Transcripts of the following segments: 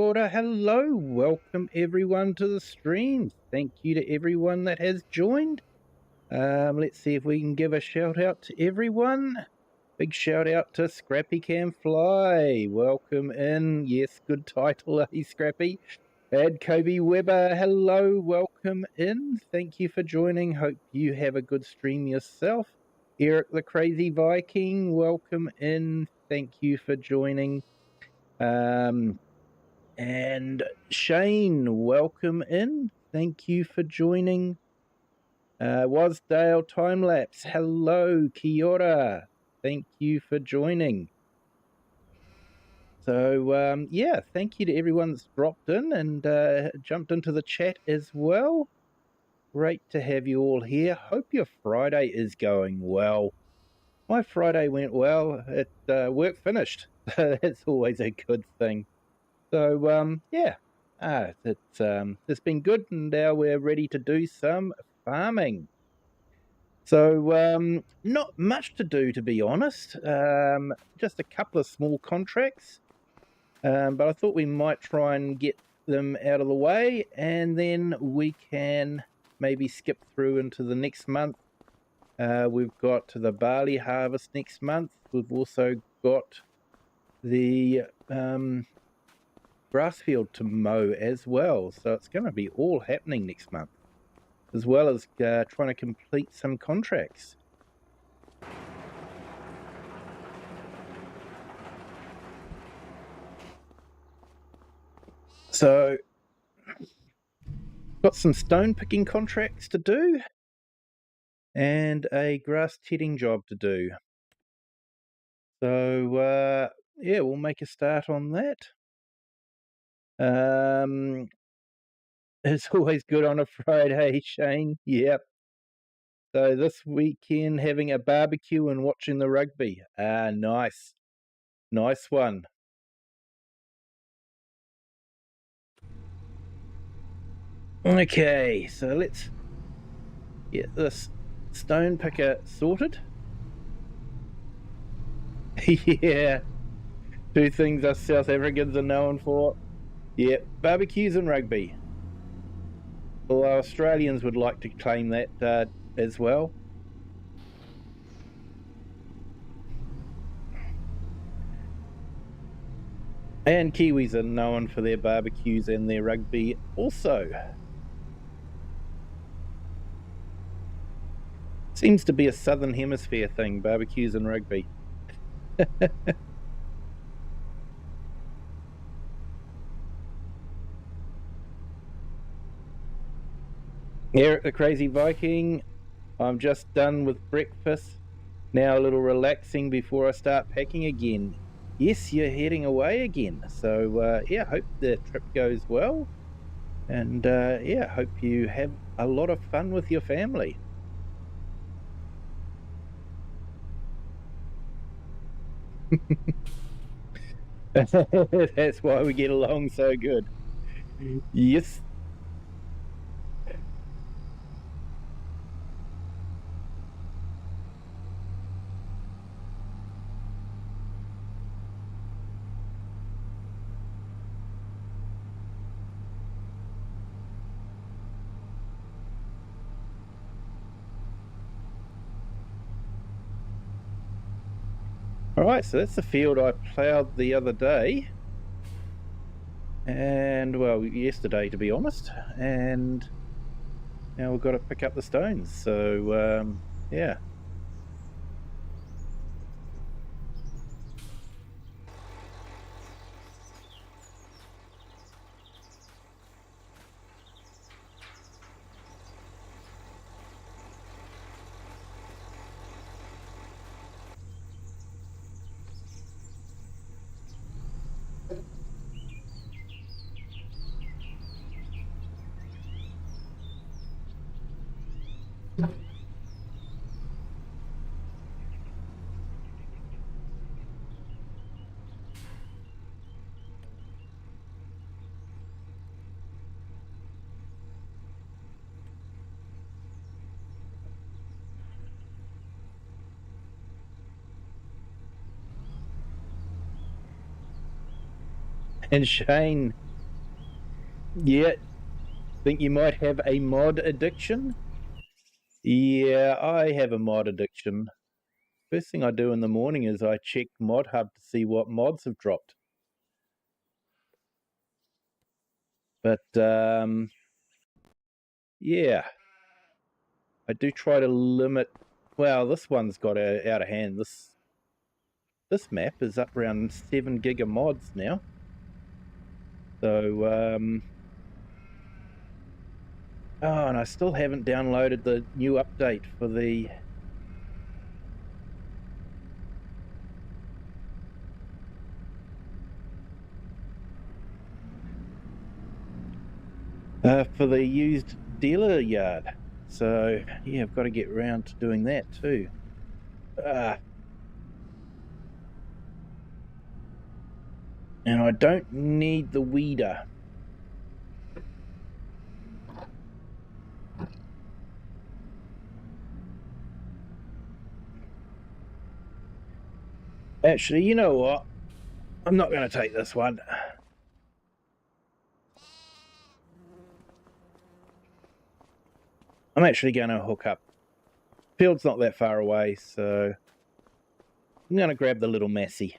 ora, hello, welcome everyone to the stream. Thank you to everyone that has joined. Let's see if we can give a shout out to everyone. Big shout out to Scrappy Can Fly. Welcome in. Yes, good title, Scrappy? And Kobe Weber, hello, welcome in. Thank you for joining. Hope you have a good stream yourself. Eric the Crazy Viking, welcome in. Thank you for joining. And Shane, welcome in. Thank you for joining. Wasdale Timelapse, hello, kia ora. Thank you for joining. So, yeah, thank you to everyone that's dropped in and jumped into the chat as well. Great to have you all here. Hope your Friday is going well. My Friday went well. Work finished. That's always a good thing. So, yeah, it's been good, and now we're ready to do some farming. So, not much to do, to be honest. Just a couple of small contracts, but I thought we might try and get them out of the way, and then we can maybe skip through into the next month. We've got the barley harvest next month. We've also got the grass field to mow as well, so it's going to be all happening next month, as well as trying to complete some contracts. So got some stone picking contracts to do and a grass tedding job to do. So yeah, we'll make a start on that. It's always good on a Friday, Shane. Yep. So this weekend having a barbecue and watching the rugby. Nice. Nice one. Okay, so let's get this stone picker sorted. Yeah. Two things us South Africans are known for. Yeah, barbecues and rugby. Although Australians would like to claim that as well. And Kiwis are known for their barbecues and their rugby also. Seems to be a Southern Hemisphere thing, barbecues and rugby. Eric the Crazy Viking, I'm just done with breakfast. Now a little relaxing before I start packing again. Yes, you're heading away again. So, yeah, hope the trip goes well. And, yeah, hope you have a lot of fun with your family. That's why we get along so good. Yes. All right, so that's the field I ploughed the other day. And, well, yesterday, to be honest. And now we've got to pick up the stones. So, yeah. And Shane, Yeah, think you might have a mod addiction? Yeah, I have a mod addiction. First thing I do in the morning is I check Mod Hub to see what mods have dropped. But yeah, I do try to limit. Well, this one's got out of hand. This map is up around 7 gig of mods now. So oh, and I still haven't downloaded the new update for the used dealer yard. So yeah, I've got to get around to doing that too. And I don't need the weeder. Actually, you know what? I'm not going to take this one. I'm actually going to hook up. Field's not that far away, so I'm going to grab the little Massey.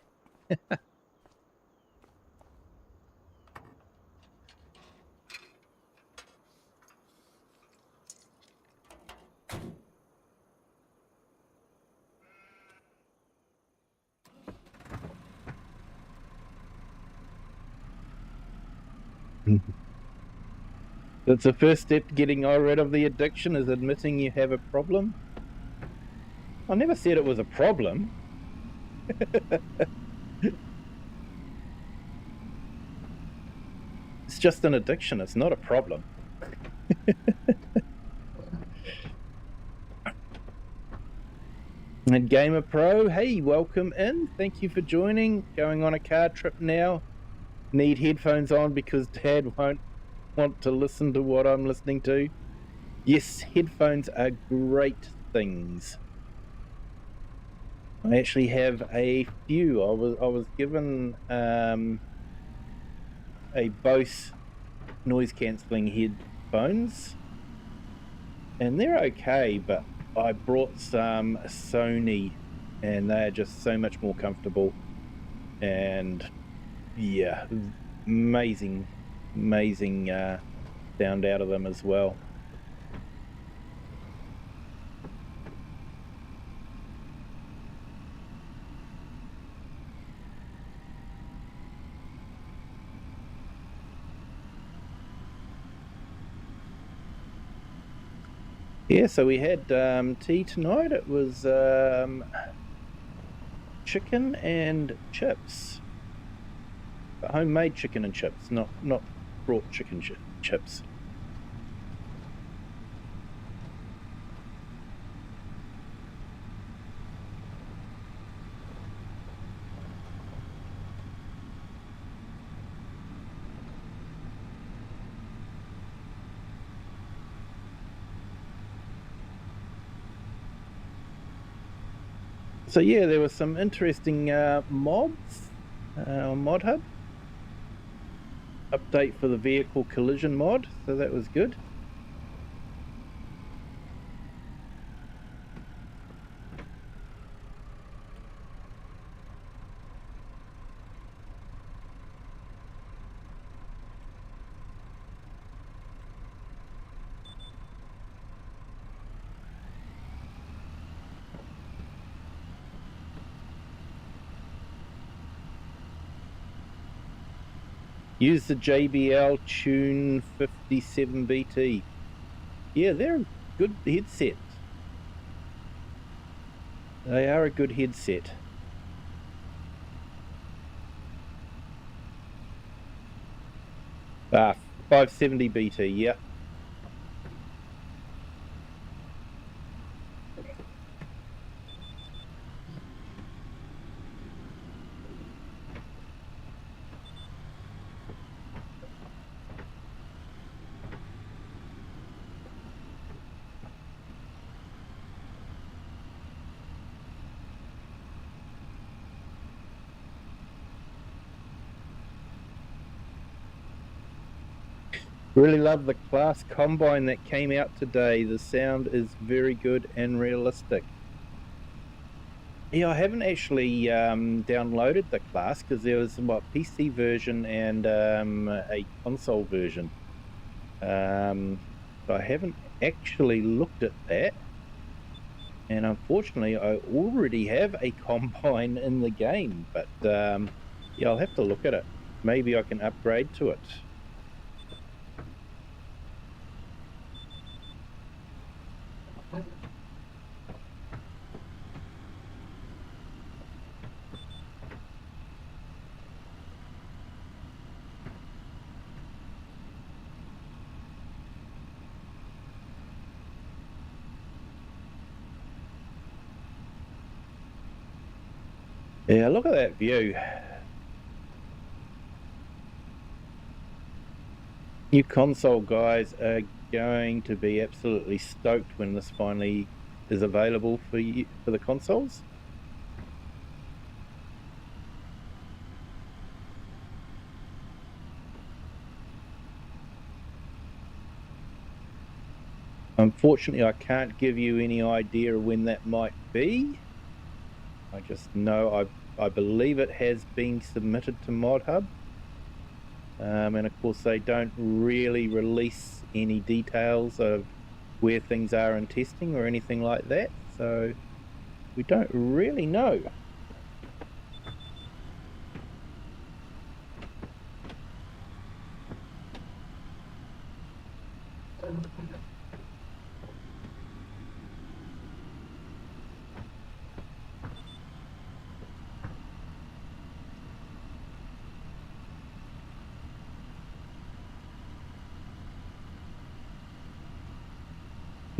That's the first step to getting rid of the addiction, is admitting you have a problem. I never said it was a problem. It's just an addiction. It's not a problem. And Gamer Pro, hey, welcome in. Thank you for joining. Going on a car trip now. Need headphones on because Dad won't want to listen to what I'm listening to. Yes, headphones are great things. I actually have a few. I was given a Bose noise cancelling headphones, and they're okay, but I brought some Sony, and they're just so much more comfortable, and yeah, amazing sound out of them as well. Yeah, so we had tea tonight. It was chicken and chips. Homemade chicken and chips, not brought chicken chips. So yeah, there were some interesting mods on Mod Hub. Update for the vehicle collision mod, so that was good. Use the JBL Tune 57BT. Yeah, they're a good headset. They are a good headset. Ah, 570BT, yeah. Really love the class combine that came out today. The sound is very good and realistic. Yeah, I haven't actually downloaded the class because there was a PC version and a console version. So I haven't actually looked at that. And unfortunately, I already have a combine in the game. But yeah, I'll have to look at it. Maybe I can upgrade to it. Yeah, look at that view. You console guys are going to be absolutely stoked when this finally is available for you, for the consoles. Unfortunately, I can't give you any idea of when that might be. I just know I believe it has been submitted to ModHub. And of course, they don't really release any details of where things are in testing or anything like that. So we don't really know.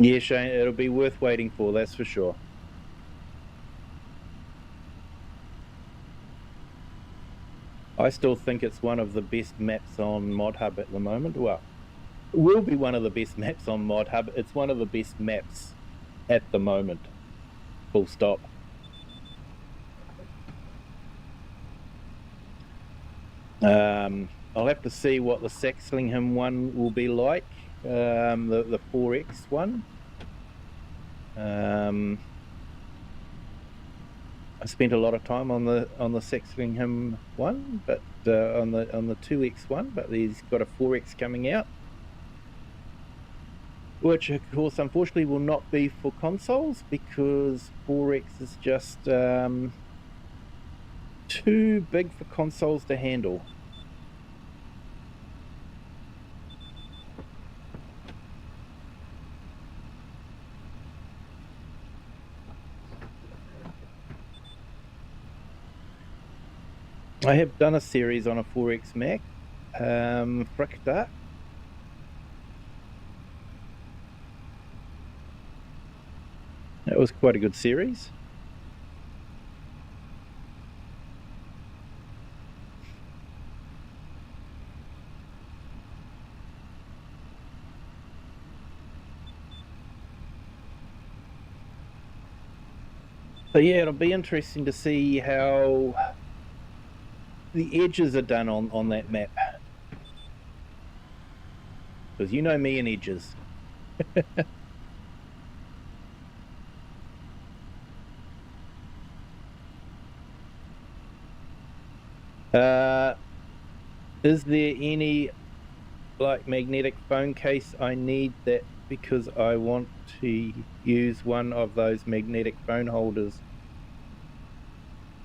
Yeah, Shane, it'll be worth waiting for, that's for sure. I still think it's one of the best maps on ModHub at the moment. Well, it will be one of the best maps on ModHub. It's one of the best maps at the moment. Full stop. I'll have to see what the Saxlingham one will be like, the 4X one. I spent a lot of time on the Saxlingham one, but on the 2X one, but he's got a 4X coming out, which of course unfortunately will not be for consoles because 4X is just too big for consoles to handle. I have done a series on a 4X Mac, Fricta. That was quite a good series. So yeah, it'll be interesting to see how the edges are done on that map. Because you know me and edges. Is there any like magnetic phone case I need that because I want to use one of those magnetic phone holders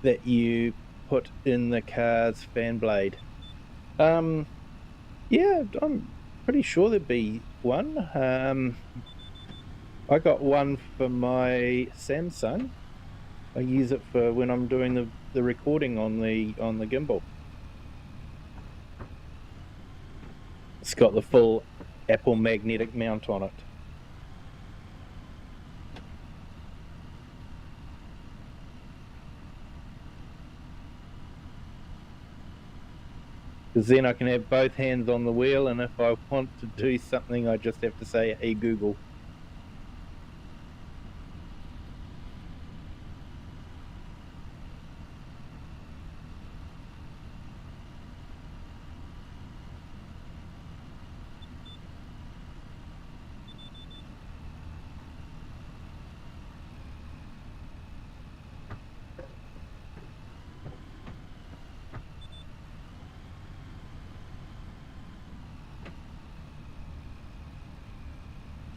that you put in the car's fan blade? Yeah, I'm pretty sure there'd be one. I got one for my Samsung. I use it for when I'm doing the recording on the gimbal. It's got the full Apple magnetic mount on it. Because then I can have both hands on the wheel, and if I want to do something, I just have to say, hey Google.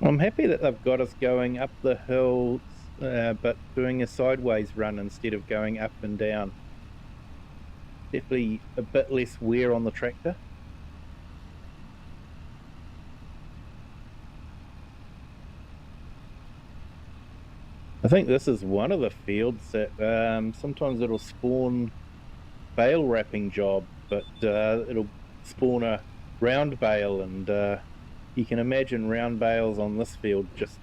I'm happy that they've got us going up the hills, but doing a sideways run instead of going up and down. Definitely a bit less wear on the tractor. I think this is one of the fields that sometimes it'll spawn bale wrapping job, but it'll spawn a round bale, and you can imagine round bales on this field just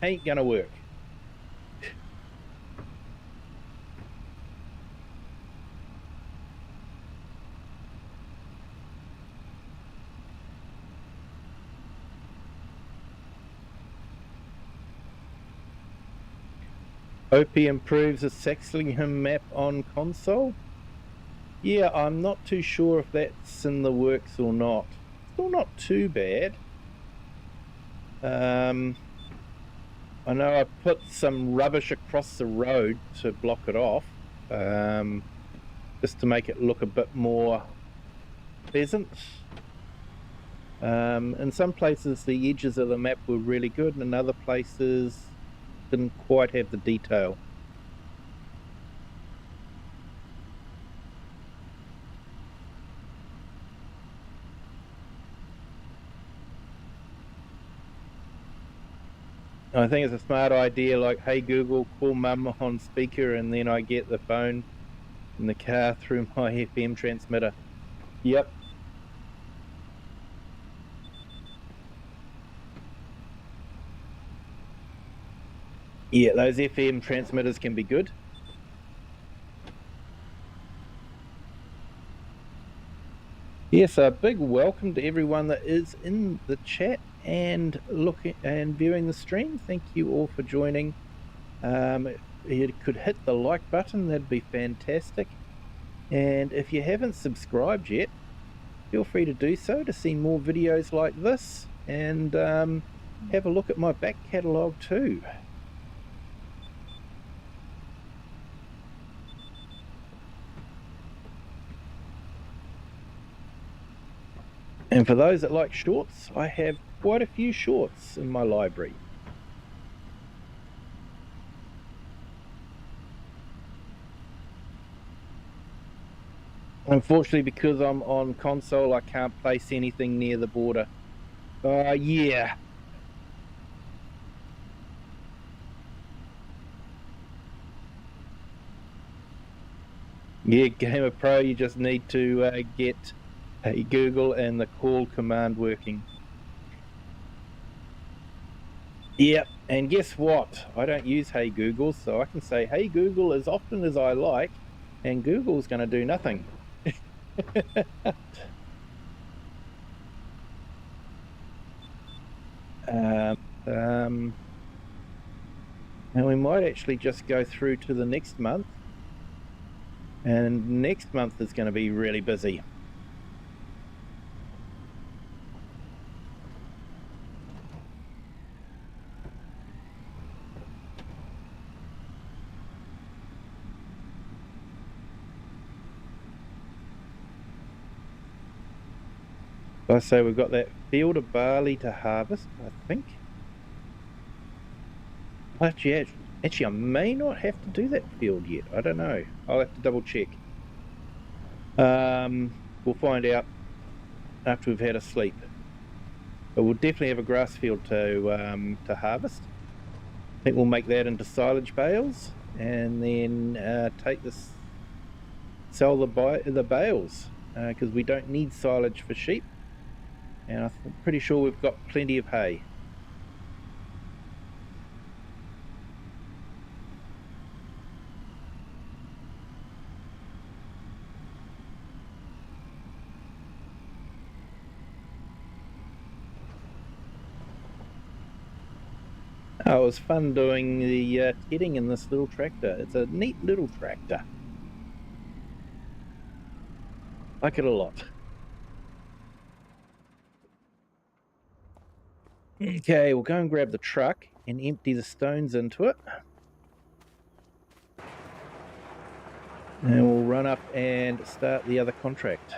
ain't gonna work. OP improves the Saxlingham map on console. Yeah, I'm not too sure if that's in the works or not. Still not too bad. I know I put some rubbish across the road to block it off, just to make it look a bit more pleasant. In some places the edges of the map were really good, and in other places didn't quite have the detail. I think it's a smart idea, like, hey Google, call mum on speaker, and then I get the phone in the car through my FM transmitter. Yep. Yeah, those FM transmitters can be good. Yes, a big welcome to everyone that is in the chat and looking and viewing the stream. Thank you all for joining. If you could hit the like button, that'd be fantastic. And if you haven't subscribed yet, feel free to do so to see more videos like this, and have a look at my back catalogue too. And for those that like shorts, I have quite a few shorts in my library. Unfortunately, because I'm on console, I can't place anything near the border. Yeah. Yeah, Gamer Pro, you just need to get Hey Google and the call command working. Yep, and guess what? I don't use Hey Google, so I can say Hey Google as often as I like, and Google's going to do nothing. And we might actually just go through to the next month, and next month is going to be really busy. So we've got that field of barley to harvest, I think. Actually, I may not have to do that field yet. I don't know. I'll have to double check. We'll find out after we've had a sleep. But we'll definitely have a grass field to harvest. I think we'll make that into silage bales, and then sell the bales, because we don't need silage for sheep. And I'm pretty sure we've got plenty of hay. Oh, it was fun doing the tedding in this little tractor. It's a neat little tractor. Like it a lot. Okay, we'll go and grab the truck and empty the stones into it. And we'll run up and start the other contract.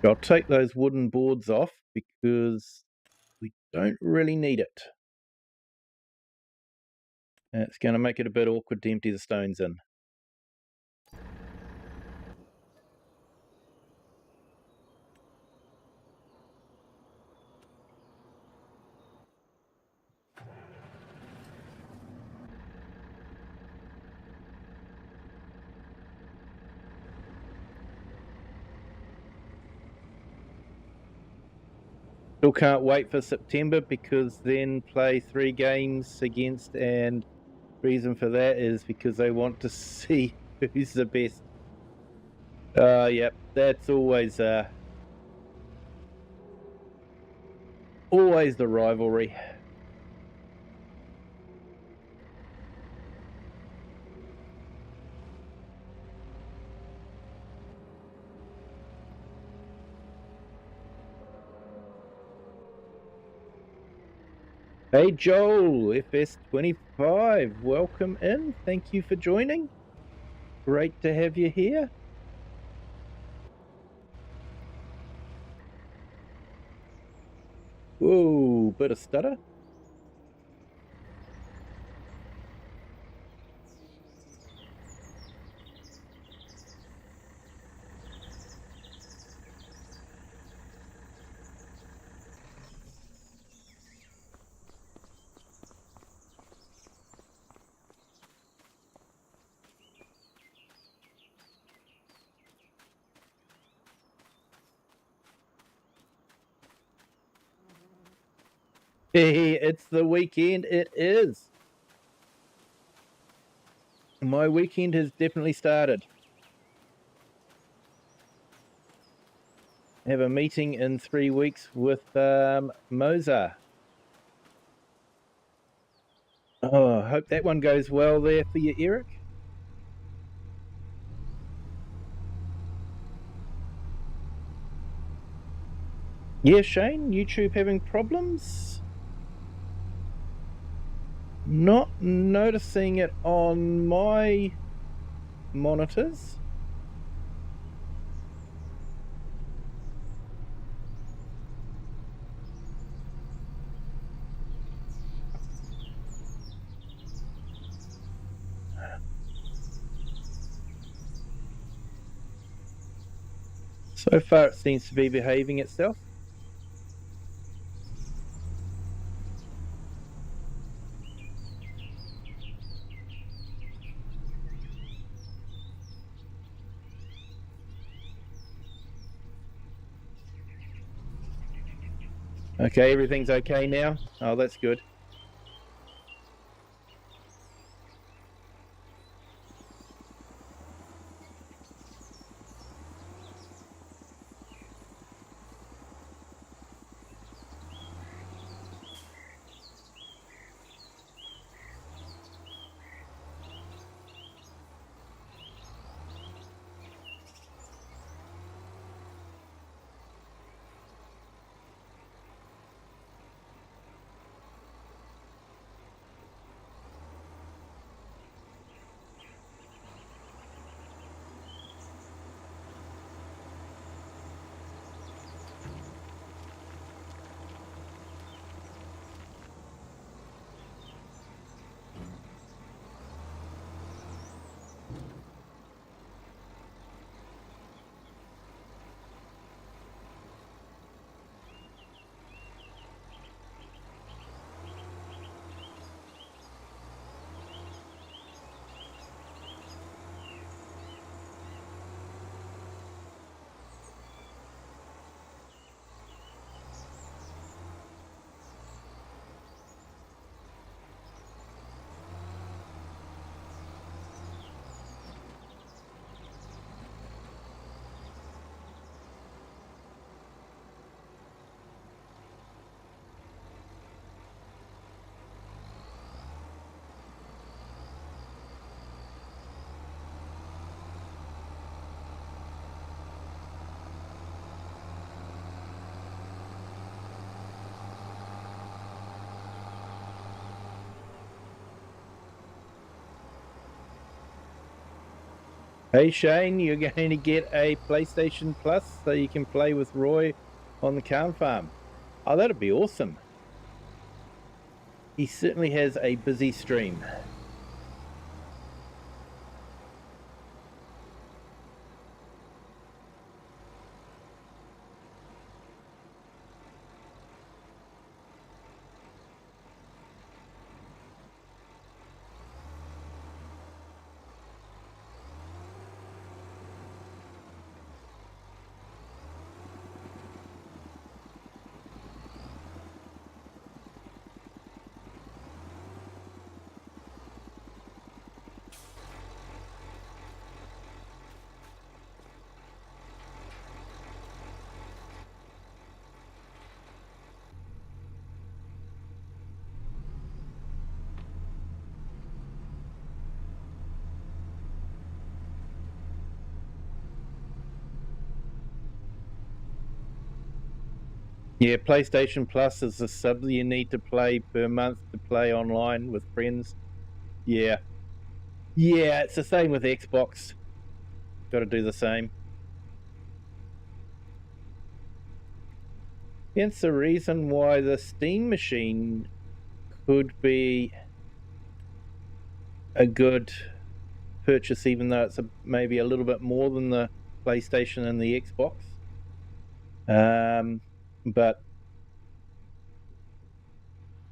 I'll take those wooden boards off because we don't really need it. It's going to make it a bit awkward to empty the stones in. Still can't wait for September because then play 3 games against, and reason for that is because they want to see who's the best. Yep, that's always the rivalry. Hey Joel, FS25, welcome in. Thank you for joining. Great to have you here. Whoa, bit of stutter. Hey, it's the weekend. It is. My weekend has definitely started. I have a meeting in 3 weeks with Moza. Oh, I hope that one goes well there for you, Eric. Yeah, Shane, YouTube having problems? Not noticing it on my monitors. So far it seems to be behaving itself. Okay, everything's okay now. Oh, that's good. Hey Shane, you're going to get a PlayStation Plus so you can play with Roy on the Carn Farm. Oh, that'd be awesome. He certainly has a busy stream. Yeah, PlayStation Plus is the sub you need to play per month to play online with friends. Yeah. Yeah, it's the same with Xbox. Got to do the same. Hence the reason why the Steam machine could be a good purchase, even though it's maybe a little bit more than the PlayStation and the Xbox. But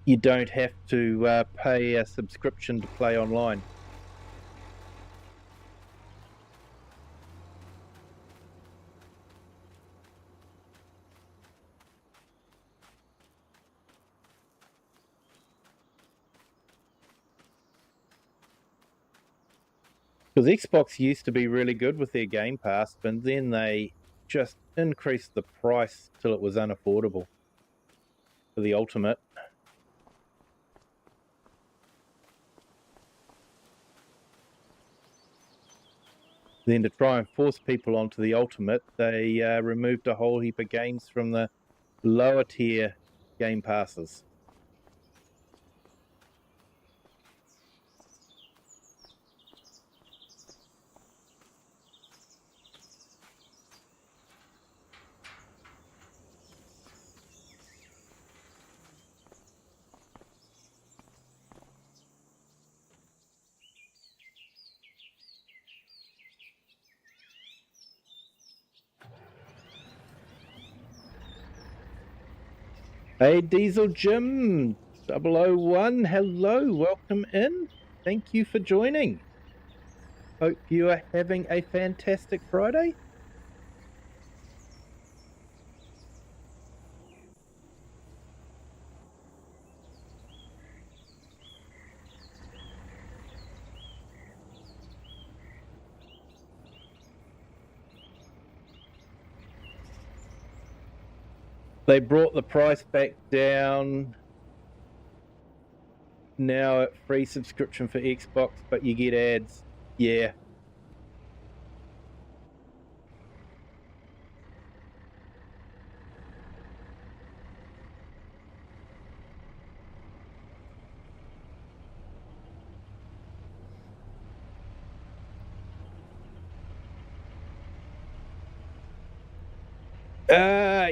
you don't have to pay a subscription to play online. Because Xbox used to be really good with their Game Pass, but then they just increased the price till it was unaffordable for the Ultimate. Then to try and force people onto the Ultimate, they removed a whole heap of games from the lower tier Game Passes. Hey, Diesel Jim 001, hello, welcome in. Thank you for joining. Hope you are having a fantastic Friday. They brought the price back down. Now at free subscription for Xbox, but you get ads. Yeah.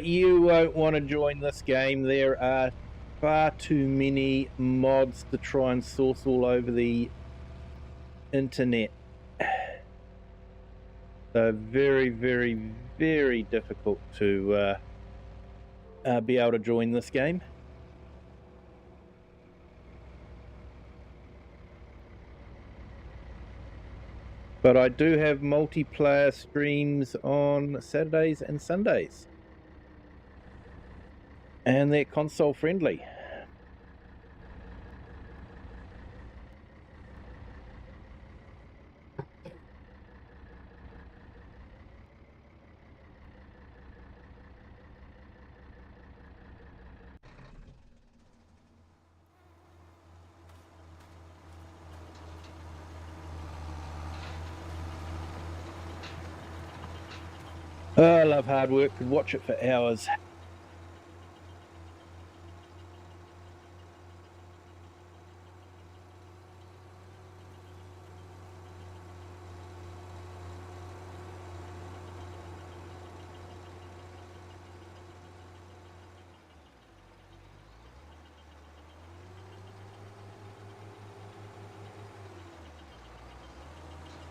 You won't want to join this game. There are far too many mods to try and source all over the internet. So very, very, very difficult to be able to join this game. But I do have multiplayer streams on Saturdays and Sundays. And they're console friendly. Oh, I love hard work. Could watch it for hours.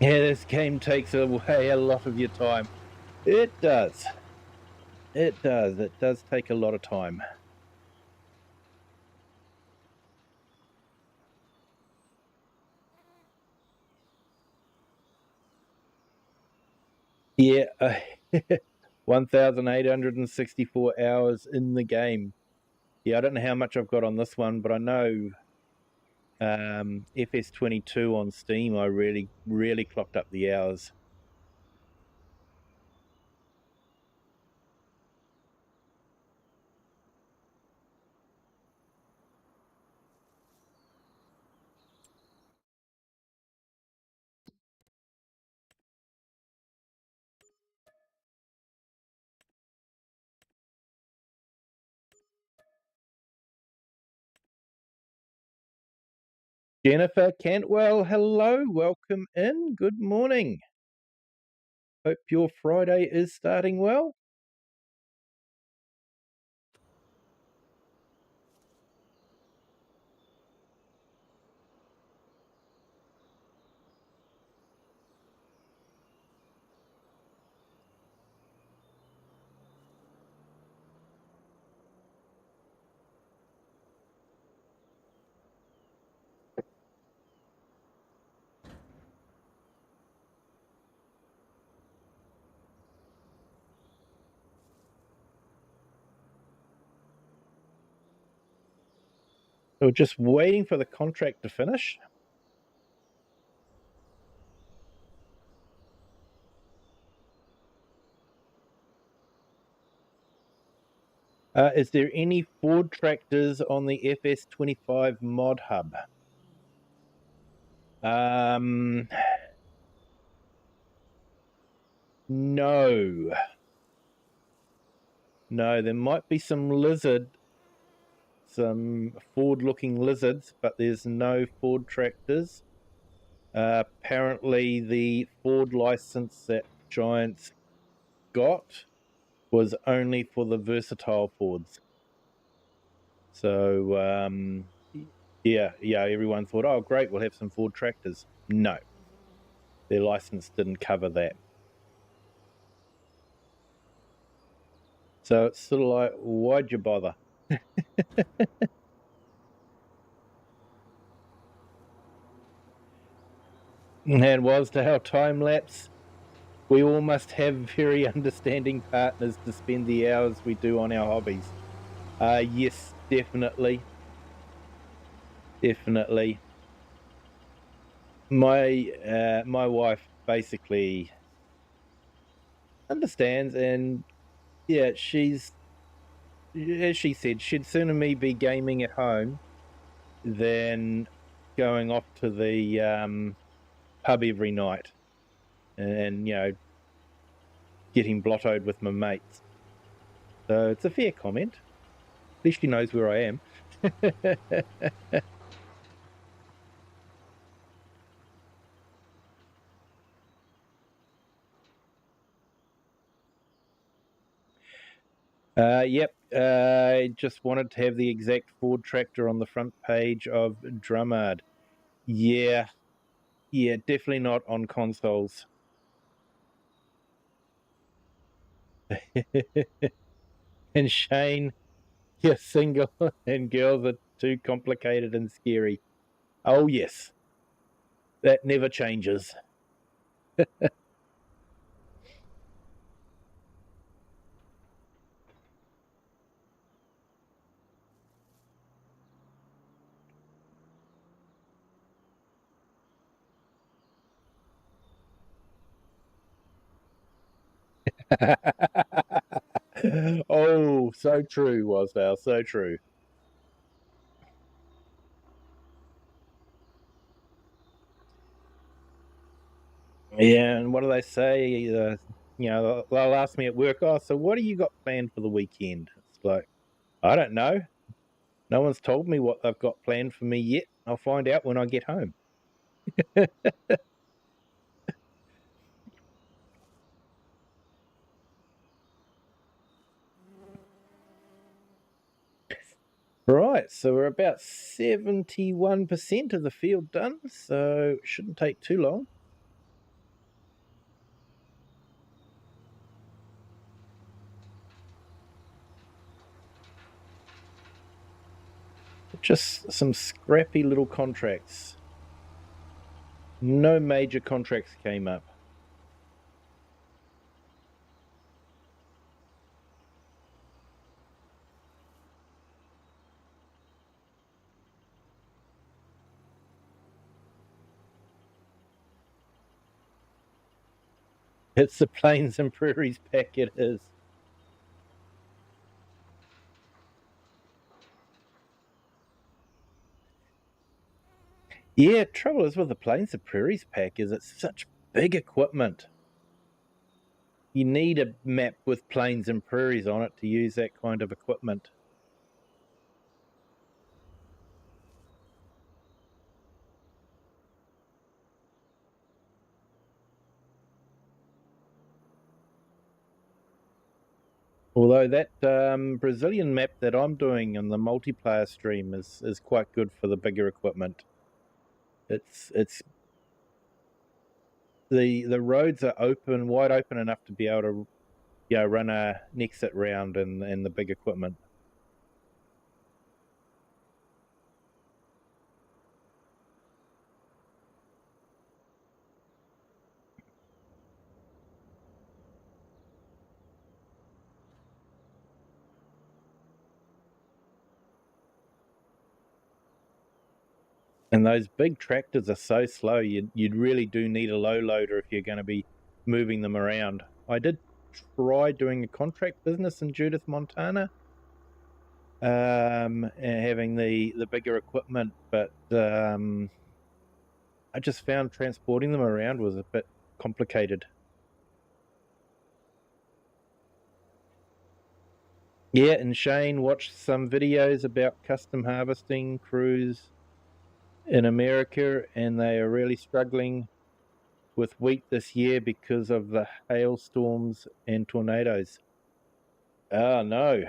Yeah, this game takes away a lot of your time. It does. It does. It does take a lot of time. Yeah, 1,864 hours in the game. Yeah, I don't know how much I've got on this one, but I know FS22 on Steam, I really clocked up the hours. Jennifer Cantwell, hello, welcome in. Good morning. Hope your Friday is starting well. So we're just waiting for the contract to finish. Is there any Ford tractors on the FS25 mod hub? No. No, there might be some Ford-looking lizards, but there's no Ford tractors. Apparently, the Ford license that Giants got was only for the versatile Fords. So, yeah, everyone thought, oh, great, we'll have some Ford tractors. No, their license didn't cover that. So it's sort of like, why'd you bother? And was to our time lapse, we all must have very understanding partners to spend the hours we do on our hobbies. Yes, definitely. Definitely. My wife basically understands, and yeah, she's, as she said, she'd sooner me be gaming at home than going off to the pub every night and getting blottoed with my mates. So it's a fair comment. At least she knows where I am. Yep. I just wanted to have the exact Ford tractor on the front page of Drummard. Yeah, definitely not on consoles. And Shane, you're single, and girls are too complicated and scary. Oh yes, that never changes. Oh, so true, Wasdale, so true. Yeah, and what do they say? They'll ask me at work, oh, so what do you got planned for the weekend? It's like, I don't know. No one's told me what they've got planned for me yet. I'll find out when I get home. Right, so we're about 71% of the field done, so it shouldn't take too long. Just some scrappy little contracts. No major contracts came up. It's the Plains and Prairies pack, it is. Yeah, trouble is with the Plains and Prairies pack is it's such big equipment. You need a map with plains and prairies on it to use that kind of equipment. Although that Brazilian map that I'm doing on the multiplayer stream is quite good for the bigger equipment. It's the roads are wide open enough to be able to run a exit round and the big equipment. And those big tractors are so slow. You'd really do need a low loader if you're going to be moving them around. I did try doing a contract business in Judith, Montana, and having the bigger equipment, but I just found transporting them around was a bit complicated. Yeah, and Shane watched some videos about custom harvesting crews in America, and they are really struggling with wheat this year because of the hailstorms and tornadoes. Oh, no.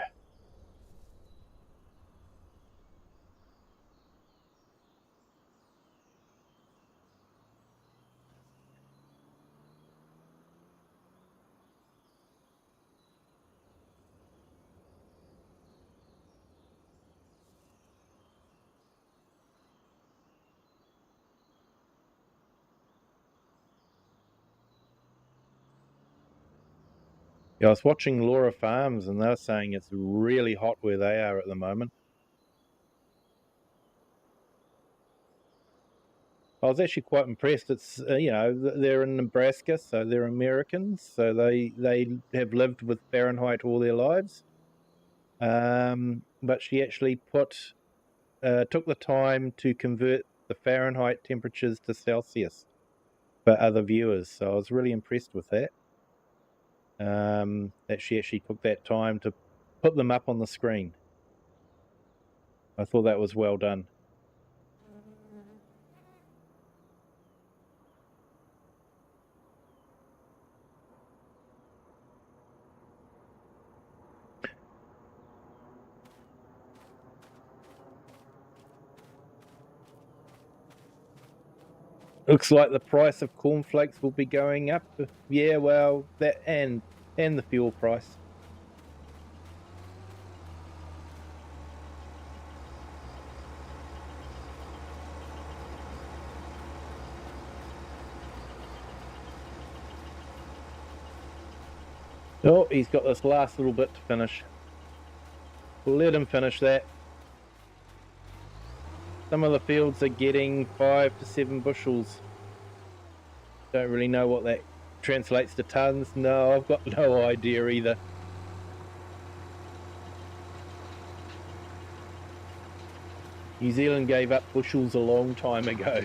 Yeah, I was watching Laura Farms, and they're saying it's really hot where they are at the moment. I was actually quite impressed. It's they're in Nebraska, so they're Americans, so they have lived with Fahrenheit all their lives. But she actually took the time to convert the Fahrenheit temperatures to Celsius for other viewers. So I was really impressed with that. That she actually took that time to put them up on the screen. I thought that was well done. Looks like the price of cornflakes will be going up. Yeah, well, that and the fuel price. Oh, he's got this last little bit to finish. We'll let him finish that. Some of the fields are getting 5 to 7 bushels. Don't really know what that translates to tons. No, I've got no idea either. New Zealand gave up bushels a long time ago.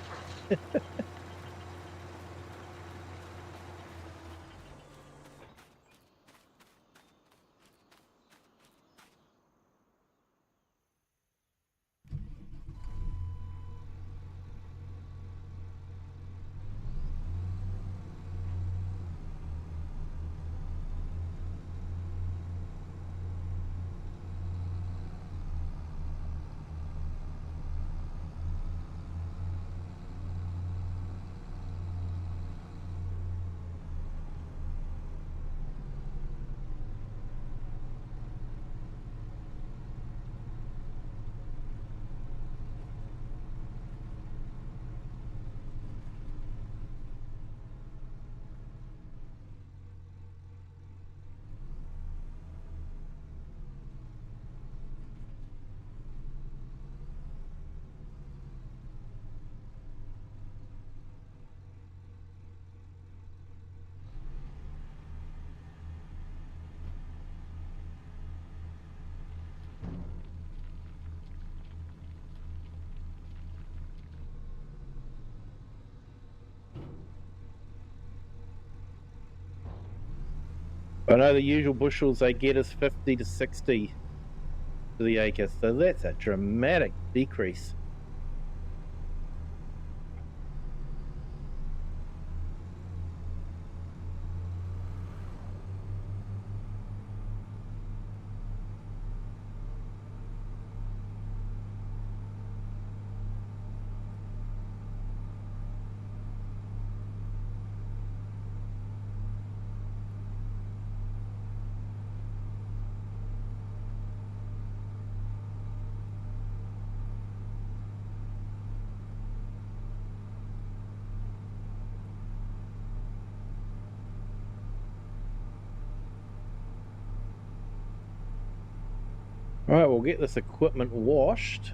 I know the usual bushels they get is 50 to 60 to the acre, so that's a dramatic decrease. All right, we'll get this equipment washed.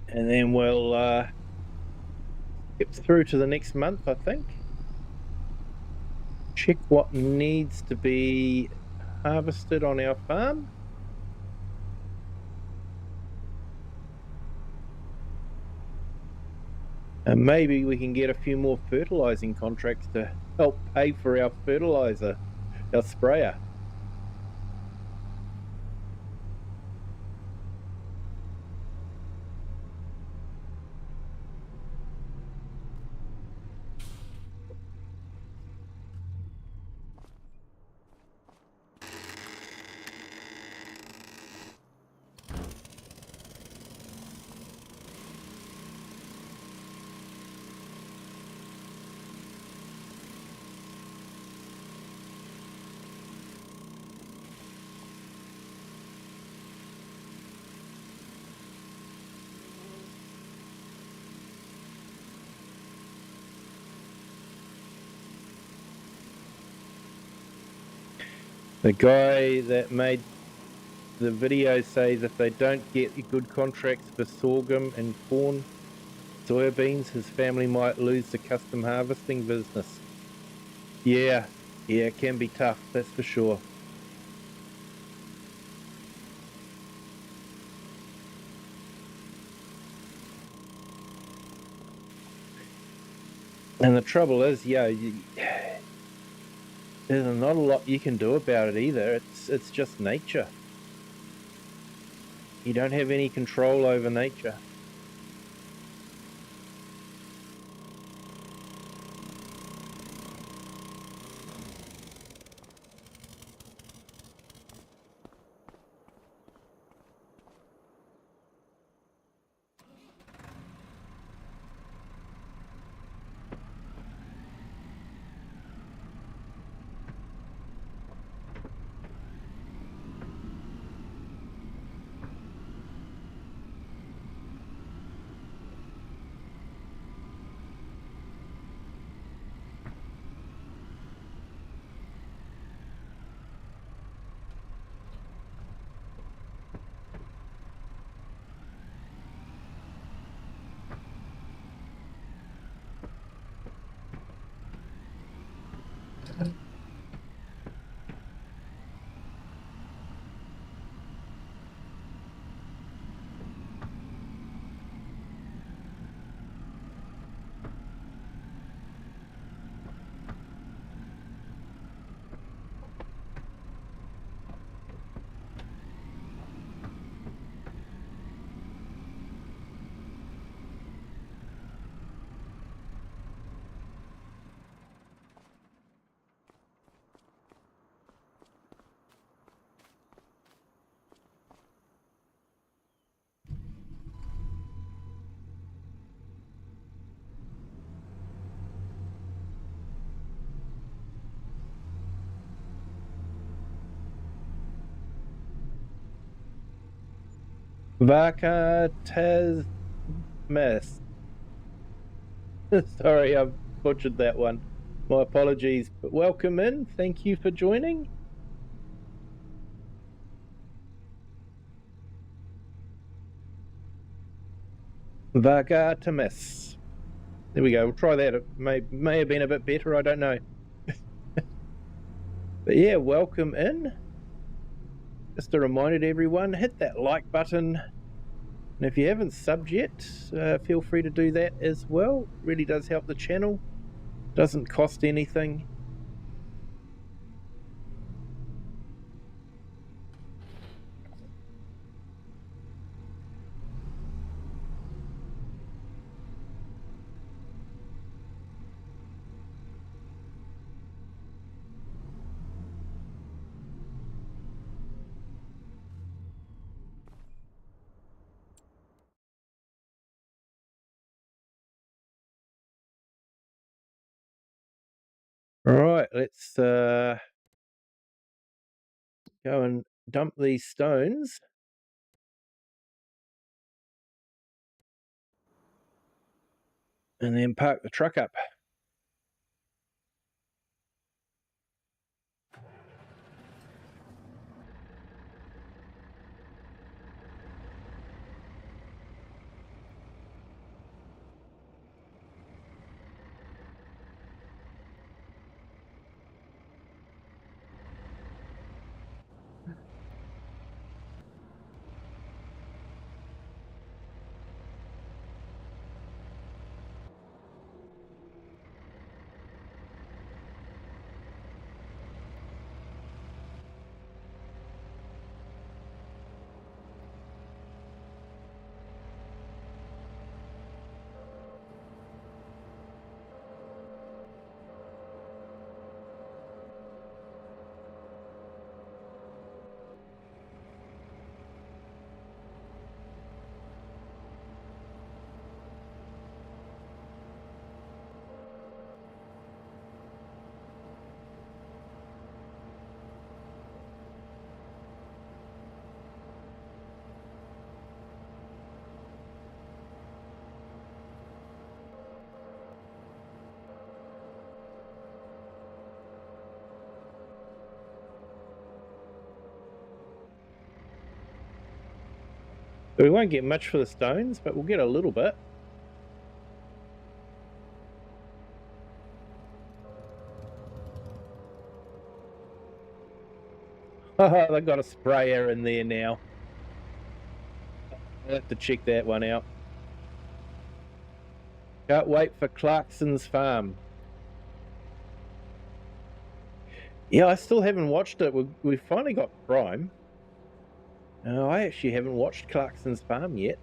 And then we'll get through to the next month, I think. Check what needs to be harvested on our farm. And maybe we can get a few more fertilizing contracts to help pay for our fertilizer, our sprayer. The guy that made the video says if they don't get good contracts for sorghum and corn, soybeans, his family might lose the custom harvesting business. Yeah, it can be tough, that's for sure. And the trouble is, there's not a lot you can do about it either. It's just nature. You don't have any control over nature. Vaka Tasmas. Sorry, I've butchered that one. My apologies, but welcome in. Thank you for joining. Vaka Tasmas. There we go. We'll try that. It may have been a bit better. I don't know. But yeah, welcome in. Just a reminder to everyone, hit that like button. And if you haven't subbed yet, feel free to do that as well. It really does help the channel. Doesn't cost anything. All right, let's go and dump these stones. And then park the truck up. So we won't get much for the stones, but we'll get a little bit. They've got a sprayer in there now. I'll have to check that one out. Can't wait for Clarkson's farm. Yeah, I still haven't watched it. We've finally got Prime. I actually haven't watched Clarkson's farm yet.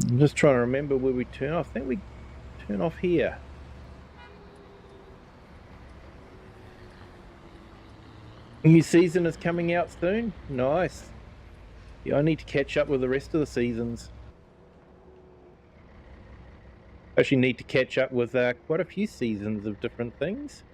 I'm just trying to remember where we turn off. I think we turn off here. New season is coming out soon. Nice. Yeah, I need to catch up with the rest of the seasons. Actually need to catch up with quite a few seasons of different things.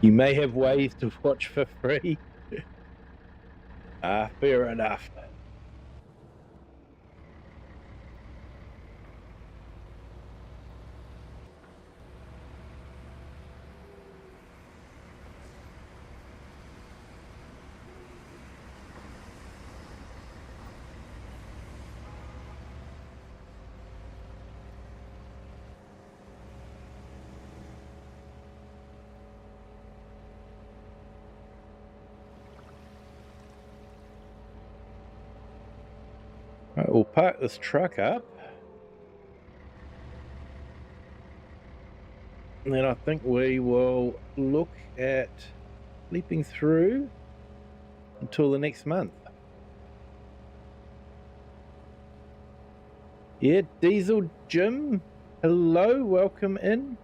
You may have ways to watch for free. Fair enough. Right, we'll park this truck up. And then I think we will look at leaping through until the next month. Yeah, Diesel Jim, hello, welcome in.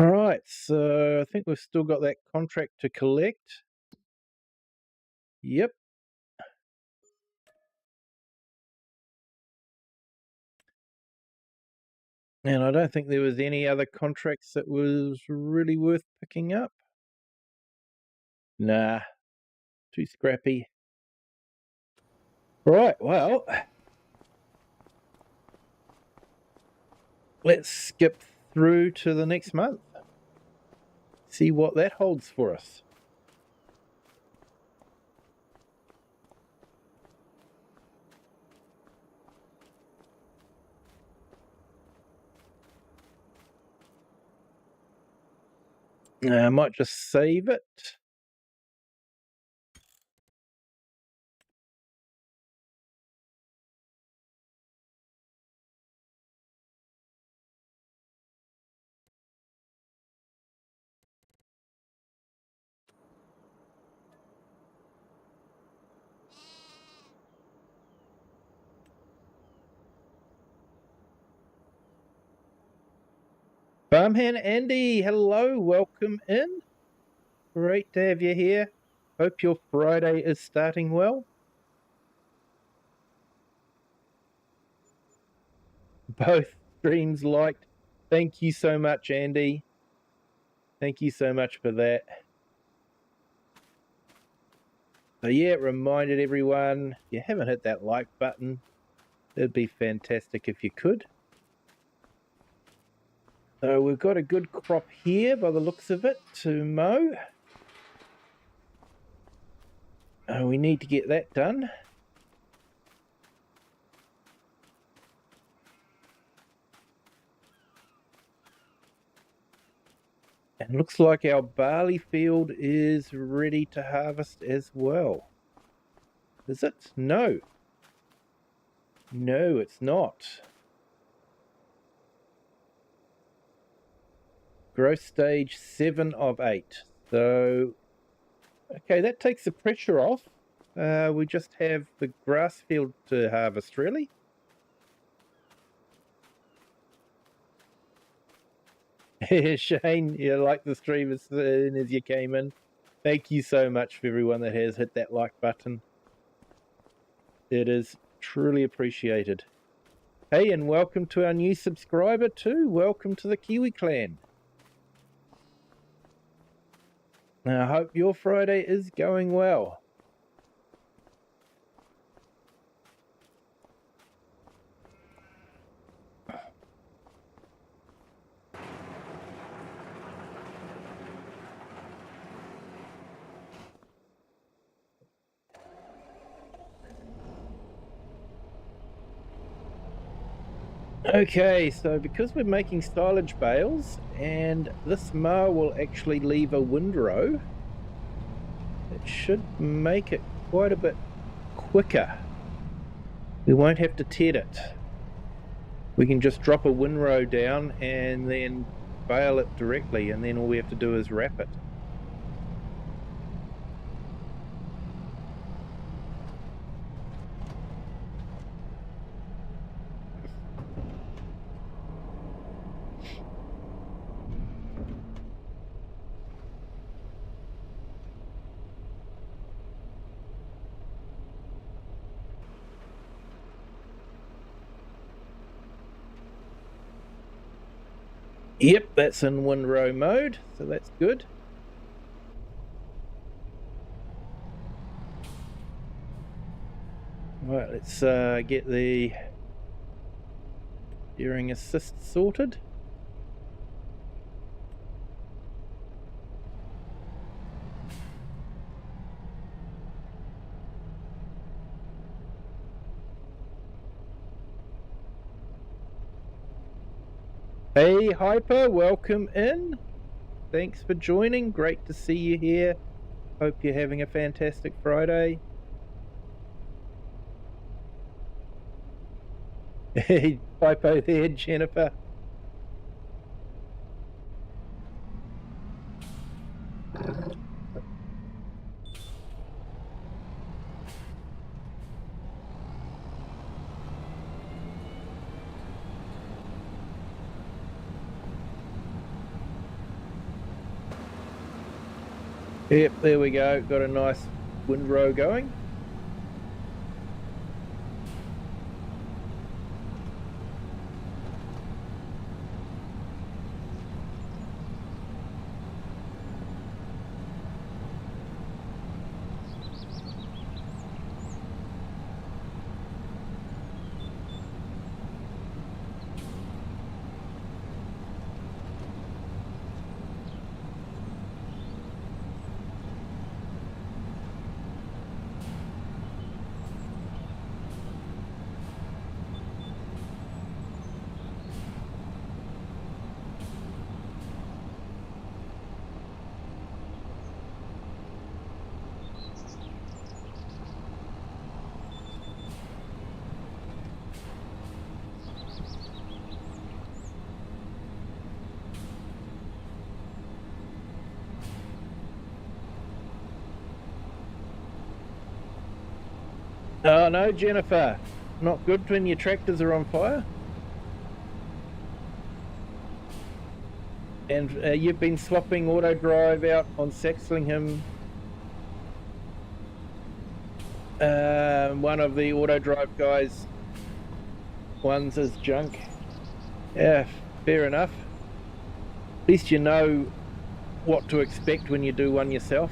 All right, so I think we've still got that contract to collect. Yep. And I don't think there was any other contracts that was really worth picking up. Nah, too scrappy. Right, well, let's skip through to the next month. See what that holds for us. I might just save it. Farmhand Andy, hello, welcome in. Great to have you here. Hope your Friday is starting well. Both streams liked. Thank you so much, Andy. Thank you so much for that. So yeah, it reminded everyone, if you haven't hit that like button, it'd be fantastic if you could. So we've got a good crop here by the looks of it to mow. We need to get that done. And looks like our barley field is ready to harvest as well. Is it? No. No, it's not. Growth stage 7 of 8. So, okay, that takes the pressure off. We just have the grass field to harvest, really. Shane, you like the stream as soon as you came in. Thank you so much for everyone that has hit that like button. It is truly appreciated. Hey, and welcome to our new subscriber too. Welcome to the Kiwi clan. Now, I hope your Friday is going well. Okay, so because we're making silage bales, and this mower will actually leave a windrow, it should make it quite a bit quicker. We won't have to ted it. We can just drop a windrow down and then bale it directly, and then all we have to do is wrap it. Yep, that's in windrow mode, so that's good. Right, let's get the steering assist sorted. Hey Hyper, welcome in. Thanks for joining. Great to see you here. Hope you're having a fantastic Friday. Hey, Hypo there, Jennifer. Yep, there we go. Got a nice windrow going. Oh no, Jennifer, not good when your tractors are on fire. And you've been swapping auto drive out on Saxlingham. One of the auto drive guys, one's is junk. Yeah, fair enough. At least you know what to expect when you do one yourself.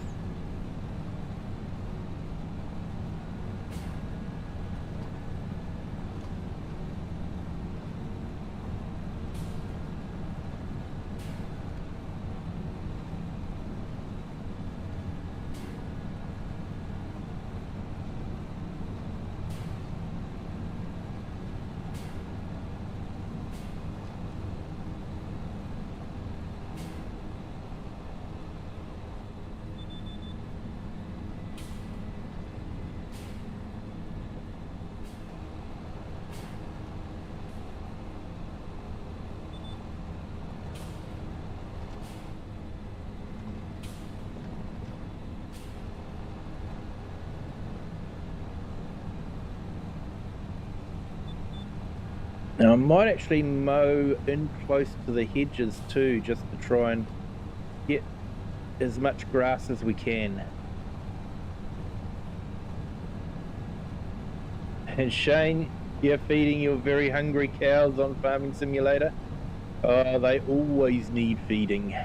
Now I might actually mow in close to the hedges too, just to try and get as much grass as we can. And Shane, You're feeding your very hungry cows on Farming Simulator. Oh, they always need feeding.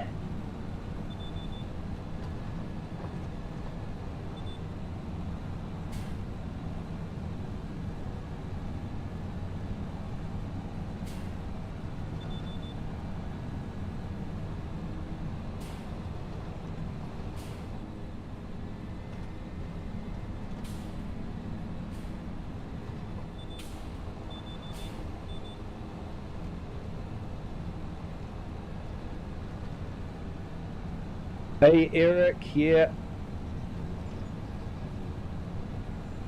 Hey Eric, yeah.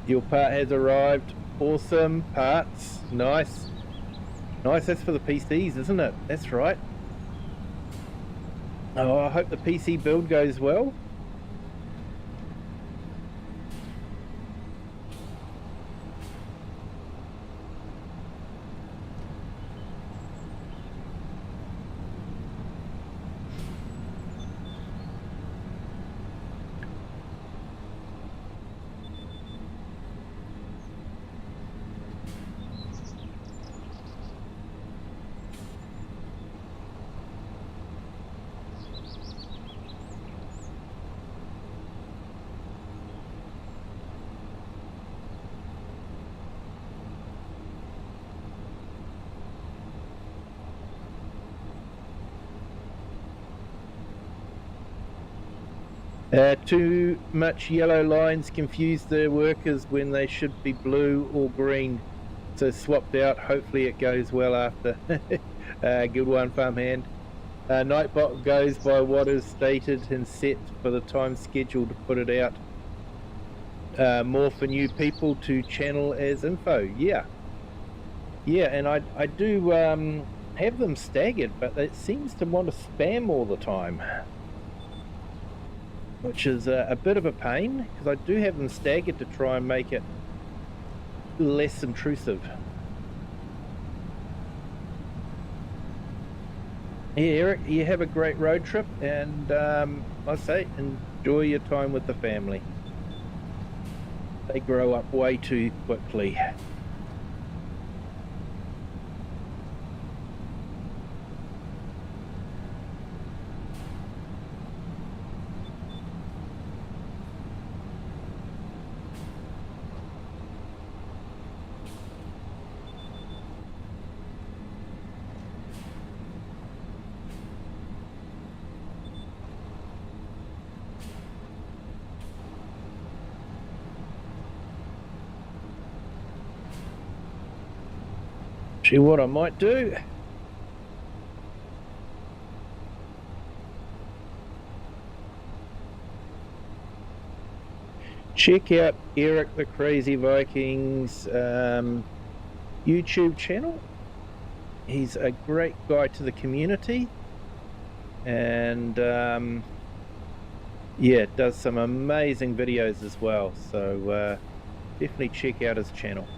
Your part has arrived. Awesome. Parts. Nice. Nice, that's for the PCs, isn't it? That's right. Oh, I hope the PC build goes well. Too much yellow lines confuse the workers when they should be blue or green. So swapped out. Hopefully it goes well after. Good one, farmhand. Nightbot goes by what is stated and set for the time schedule to put it out. More for new people to channel as info. Yeah. Yeah, and I do have them staggered, but it seems to want to spam all the time, which is a bit of a pain, because I do have them staggered to try and make it less intrusive. Yeah, Eric, you have a great road trip, and I say enjoy your time with the family. They grow up way too quickly. See what I might do. Check out Eric the Crazy Vikings YouTube channel. He's a great guy to the community, and yeah, does some amazing videos as well. So definitely check out his channel.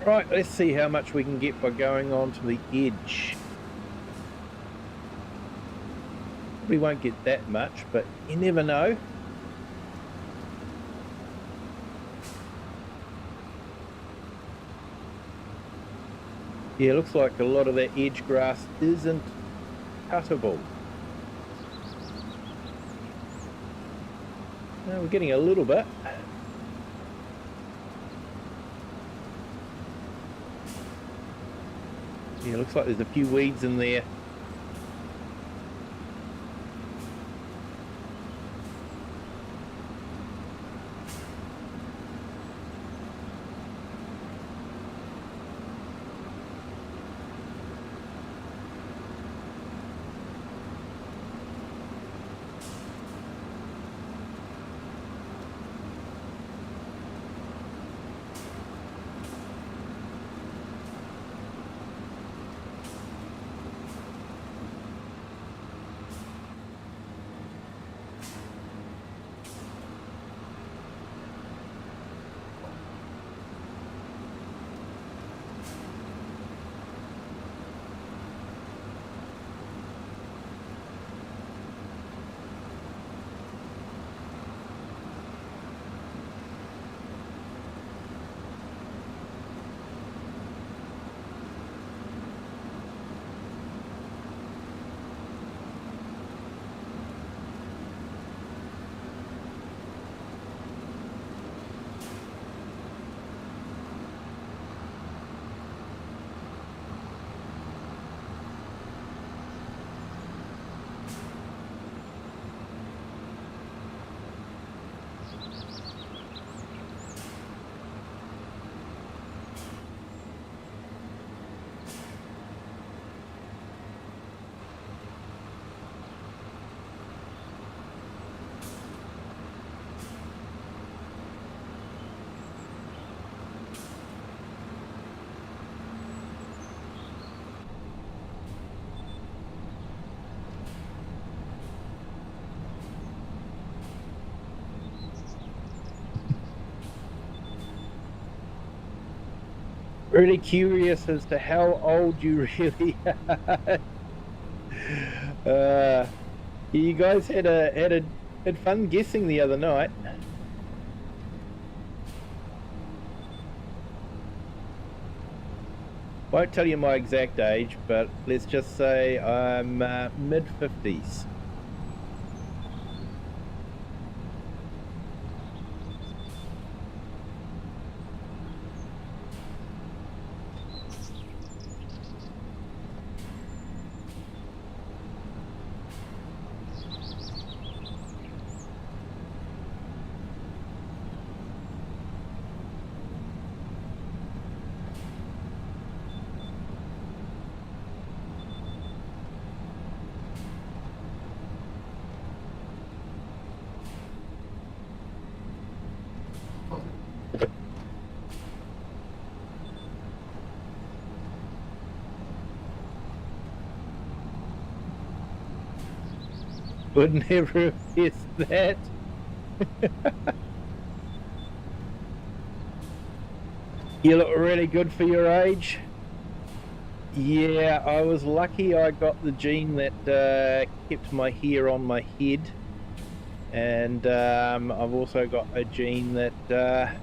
Right, let's see how much we can get by going on to the edge. We won't get that much, but you never know. Yeah, looks like a lot of that edge grass isn't cuttable. We're getting a little bit. Yeah, looks like there's a few weeds in there. Really curious as to how old you really are. You guys had fun guessing the other night. Won't tell you my exact age, but let's just say I'm mid-50s. Would never have guessed that. You look really good for your age. Yeah, I was lucky I got the gene that kept my hair on my head. And I've also got a gene that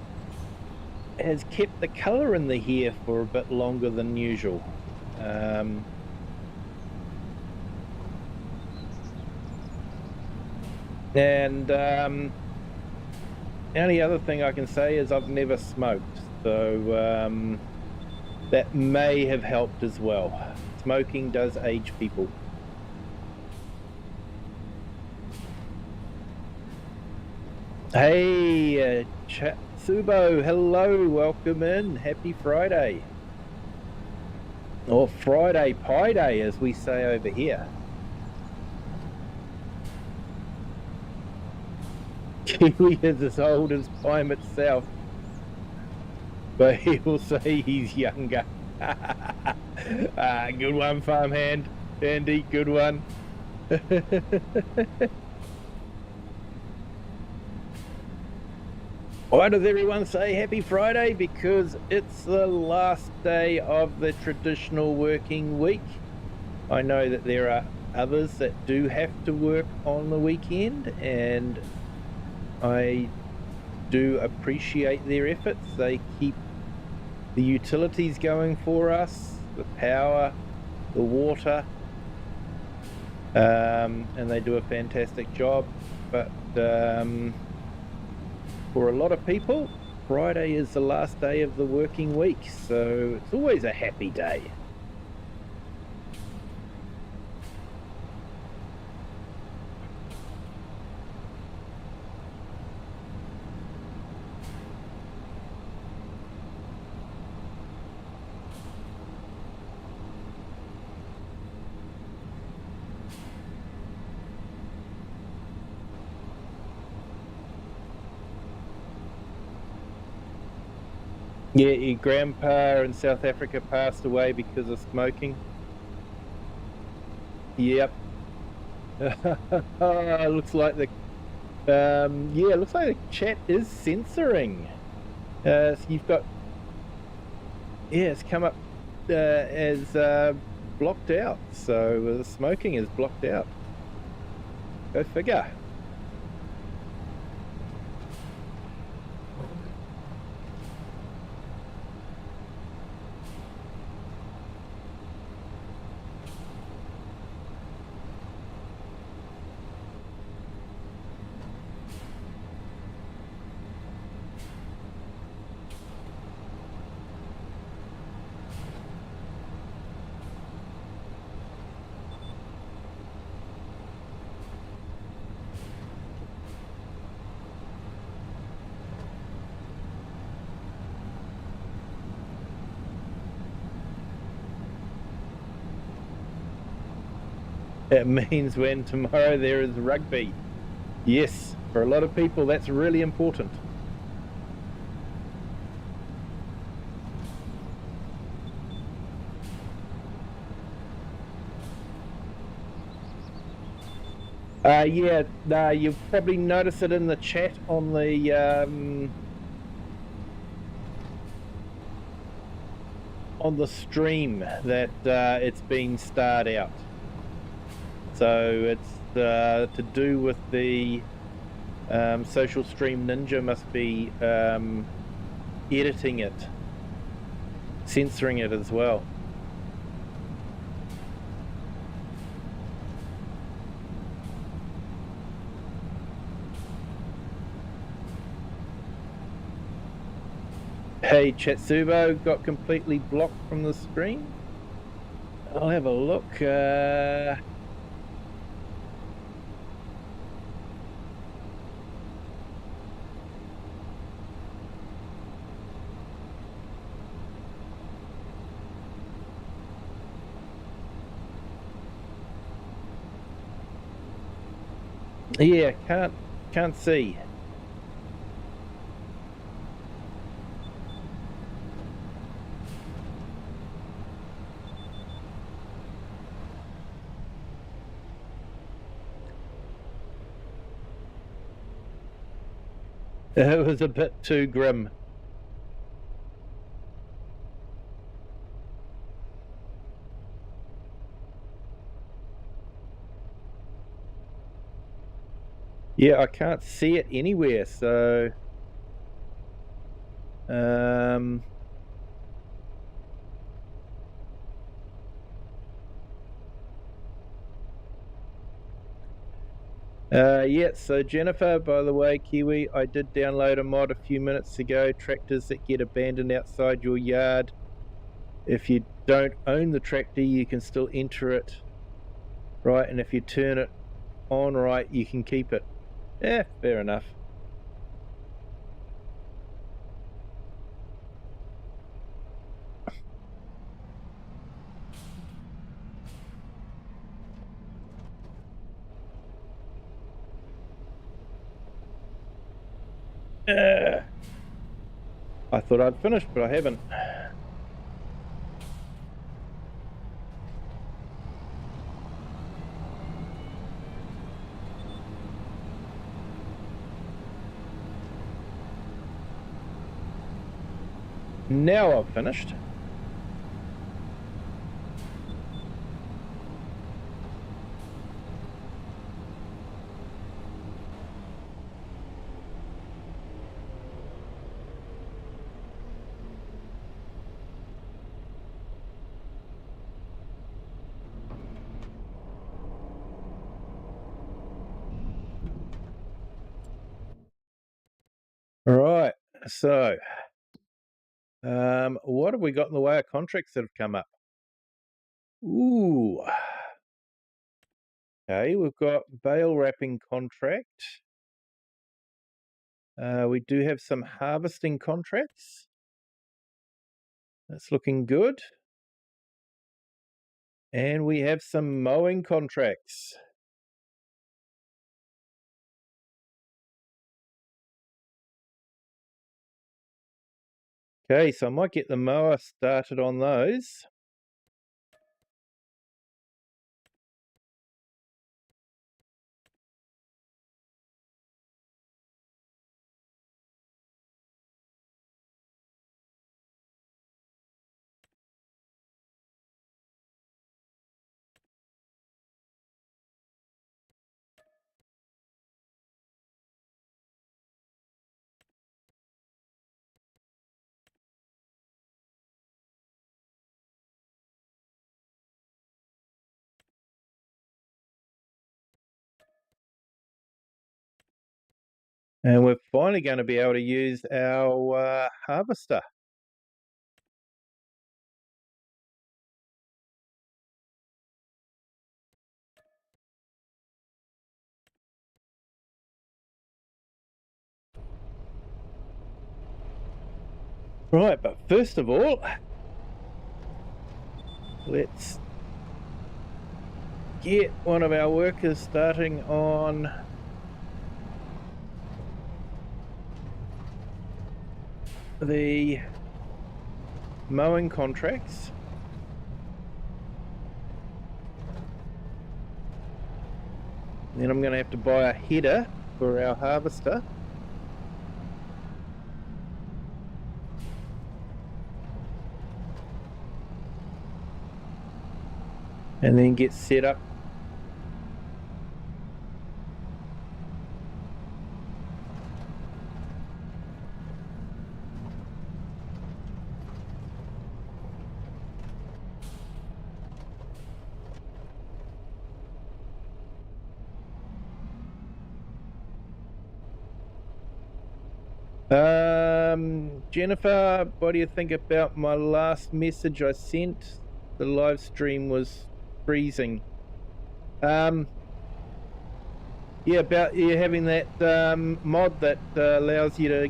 has kept the colour in the hair for a bit longer than usual. And the only other thing I can say is I've never smoked, so that may have helped as well. Smoking does age people. Hey, Subo, hello, welcome in. Happy Friday. Or Friday Pie Day, as we say over here. Kiwi is as old as time itself, but he will say he's younger. Good one, farmhand. Andy, good one. Why does everyone say Happy Friday? Because it's the last day of the traditional working week. I know that there are others that do have to work on the weekend, and I do appreciate their efforts. They keep the utilities going for us, the power, the water, and they do a fantastic job. But for a lot of people, Friday is the last day of the working week, so it's always a happy day. Yeah, your grandpa in South Africa passed away because of smoking. Yep. Looks like the looks like the chat is censoring. So you've got, it's come up as blocked out. So the smoking is blocked out. Go figure. It means when tomorrow there is rugby. Yes, for a lot of people that's really important. Yeah, you'll probably notice it in the chat on the on the stream that it's been starred out. So it's to do with the Social Stream Ninja must be editing it, censoring it as well. Hey, Chatsubo got completely blocked from the stream. I'll have a look. Yeah, can't see. It was a bit too grim. Yeah, I can't see it anywhere, so yeah, so Jennifer, by the way, Kiwi, I did download a mod a few minutes ago, tractors that get abandoned outside your yard. If you don't own the tractor, you can still enter it, right? And if you turn it on right, you can keep it. Yeah, fair enough. I thought I'd finished, but I haven't. Now I've finished. All right, so what have we got in the way of contracts that have come up? Ooh. Okay, we've got bale wrapping contract. We do have some harvesting contracts. That's looking good. And we have some mowing contracts. Okay, so I might get the mower started on those. And we're finally going to be able to use our harvester. Right, but first of all, let's get one of our workers starting on the mowing contracts. Then I'm going to have to buy a header for our harvester. and then get set up. Jennifer, what do you think about my last message I sent? The live stream was freezing. Yeah, about you having that mod that allows you to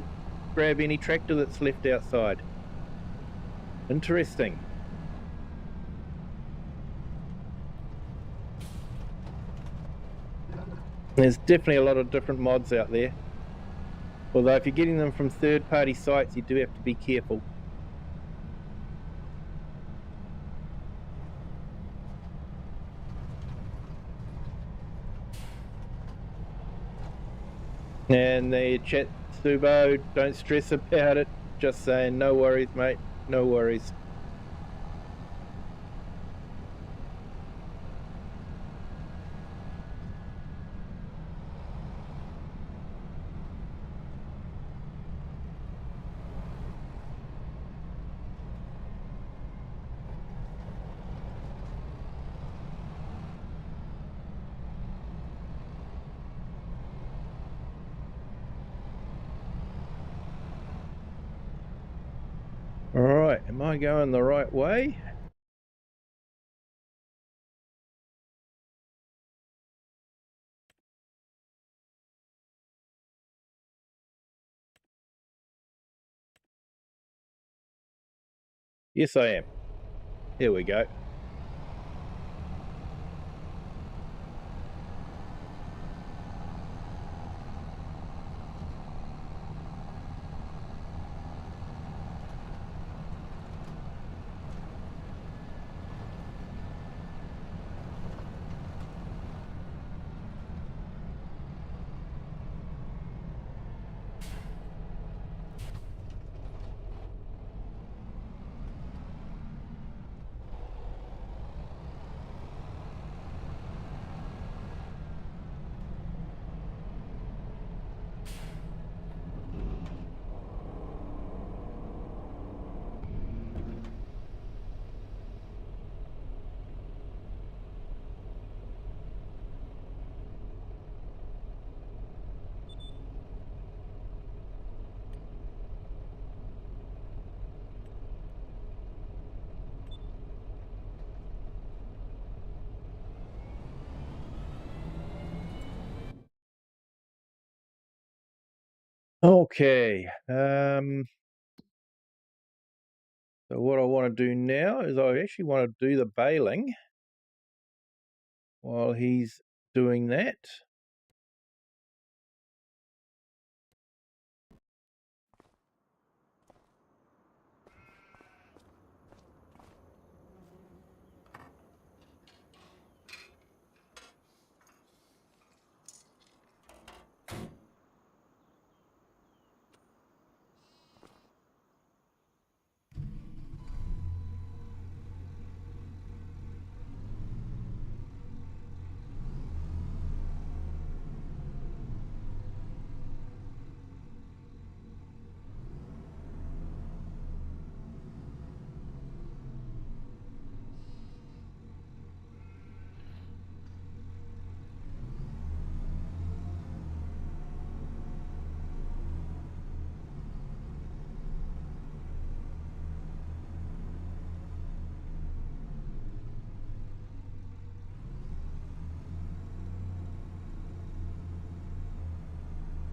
grab any tractor that's left outside. Interesting. There's definitely a lot of different mods out there. Although if you're getting them from third-party sites, you do have to be careful. And the chat, Subo, don't stress about it. Just saying, no worries, mate. No worries. All right, am I going the right way? Yes, I am. Here we go. Okay. So what I want to do now is I actually want to do the baling while he's doing that.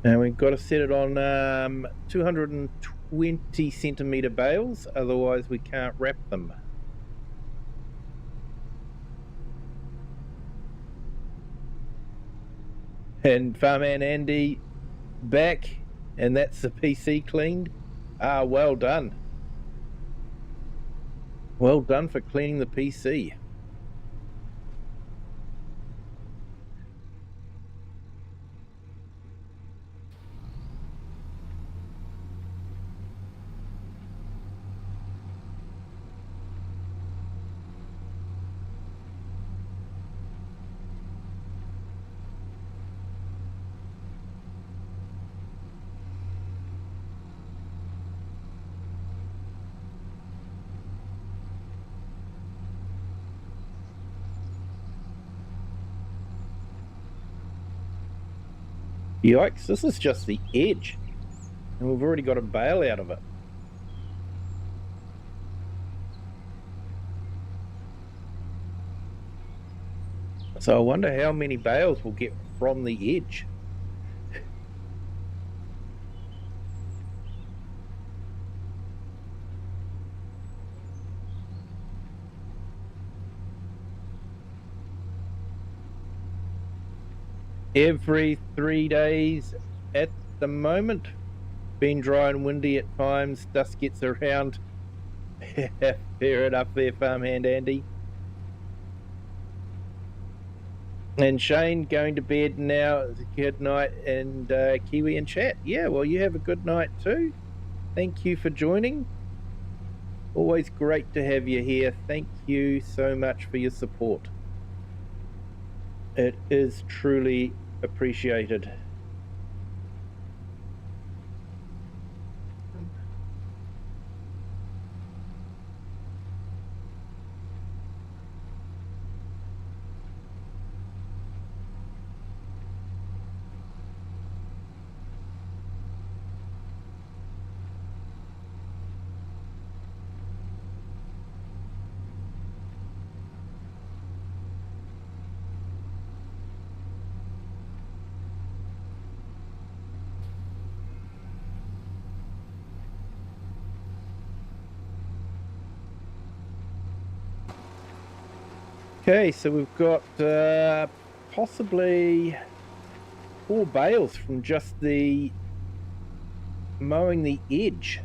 And we've got to set it on 220 centimetre bales, otherwise we can't wrap them. And Farmman Andy back, and that's the PC cleaned. Ah, well done. Well done for cleaning the PC. Yikes, this is just the edge. And we've already got a bale out of it. So I wonder how many bales we'll get from the edge. Every 3 days at the moment. Been dry and windy at times. Dust gets around. Fair enough there, farmhand Andy. And Shane going to bed now. Good night, and Kiwi in chat. Yeah, well, you have a good night too. Thank you for joining. Always great to have you here. Thank you so much for your support. It is truly appreciated. Okay, so we've got possibly 4 bales from just the mowing the edge.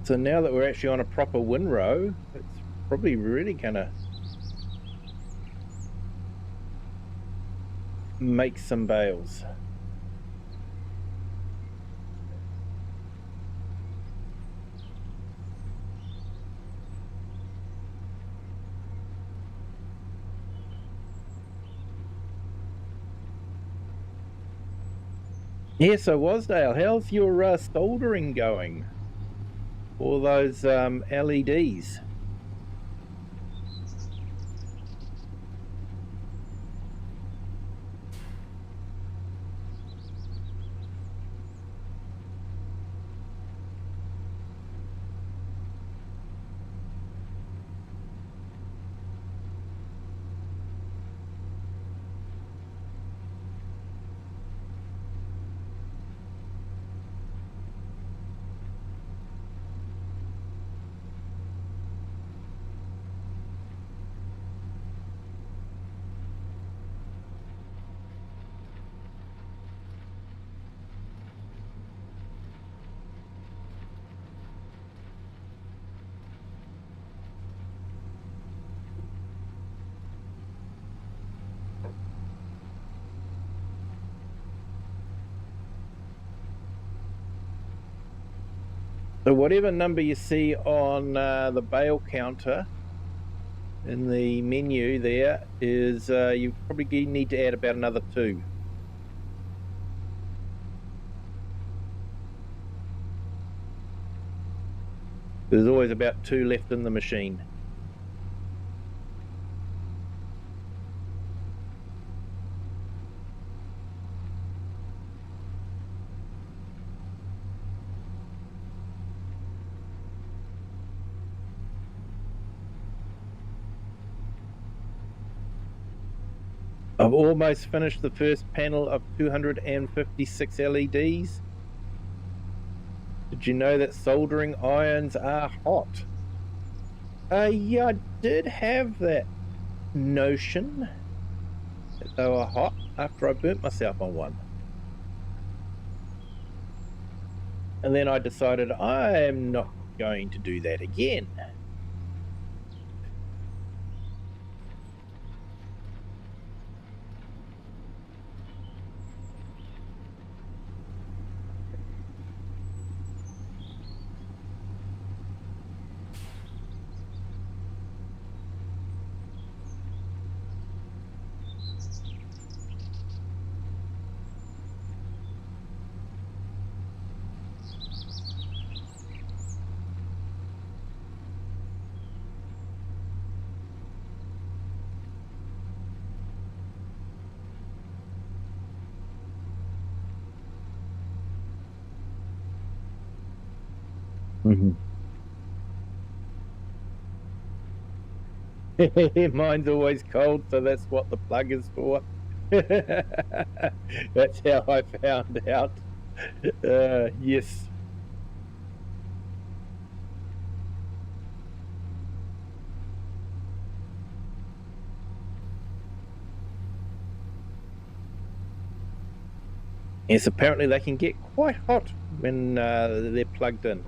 So now that we're actually on a proper windrow, it's probably really gonna make some bales. Yeah, so Wasdale, how's your soldering going for those LEDs? So whatever number you see on the bale counter in the menu there is you probably need to add about another 2. There's always about 2 left in the machine. I've almost finished the first panel of 256 LEDs. Did you know that soldering irons are hot? Yeah, I did have that notion that they were hot after I burnt myself on one. And then I decided I am not going to do that again. Mine's always cold, so that's what the plug is for. That's how I found out. Yes. Yes, apparently they can get quite hot when they're plugged in.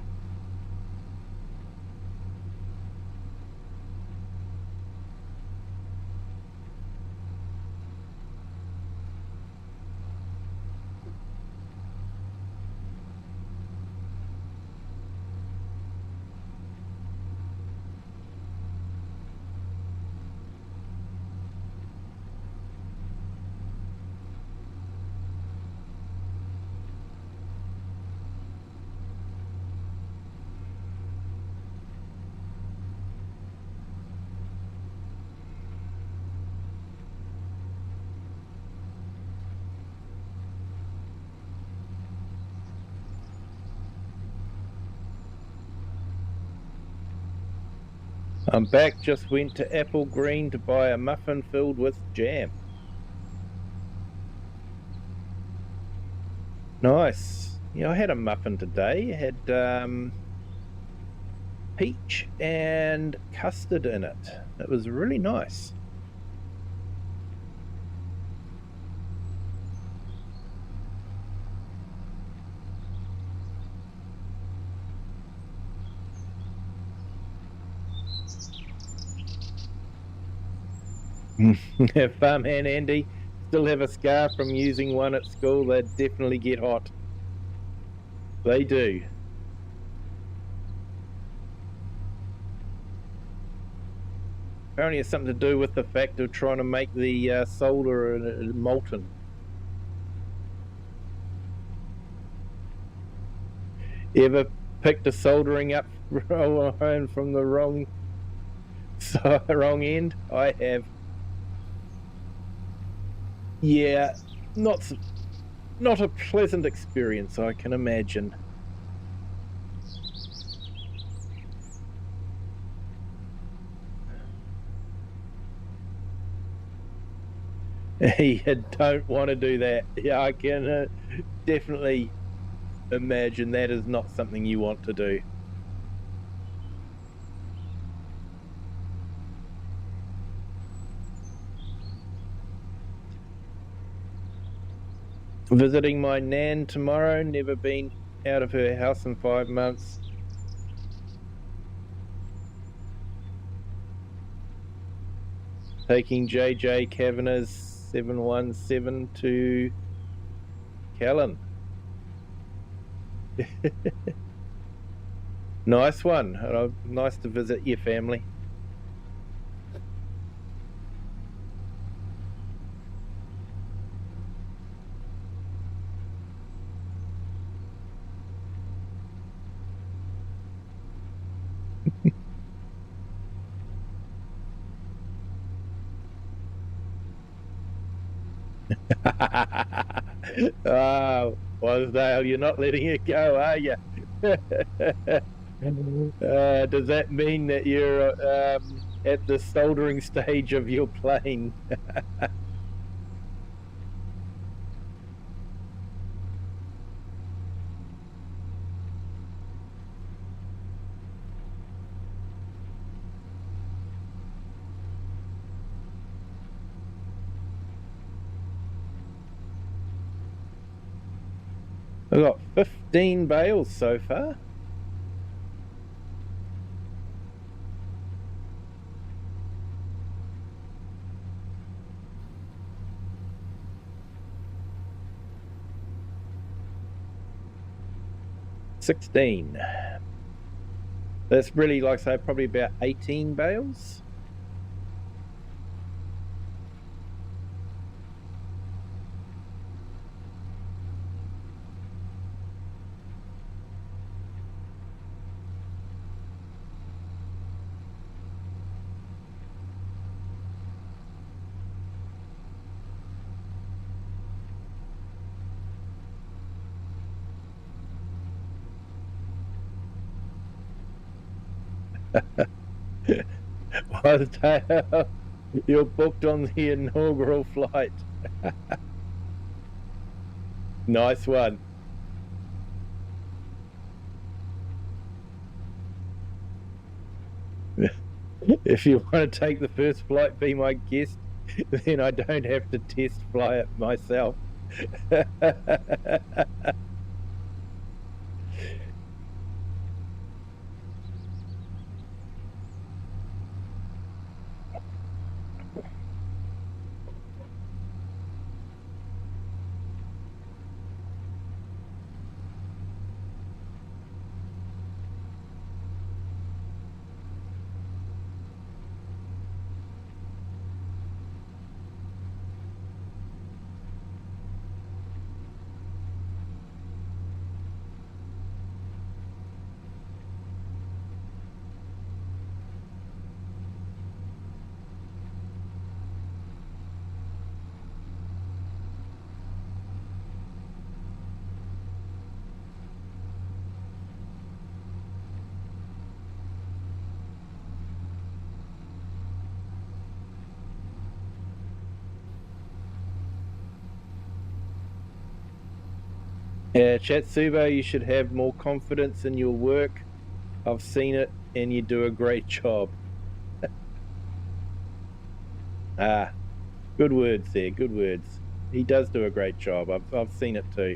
I'm back, just went to Apple Green to buy a muffin filled with jam. Nice. Yeah, I had a muffin today. It had peach and custard in it. It was really nice. Farmhand Andy, still have a scar from using one at school. They definitely get hot. They do. Apparently it's something to do with the fact of trying to make the solder molten. Ever picked a soldering up iron from the wrong end? I have. Yeah, not a pleasant experience, I can imagine. You don't want to do that. Yeah, I can definitely imagine that is not something you want to do. Visiting my nan tomorrow, never been out of her house in 5 months. Taking JJ Kavanagh's 717 to Callan. Nice one. Nice to visit your family. Oh, Wasdale, you're not letting it go, are you? Does that mean that you're at the soldering stage of your plane? I've got 15 bales so far. That's really, like I say, probably about 18 bales. By the time you're booked on the inaugural flight. Nice one. If you want to take the first flight, be my guest, then I don't have to test fly it myself. Yeah, Chatsubo, you should have more confidence in your work. I've seen it, and you do a great job. Ah, good words there, good words. He does do a great job. I've seen it too.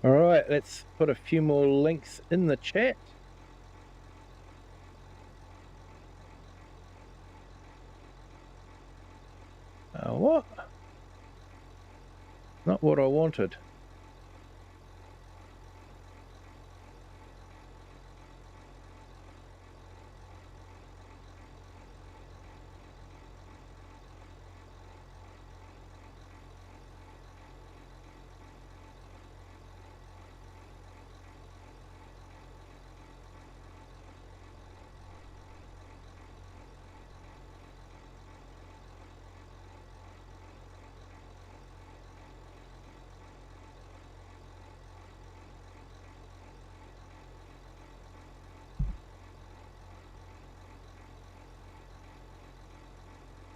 All right, let's put a few more links in the chat. What? Not what I wanted.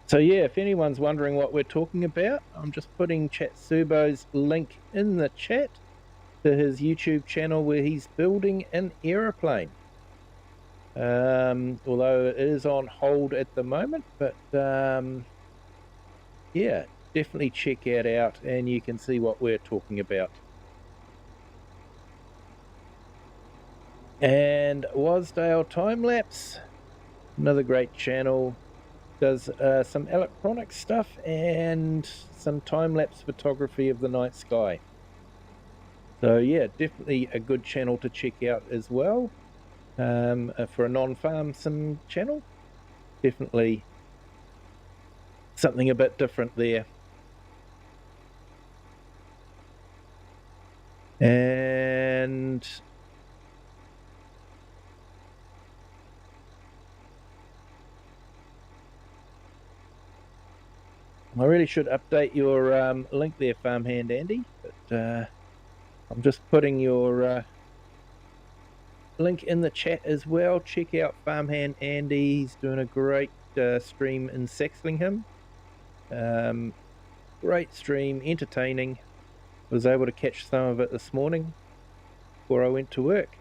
So yeah, if anyone's wondering what we're talking about, I'm just putting Chatsubo's link in the chat to his YouTube channel where he's building an aeroplane. Although it is on hold at the moment, but yeah, definitely check it out and you can see what we're talking about. And Wasdale Timelapse, another great channel, does some electronic stuff and some time-lapse photography of the night sky. So yeah, definitely a good channel to check out as well. For a non-farm sim channel, definitely something a bit different there. And I really should update your link there, Farmhand Andy, but I'm just putting your link in the chat as well. Check out Farmhand Andy. He's doing a great stream in Saxlingham. Great stream, entertaining. Was able to catch some of it this morning before I went to work.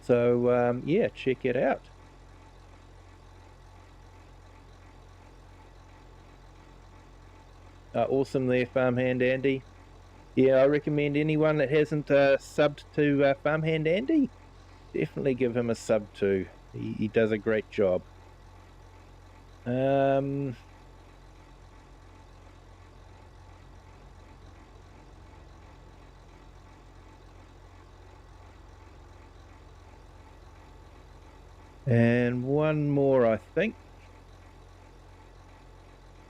So yeah, check it out. Awesome there, Farmhand Andy. Yeah, I recommend anyone that hasn't subbed to Farmhand Andy, definitely give him a sub too. He does a great job. And one more, I think.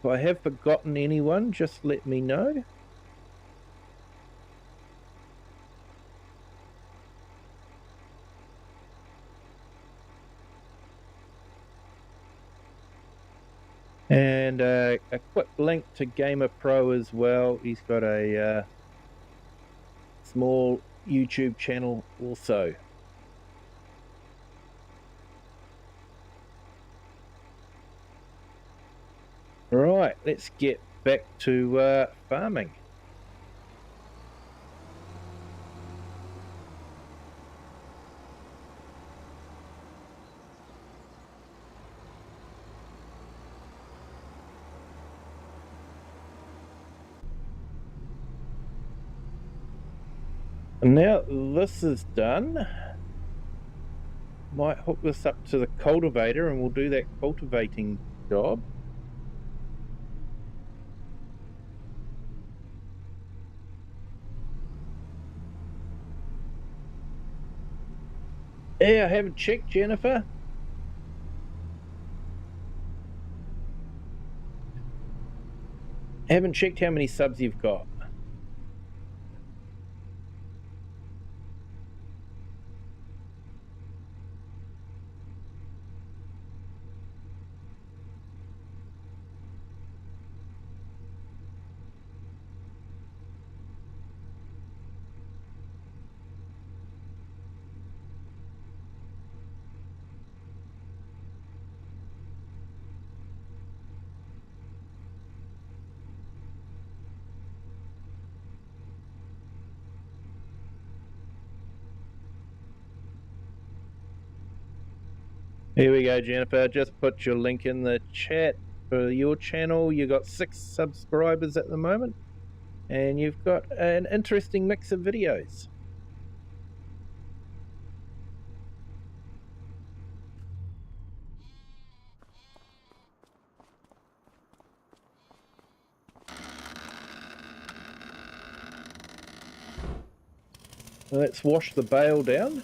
If I have forgotten anyone, just let me know. And a quick link to Gamer Pro as well. He's got a small YouTube channel also. Right, let's get back to farming. Now this is done, might hook this up to the cultivator and we'll do that cultivating job. Yeah, I haven't checked, Jennifer. I haven't checked how many subs you've got. Here we go, Jennifer. Just put your link in the chat for your channel. You got 6 subscribers at the moment, and you've got an interesting mix of videos. Let's wash the baler down.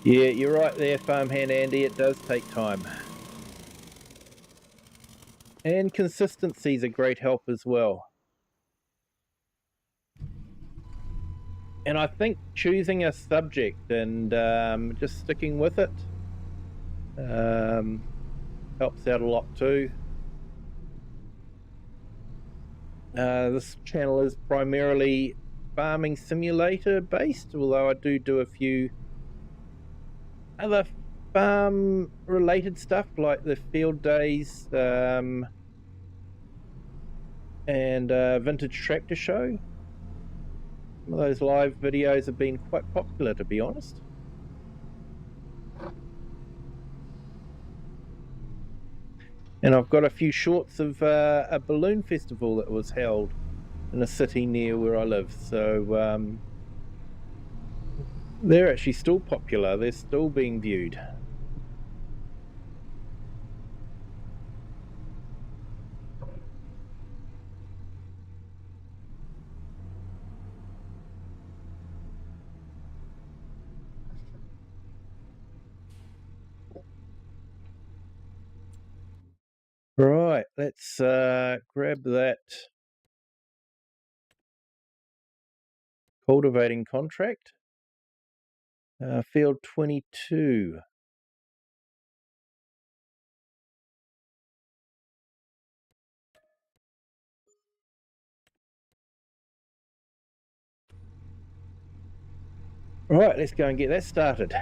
Yeah, you're right there, Farmhand Andy. It does take time. And consistency is a great help as well. And I think choosing a subject and just sticking with it helps out a lot too. This channel is primarily farming simulator based, although I do a few other farm related stuff like the field days and vintage tractor show. Some of those live videos have been quite popular, to be honest. And I've got a few shorts of a balloon festival that was held in a city near where I live, so they're actually still popular. They're still being viewed. Right, let's grab that cultivating contract. Field 22. Right, let's go and get that started.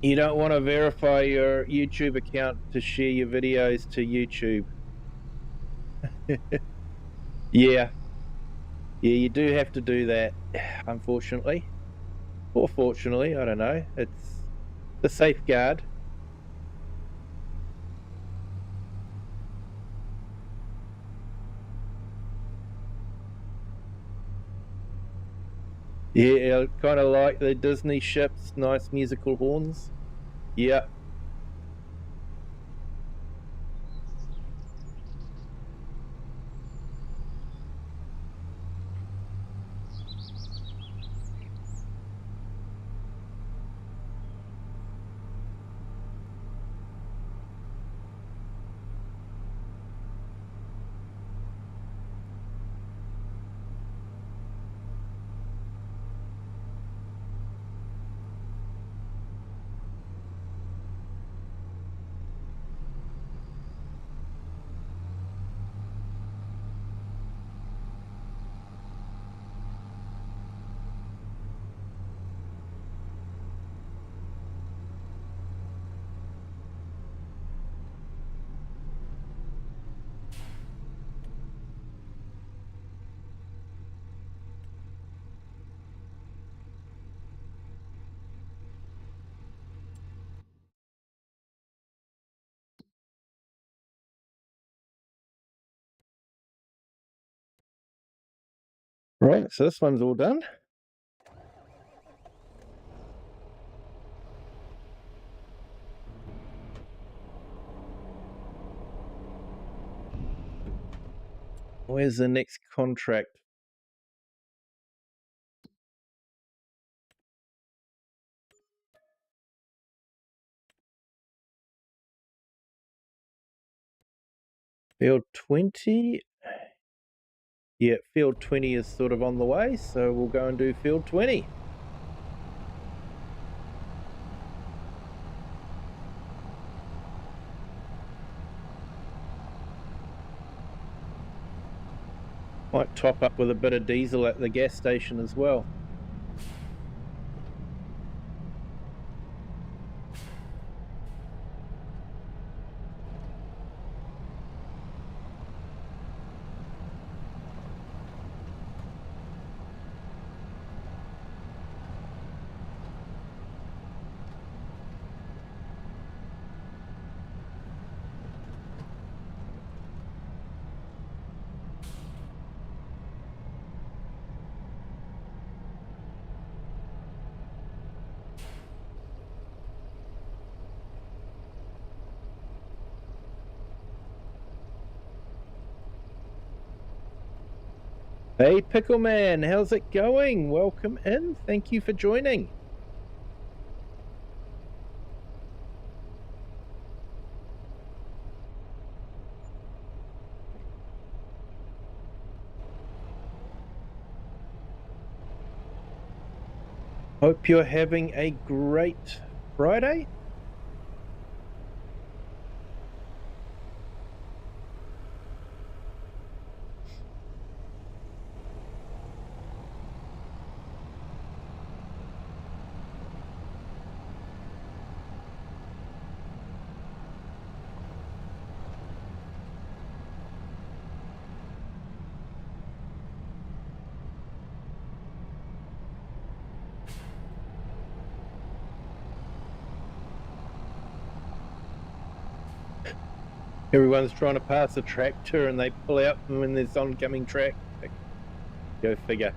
You don't want to verify your YouTube account to share your videos to YouTube. Yeah. Yeah, you do have to do that, unfortunately. Or fortunately, I don't know. It's the safeguard. Yeah, kind of like the Disney ships, nice musical horns. Yeah. Right, so this one's all done. Where's the next contract? Field 20. Yeah, field 20 is sort of on the way, so we'll go and do field 20. Might top up with a bit of diesel at the gas station as well. Hey, Pickleman, how's it going? Welcome in. Thank you for joining. Hope you're having a great Friday. Everyone's trying to pass a tractor and they pull out when there's oncoming traffic. Go figure.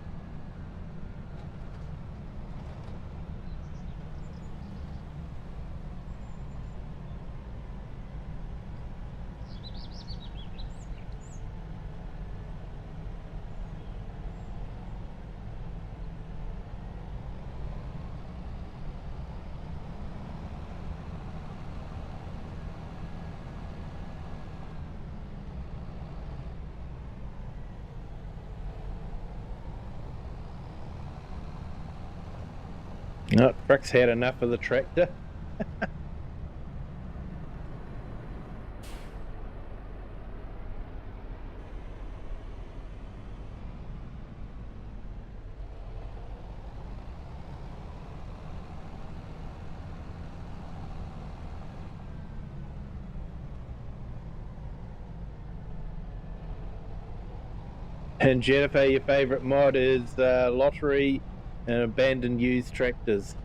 No, truck's had enough of the tractor. And Jennifer, your favourite mod is lottery and abandoned used tractors.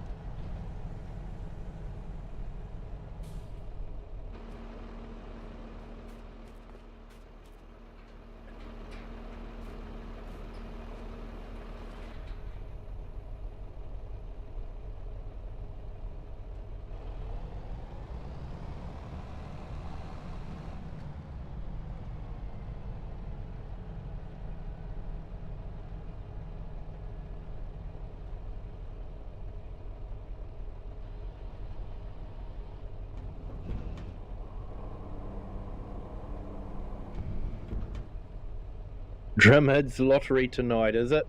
Drumhead's lottery tonight, is it?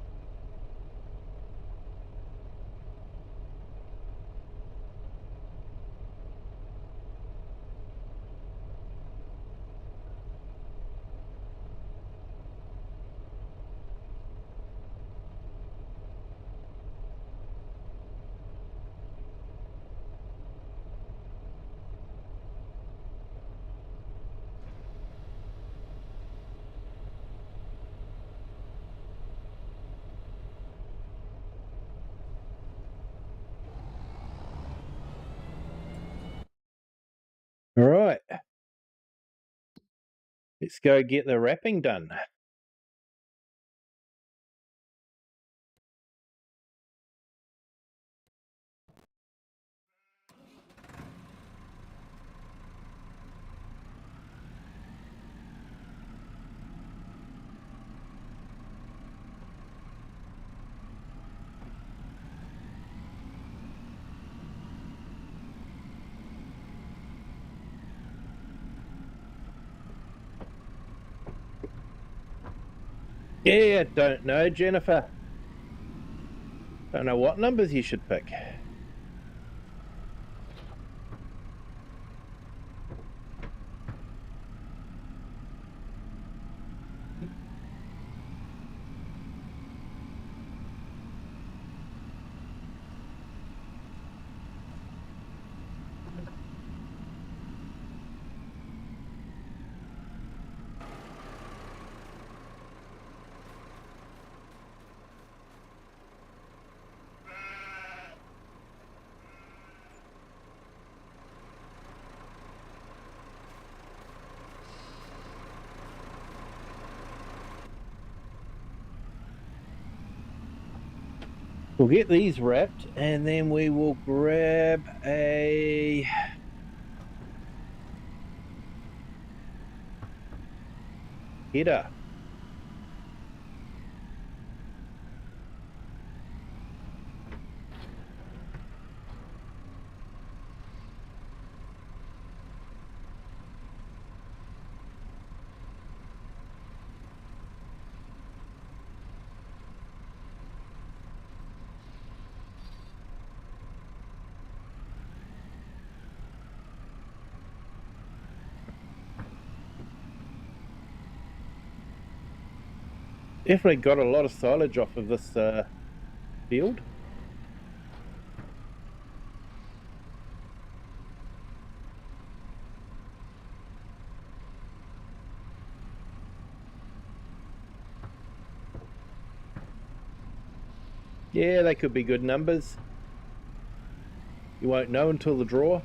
All right. Let's go get the wrapping done. Yeah, don't know, Jennifer. Don't know what numbers you should pick. We'll get these wrapped and then we will grab a header. Definitely got a lot of silage off of this field. Yeah, they could be good numbers. You won't know until the draw.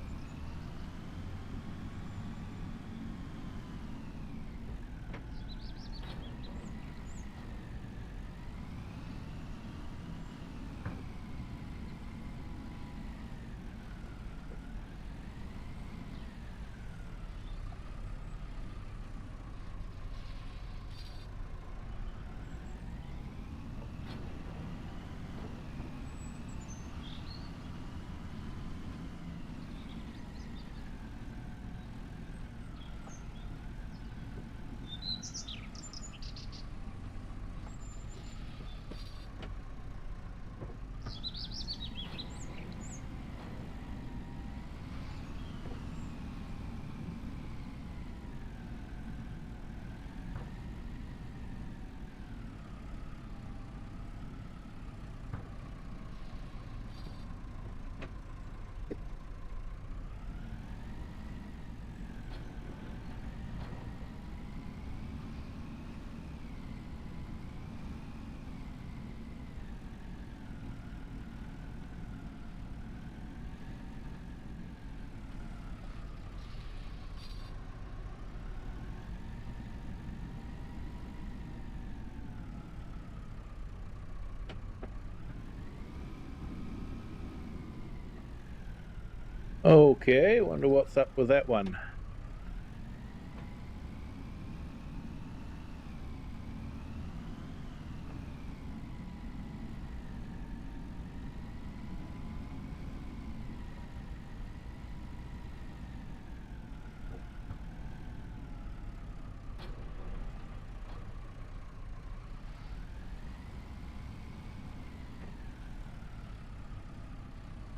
Okay, wonder what's up with that one.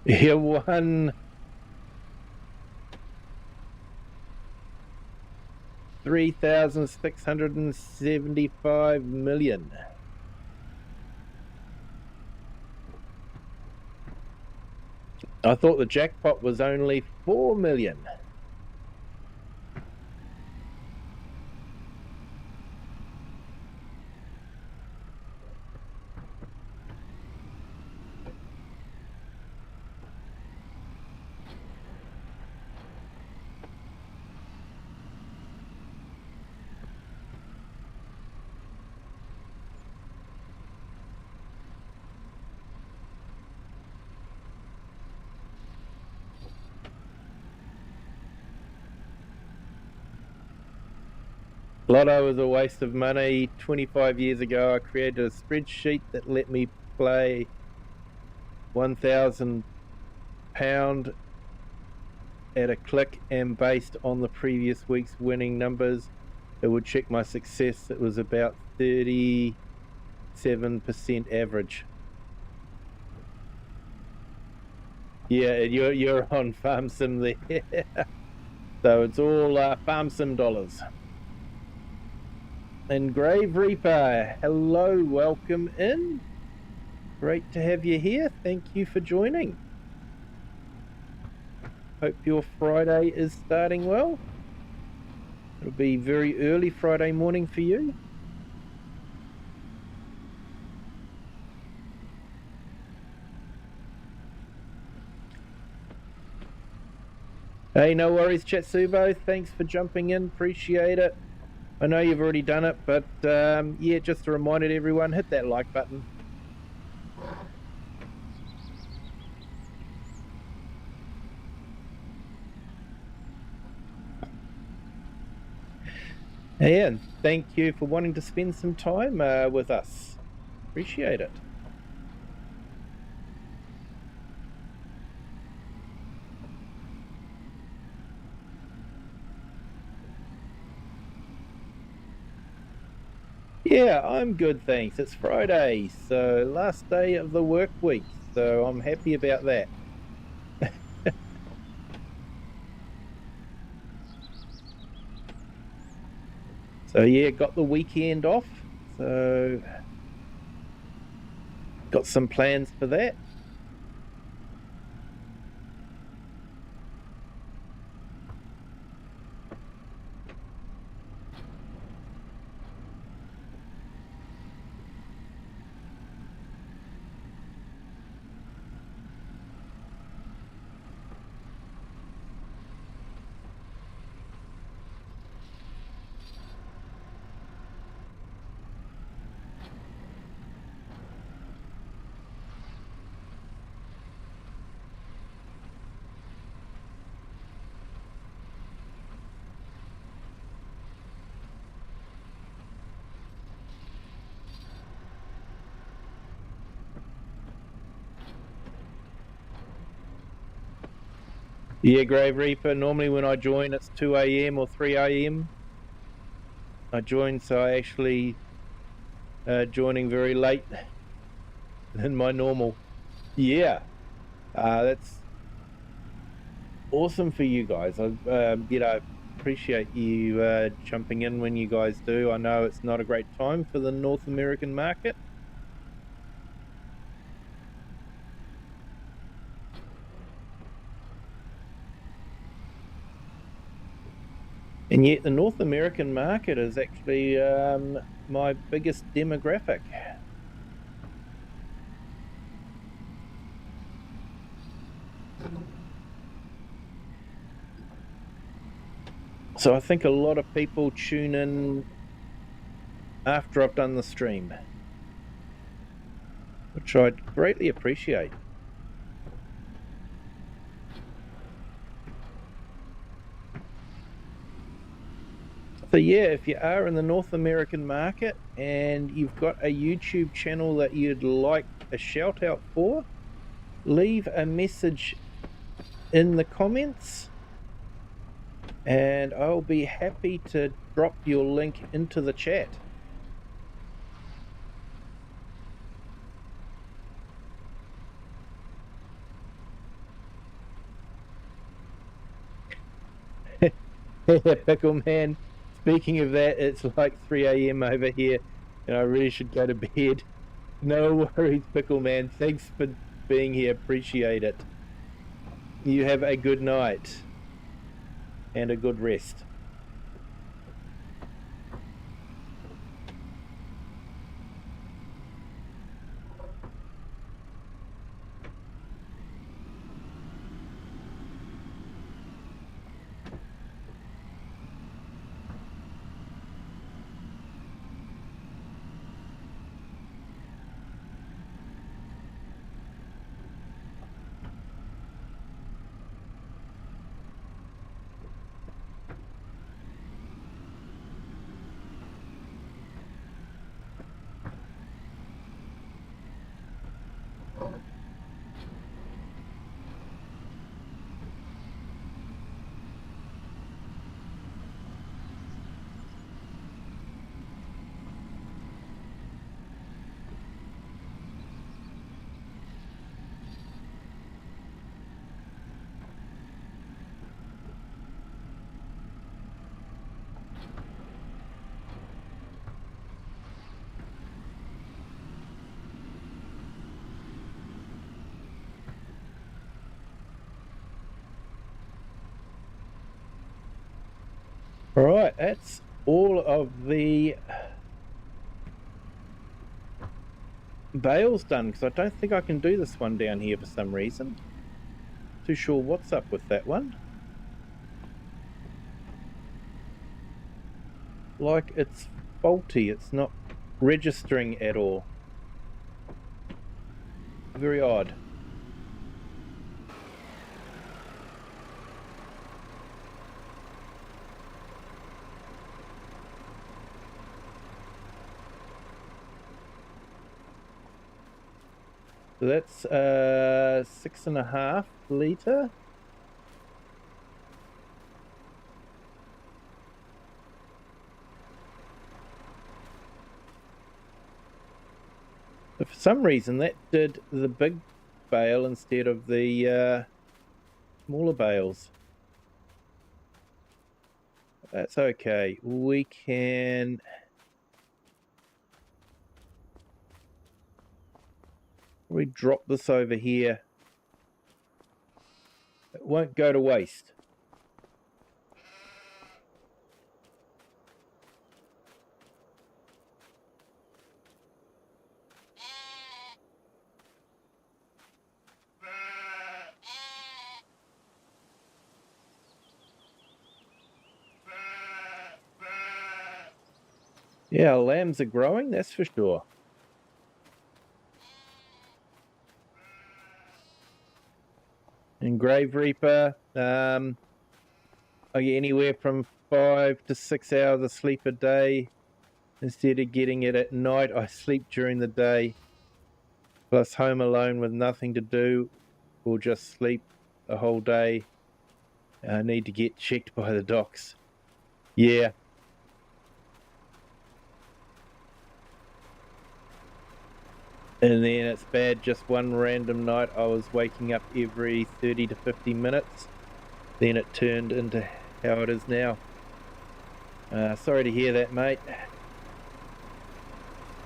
You won 3,675 million. I thought the jackpot was only 4 million. Lotto was a waste of money. 25 years ago, I created a spreadsheet that let me play £1,000 at a click, and based on the previous week's winning numbers, it would check my success. It was about 37% average. Yeah, you're on Farm Sim there. So it's all Farm Sim dollars. And Grave Reaper, hello, welcome in. Great to have you here. Thank you for joining. Hope your Friday is starting well. It'll be very early Friday morning for you. Hey, no worries, Chatsubo. Thanks for jumping in. Appreciate it. I know you've already done it, but yeah, just a reminder to everyone, hit that like button. And thank you for wanting to spend some time with us. Appreciate it. Yeah, I'm good, thanks. It's Friday, so last day of the work week, so I'm happy about that. So yeah, got the weekend off, so got some plans for that. Yeah, Grave Reaper, normally when I join it's 2 a.m. or 3 a.m. I join, so I actually joining very late than my normal. Yeah, that's awesome for you guys. I appreciate you jumping in when you guys do. I know it's not a great time for the North American market. And yet the North American market is actually my biggest demographic. So I think a lot of people tune in after I've done the stream, which I'd greatly appreciate. So yeah, if you are in the North American market and you've got a YouTube channel that you'd like a shout out for, leave a message in the comments and I'll be happy to drop your link into the chat. Pickle man, speaking of that, it's like 3 a.m. over here and I really should go to bed. No worries, Pickle man. Thanks for being here. Appreciate it. You have a good night and a good rest. All right, that's all of the bales done because I don't think I can do this one down here for some reason. Too sure what's up with that one. Like it's faulty, it's not registering at all. Very odd. So that's 6.5 litre. But for some reason that did the big bale instead of the smaller bales. That's okay. We can drop this over here. It won't go to waste. Yeah, lambs are growing, that's for sure. And Grave Reaper, I get anywhere from 5 to 6 hours of sleep a day. Instead of getting it at night, I sleep during the day. Plus home alone with nothing to do, or just sleep the whole day. I need to get checked by the docs. Yeah. And then it's bad, just one random night I was waking up every 30 to 50 minutes. Then it turned into how it is now. Sorry to hear that, mate.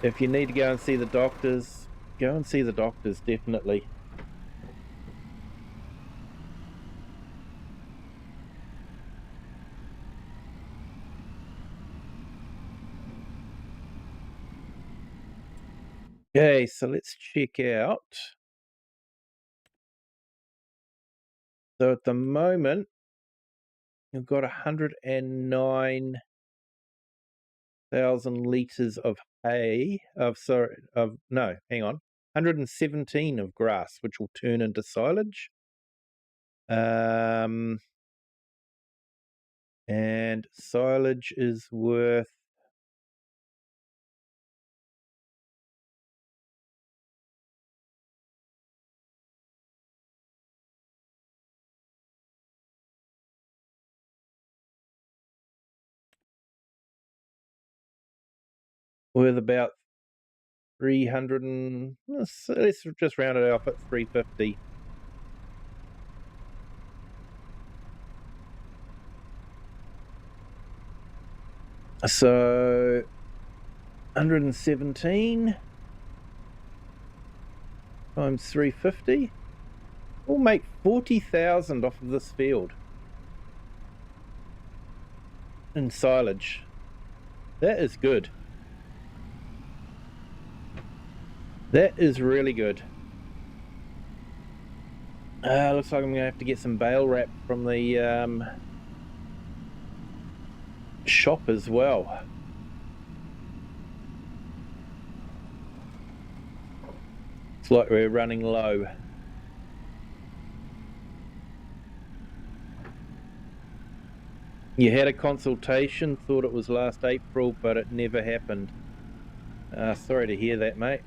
If you need to go and see the doctors, go and see the doctors, definitely. Okay, so let's check out. So at the moment, you've got 109,000 litres of hay, no, hang on, 117 of grass, which will turn into silage. And And silage is worth about 300 and let's just round it off at 350. So 117 times 350. We'll make 40,000 off of this field in silage. That is good. That is really good. Looks like I'm gonna have to get some bale wrap from the shop as well. It's like we're running low. You had a consultation, thought it was last April, but it never happened. Sorry to hear that, mate.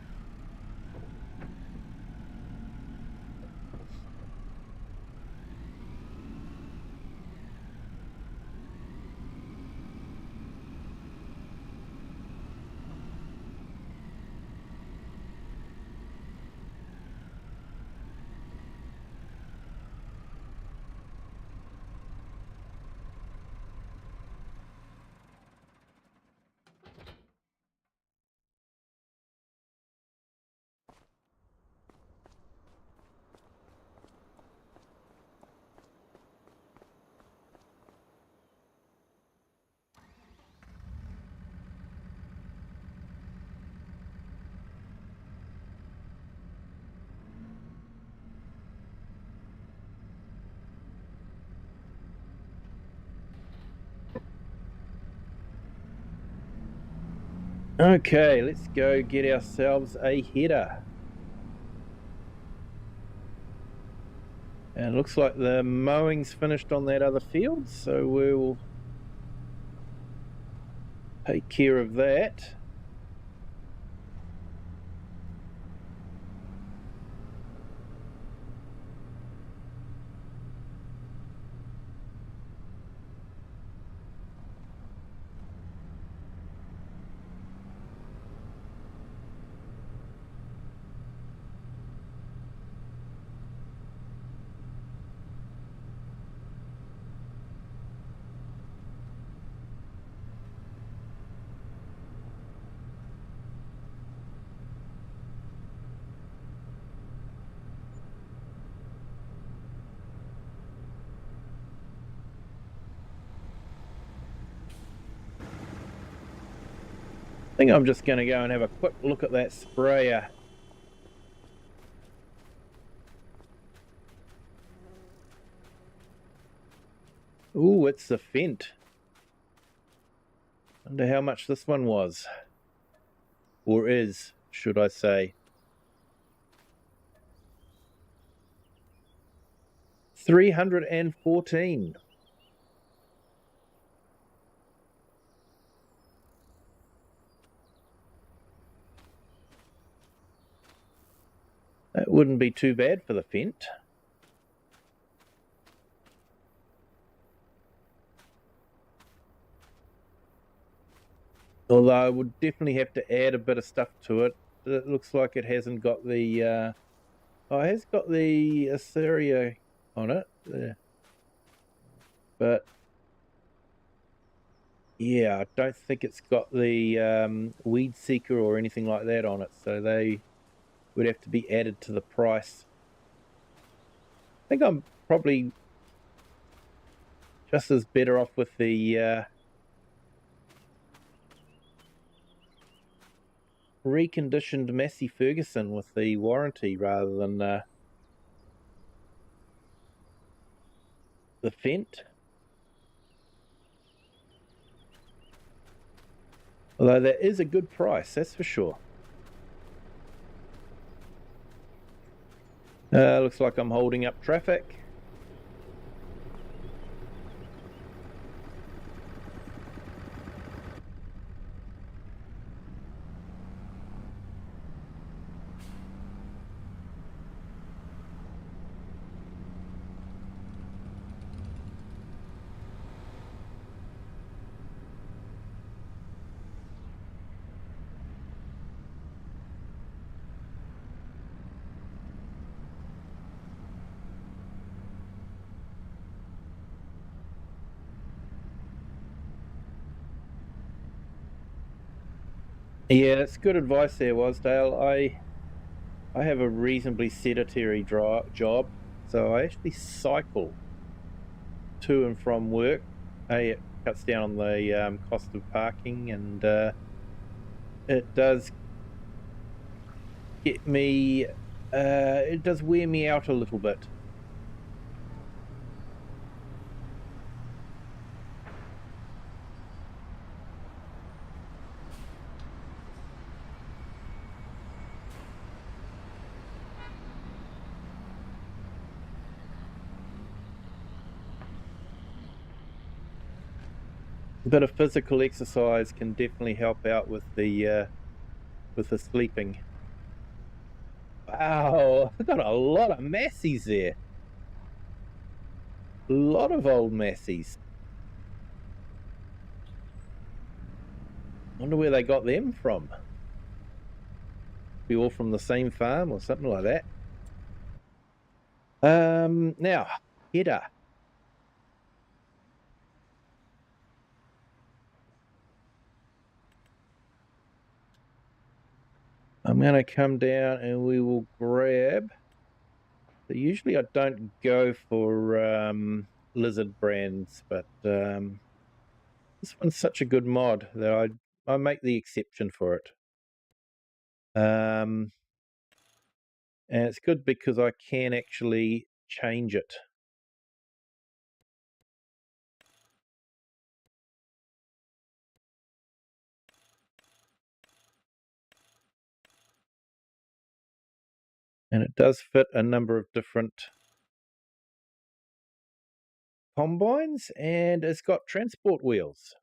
Okay, let's go get ourselves a header. And it looks like the mowing's finished on that other field, so we'll take care of that. I think I'm just going to go and have a quick look at that sprayer. Ooh, it's the Fent. Wonder how much this one was. Or is, should I say. 314. That wouldn't be too bad for the Fent. Although I would definitely have to add a bit of stuff to it. It looks like it hasn't got the... oh, it has got the Assyria on it. Yeah. But... yeah, I don't think it's got the weed seeker or anything like that on it. So they would have to be added to the price. I think I'm probably just as better off with the reconditioned Massey Ferguson with the warranty rather than the Fent. Although that is a good price, that's for sure. Looks like I'm holding up traffic. Yeah, it's good advice there, Wasdale. I have a reasonably sedentary job, so I actually cycle to and from work. It cuts down on the cost of parking, and it does get me. It does wear me out a little bit. A bit of physical exercise can definitely help out with the sleeping. Wow, I've got a lot of Massies there. A lot of old Massies. Wonder where they got them from. Be all from the same farm or something like that. Now, header. I'm going to come down and we will grab. So usually I don't go for lizard brands, but this one's such a good mod that I make the exception for it. And it's good because I can actually change it. And it does fit a number of different combines, and it's got transport wheels.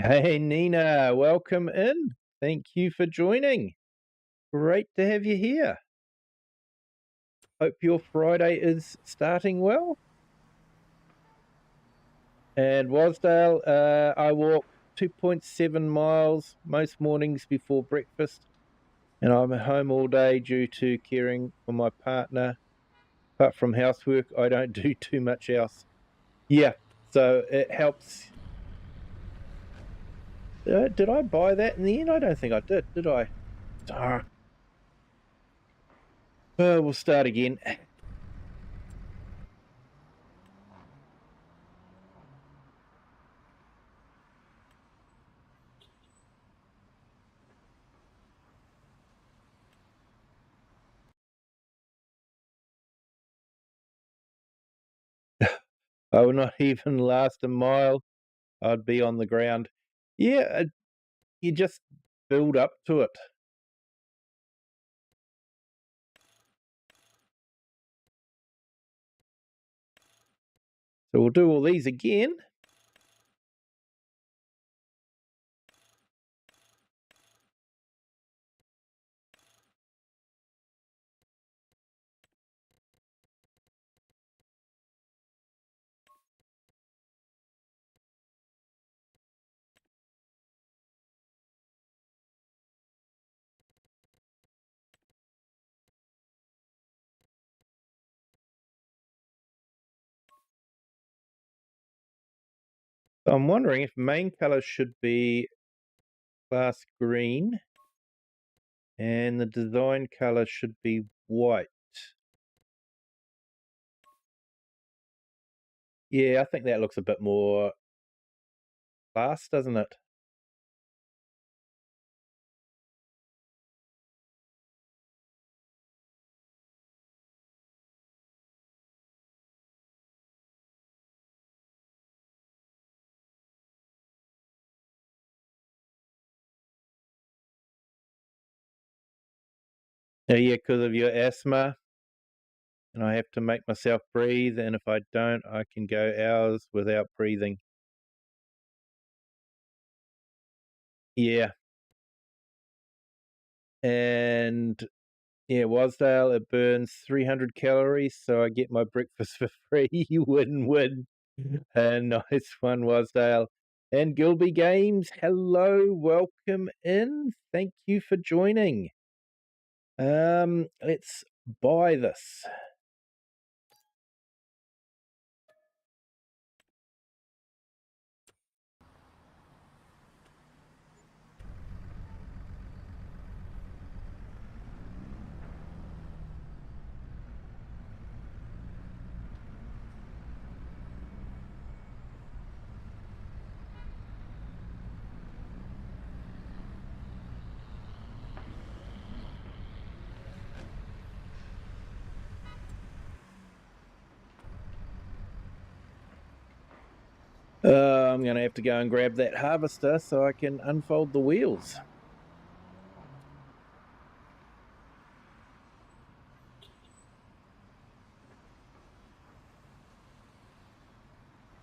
Hey, Nina, welcome in. Thank you for joining. Great to have you here. Hope your Friday is starting well. And Wasdale, I walk 2.7 miles most mornings before breakfast, and I'm at home all day due to caring for my partner. Apart from housework, I don't do too much else. Yeah, so it helps. Did I buy that in the end? I don't think I did I? We'll start again. I will not even last a mile. I'd be on the ground. Yeah, you just build up to it. So we'll do all these again. So I'm wondering if main color should be class green and the design color should be white. Yeah, I think that looks a bit more class, doesn't it? Yeah, because of your asthma, and I have to make myself breathe, and if I don't, I can go hours without breathing. Yeah. And yeah, Wasdale, it burns 300 calories, so I get my breakfast for free. Win-win. Nice one, Wasdale. And Gilby Games, hello, welcome in. Thank you for joining. Let's buy this. I'm going to have to go and grab that harvester so I can unfold the wheels.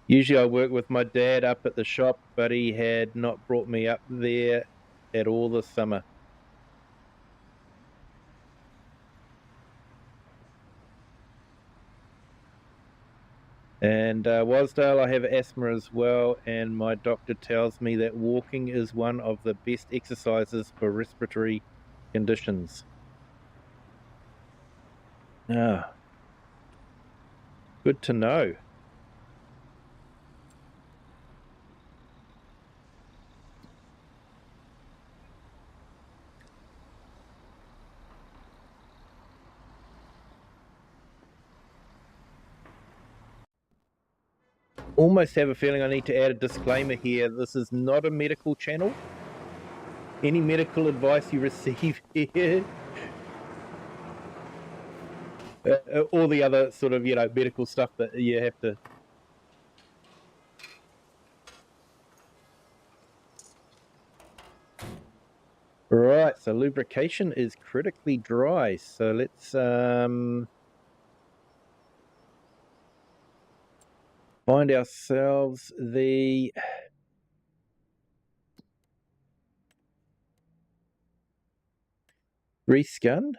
Usually I work with my dad up at the shop, but he had not brought me up there at all this summer. And Wasdale, I have asthma as well, and my doctor tells me that walking is one of the best exercises for respiratory conditions. Ah, good to know. Almost have a feeling I need to add a disclaimer here. This is not a medical channel. Any medical advice you receive here, all the other sort of, medical stuff that you have to. Right, so lubrication is critically dry. So let's find ourselves the grease gun.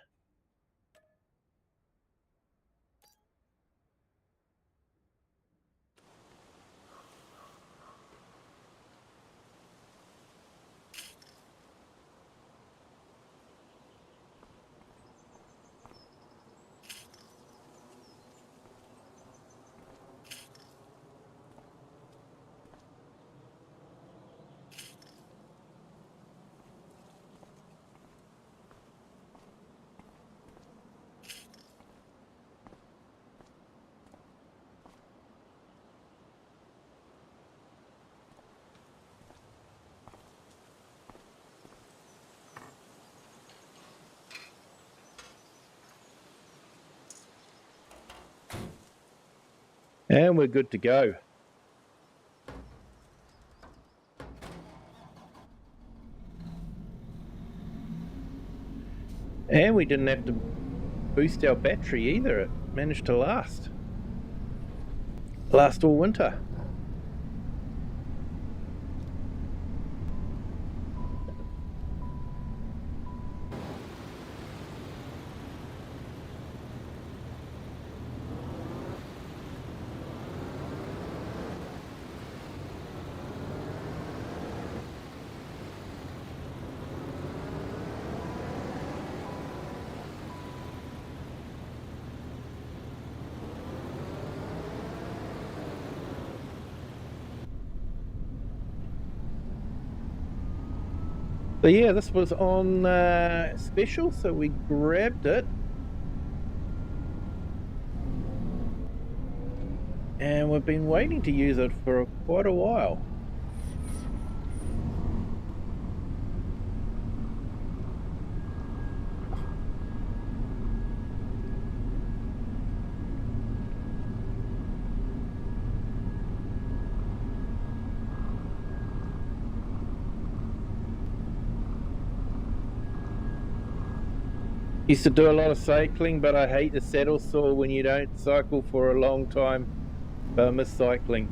And we're good to go. And we didn't have to boost our battery either. It managed to last all winter. So yeah, this was on special, so we grabbed it. And we've been waiting to use it for quite a while. Used to do a lot of cycling, but I hate the saddle sore when you don't cycle for a long time. But I miss cycling.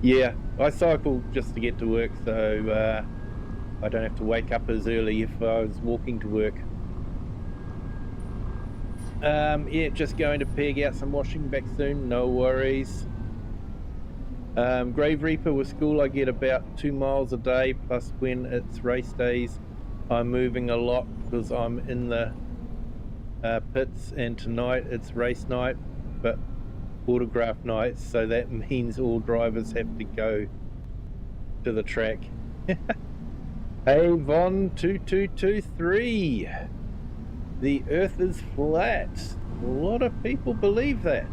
Yeah, I cycle just to get to work, so I don't have to wake up as early if I was walking to work. Yeah, just going to peg out some washing back soon, no worries. Grave Reaper with school, I get about 2 miles a day, plus when it's race days, I'm moving a lot because I'm in the pits, and tonight it's race night, but autograph night, so that means all drivers have to go to the track. Hey, Von2223, the earth is flat. A lot of people believe that.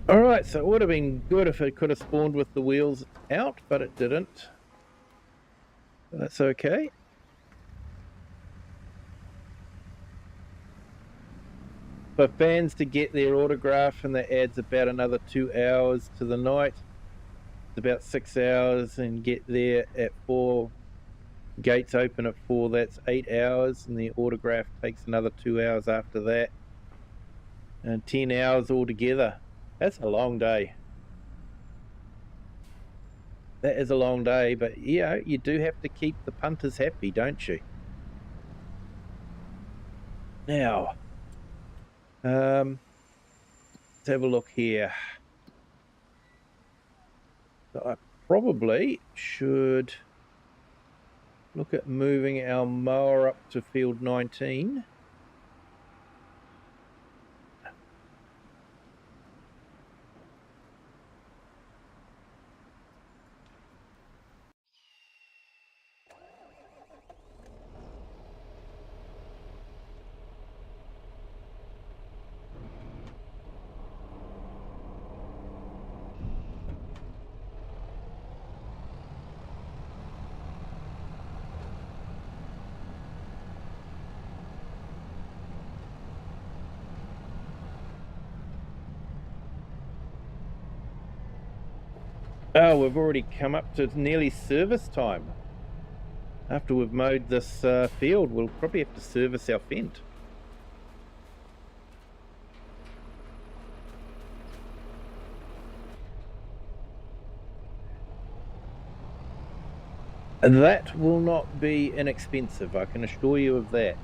Alright, so it would have been good if it could have spawned with the wheels out, but it didn't. That's okay. For fans to get their autograph, and that adds about another 2 hours to the night. It's about 6 hours, and get there at 4. Gates open at 4, that's 8 hours, and the autograph takes another 2 hours after that. And 10 hours altogether. That's a long day. That is a long day, but yeah, you do have to keep the punters happy, don't you? Now, let's have a look here. So I probably should look at moving our mower up to field 19. Oh, we've already come up to nearly service time. After we've mowed this field, we'll probably have to service our Fendt. That will not be inexpensive, I can assure you of that.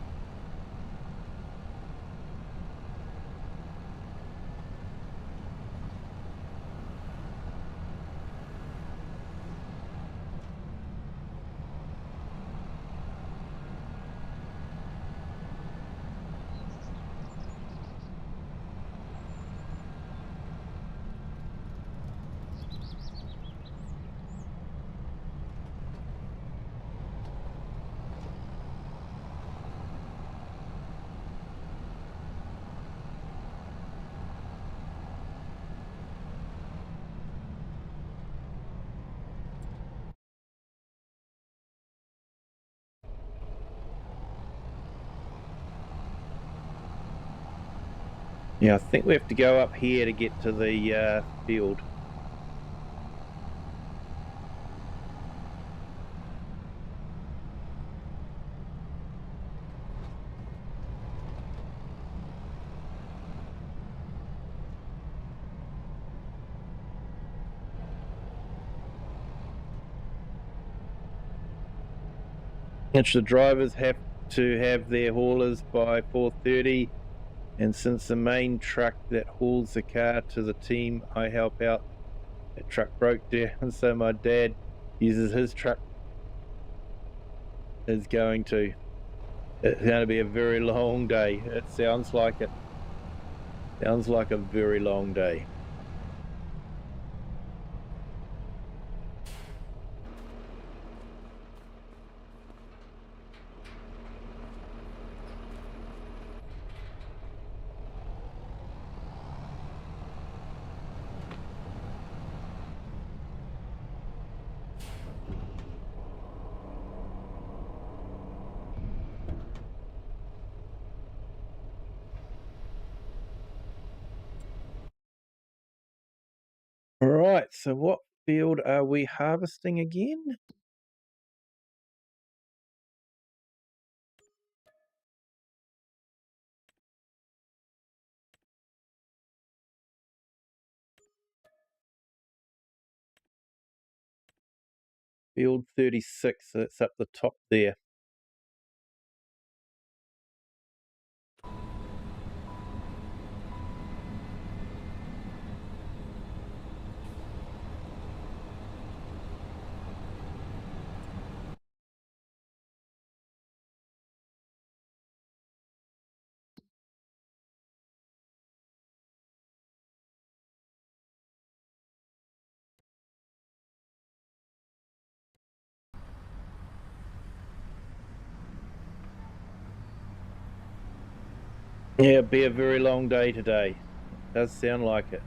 Yeah, I think we have to go up here to get to the field. Which the drivers have to have their haulers by 4:30, and since the main truck that hauls the car to the team I help out, that truck broke down, so my dad uses his truck. It's going to be a very long day. It sounds like it. Sounds like a very long day. All right, so what field are we harvesting again? Field 36, so that's up the top there. Yeah, it'll be a very long day today. Does sound like it.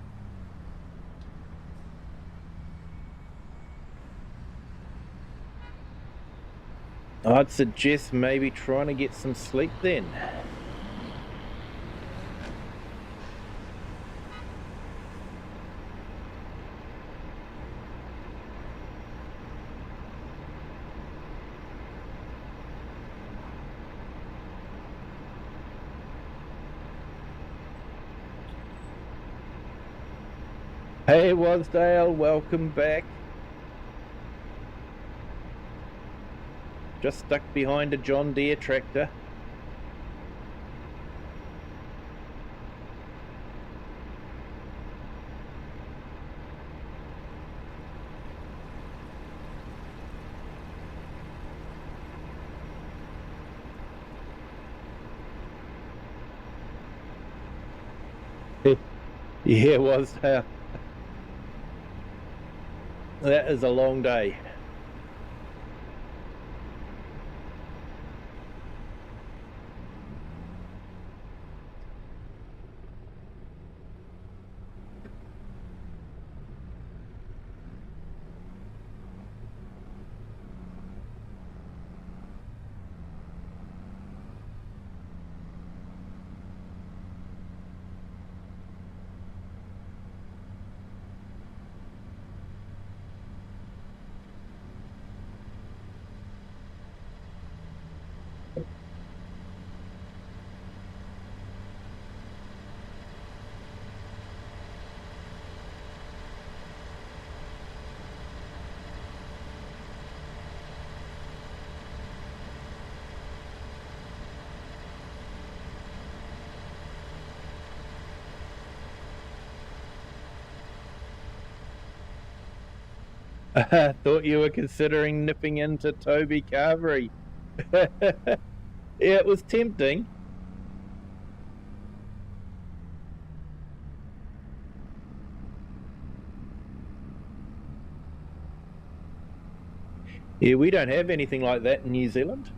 I'd suggest maybe trying to get some sleep then. Hey, Wasdale, welcome back. Just stuck behind a John Deere tractor. Yeah, Wasdale. That is a long day. I thought you were considering nipping into Toby Carvery. Yeah, it was tempting. Yeah, we don't have anything like that in New Zealand.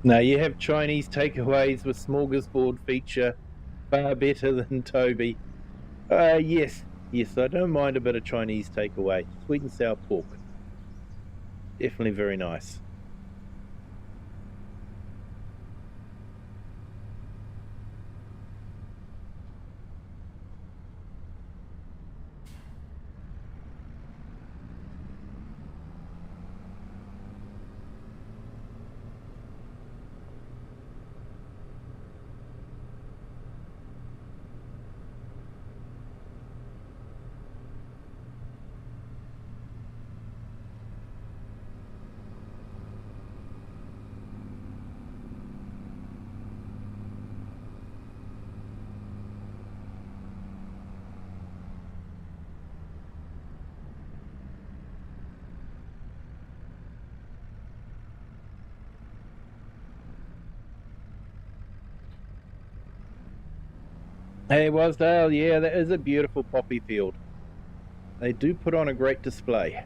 No, you have Chinese takeaways with smorgasbord feature, far better than Toby. Yes, I don't mind a bit of Chinese takeaway. Sweet and sour pork. Definitely very nice. Hey, Wasdale, yeah, that is a beautiful poppy field. They do put on a great display.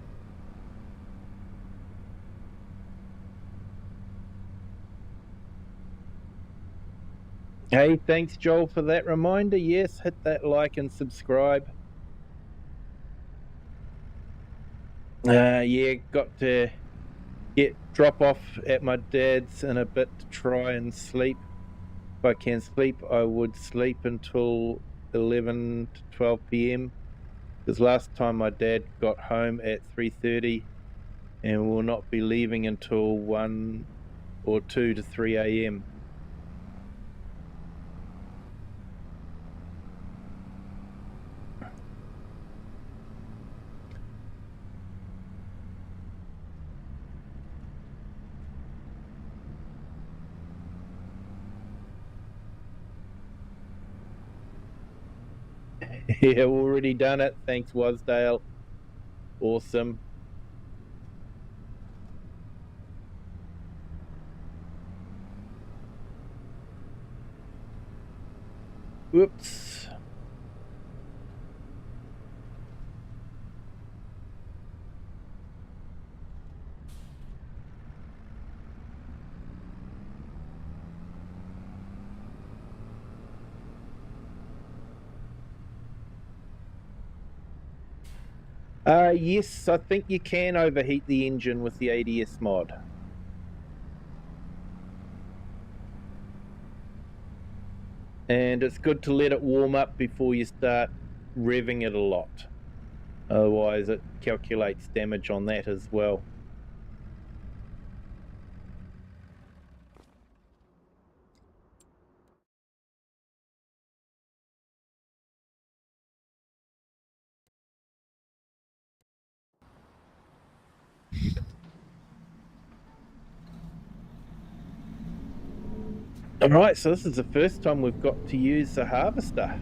Hey, thanks, Joel, for that reminder. Yes, hit that like and subscribe. Yeah, got to drop off at my dad's in a bit to try and sleep. If I can sleep, I would sleep until 11 to 12 p.m. Because last time my dad got home at 3:30 and will not be leaving until 1 or 2 to 3 a.m. Yeah, already done it. Thanks, Wasdale. Awesome. Whoops. Yes, I think you can overheat the engine with the ADS mod. And it's good to let it warm up before you start revving it a lot. Otherwise, it calculates damage on that as well. All right, so this is the first time we've got to use the harvester.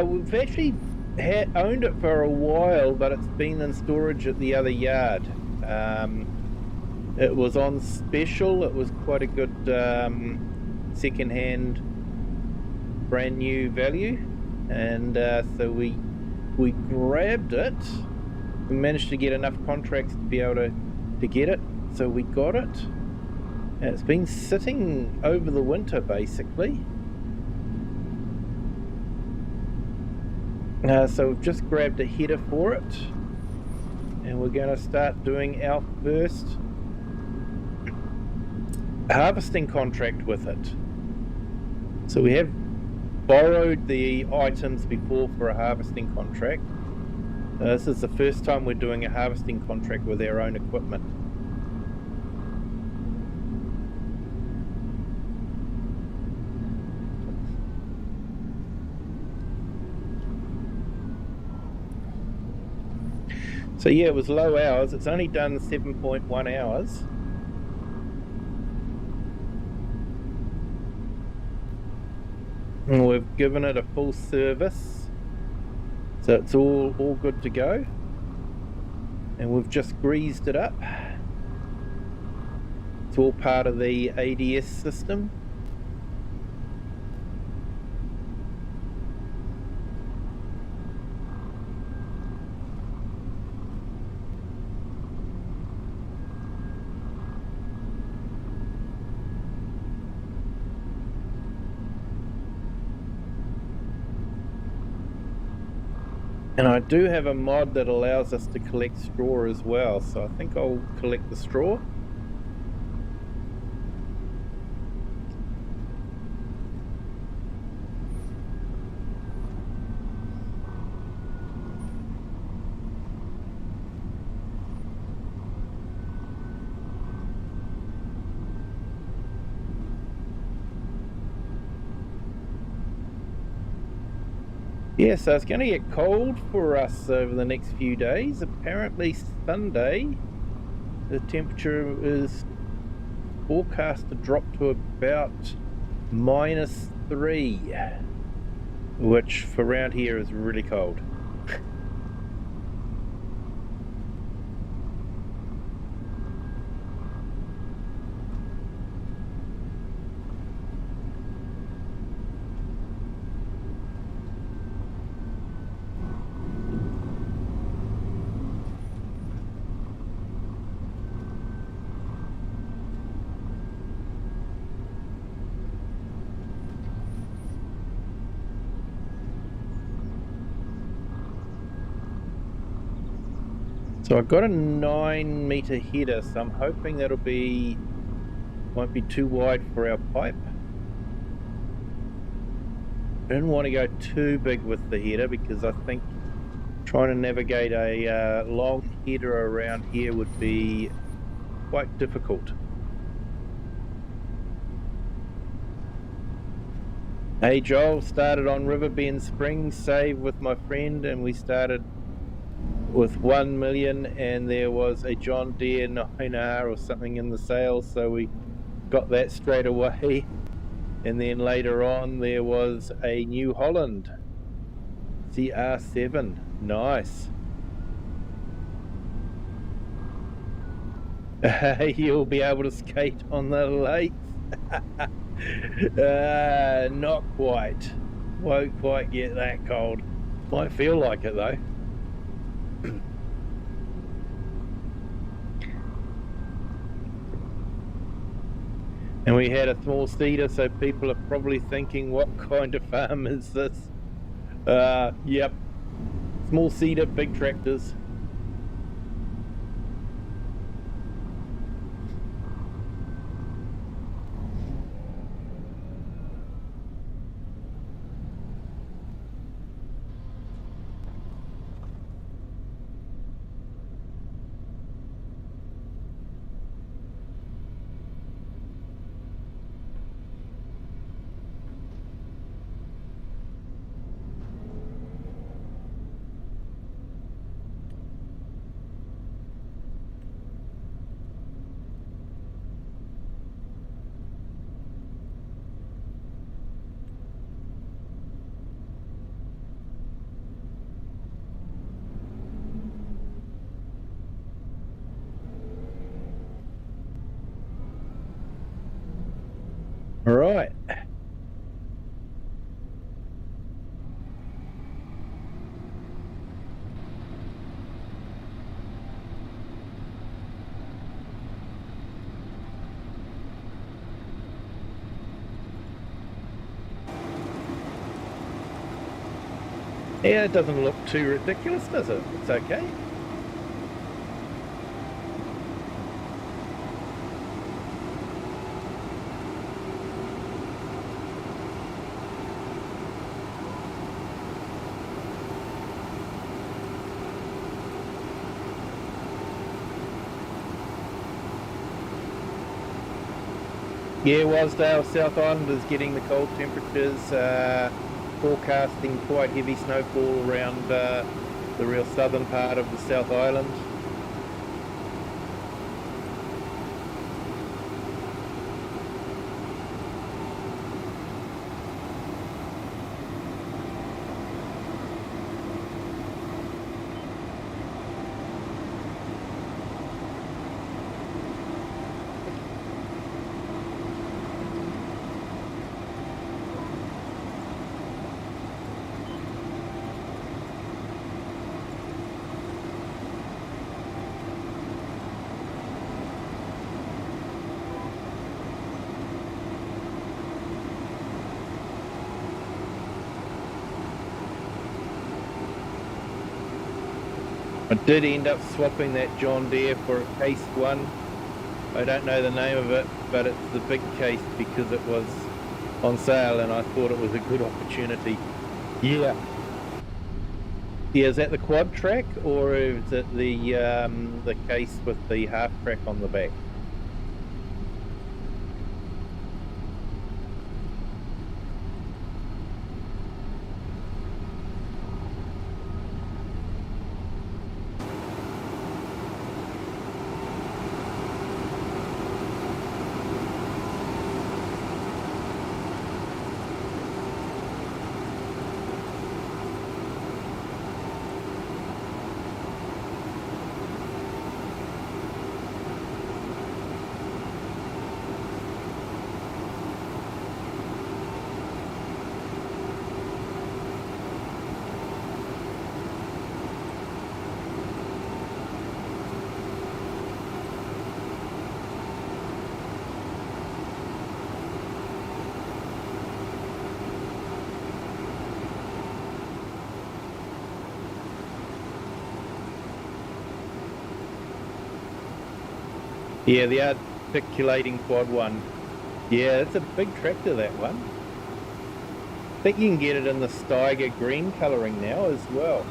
We've actually owned it for a while, but it's been in storage at the other yard. It was on special. It was quite a good second-hand, brand new value, and so we grabbed it. We managed to get enough contracts to be able to get it, so we got it. And it's been sitting over the winter, basically. So we've just grabbed a header for it, and we're going to start doing our first harvesting contract with it. So we have borrowed the items before for a harvesting contract. This is the first time we're doing a harvesting contract with our own equipment. So yeah, it was low hours. It's only done 7.1 hours. And we've given it a full service. So it's all good to go. And we've just greased it up. It's all part of the ADS system. And I do have a mod that allows us to collect straw as well, so I think I'll collect the straw. Yeah, so it's going to get cold for us over the next few days. Apparently Sunday, the temperature is forecast to drop to about -3, which for around here is really cold. So I've got a 9-meter header, so I'm hoping that'll won't be too wide for our pipe. I didn't want to go too big with the header because I think trying to navigate a long header around here would be quite difficult. Hey Joel, started on Riverbend Springs, saved with my friend, and we started with 1 million, and there was a John Deere 9R or something in the sales, so we got that straight away. And then later on there was a New Holland CR7. Nice. You'll be able to skate on the lakes. Not quite. Won't quite get that cold. Might feel like it though. And we had a small seeder, so people are probably thinking, what kind of farm is this? Yep, small seeder, big tractors. All right. Yeah, it doesn't look too ridiculous, does it? It's okay. Yeah, Wasdale, South Island is getting the cold temperatures, forecasting quite heavy snowfall around the real southern part of the South Island. I did end up swapping that John Deere for a case one. I don't know the name of it, but it's the big case because it was on sale and I thought it was a good opportunity. Yeah. Yeah, is that the quad track or is it the case with the half track on the back? Yeah, the articulating quad one. Yeah, it's a big tractor, that one. I think you can get it in the Steiger green colouring now as well.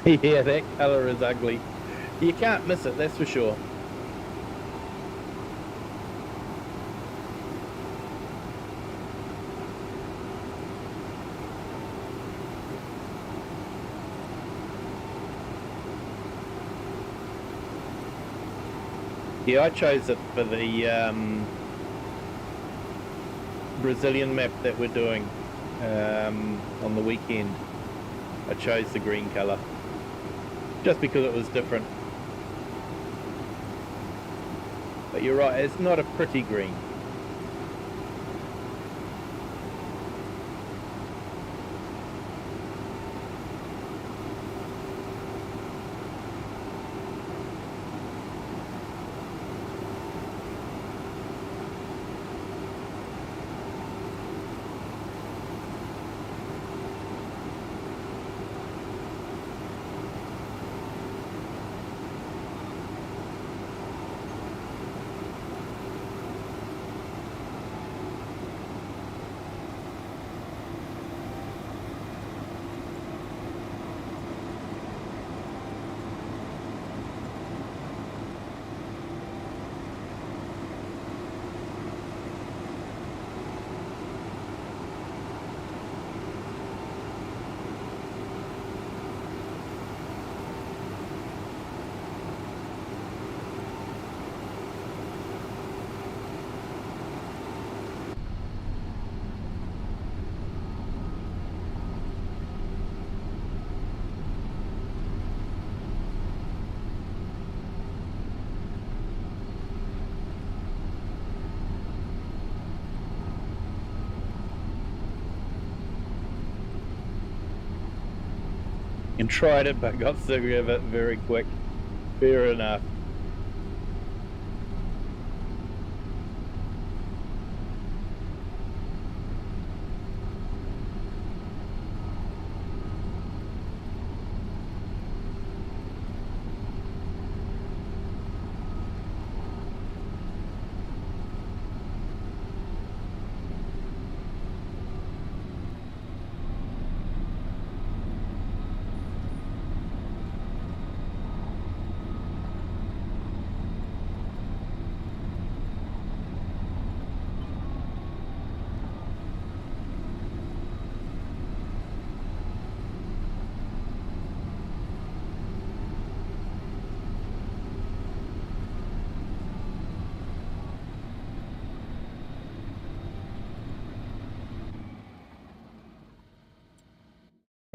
Yeah, that colour is ugly. You can't miss it, that's for sure. Yeah, I chose it for the Brazilian map that we're doing on the weekend. I chose the green colour just because it was different. But you're right, it's not a pretty green. And tried it, but got sick of it very quick. Fair enough.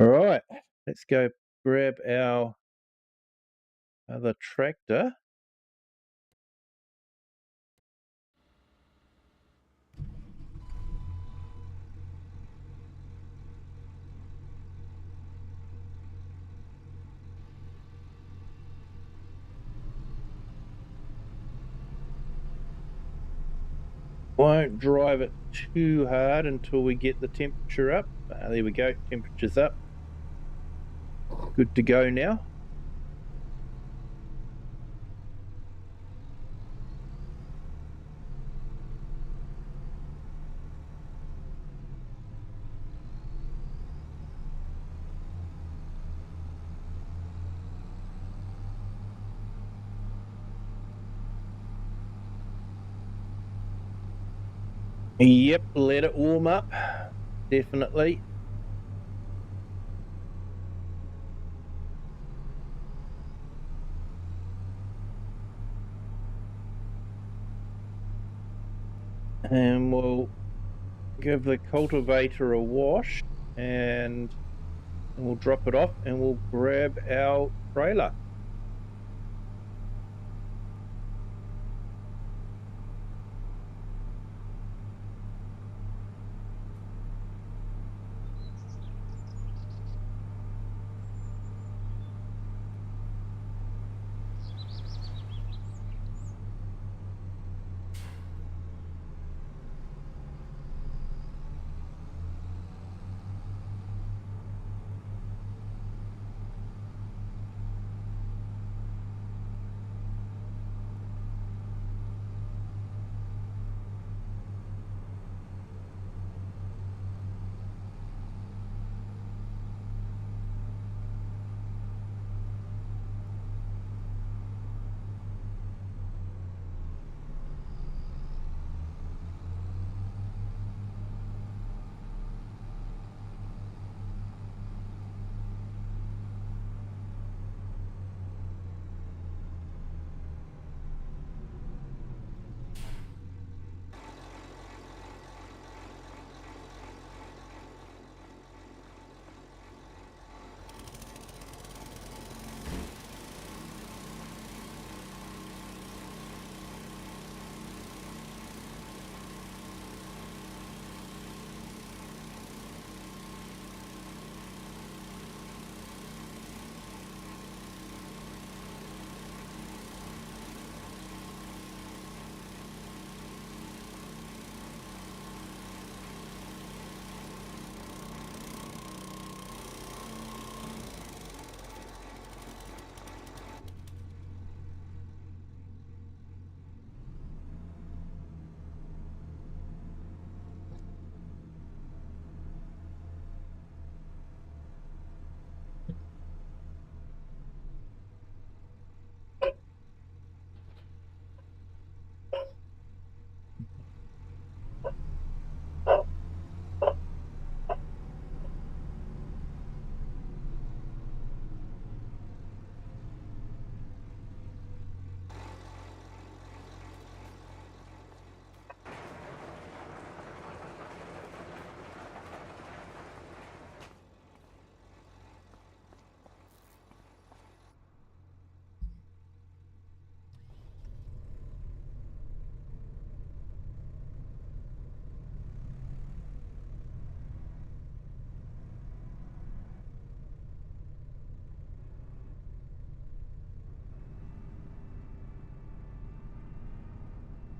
All right, let's go grab our other tractor. Won't drive it too hard until we get the temperature up. There we go, temperature's up. Good to go now. Yep, let it warm up, definitely. And we'll give the cultivator a wash and we'll drop it off and we'll grab our trailer.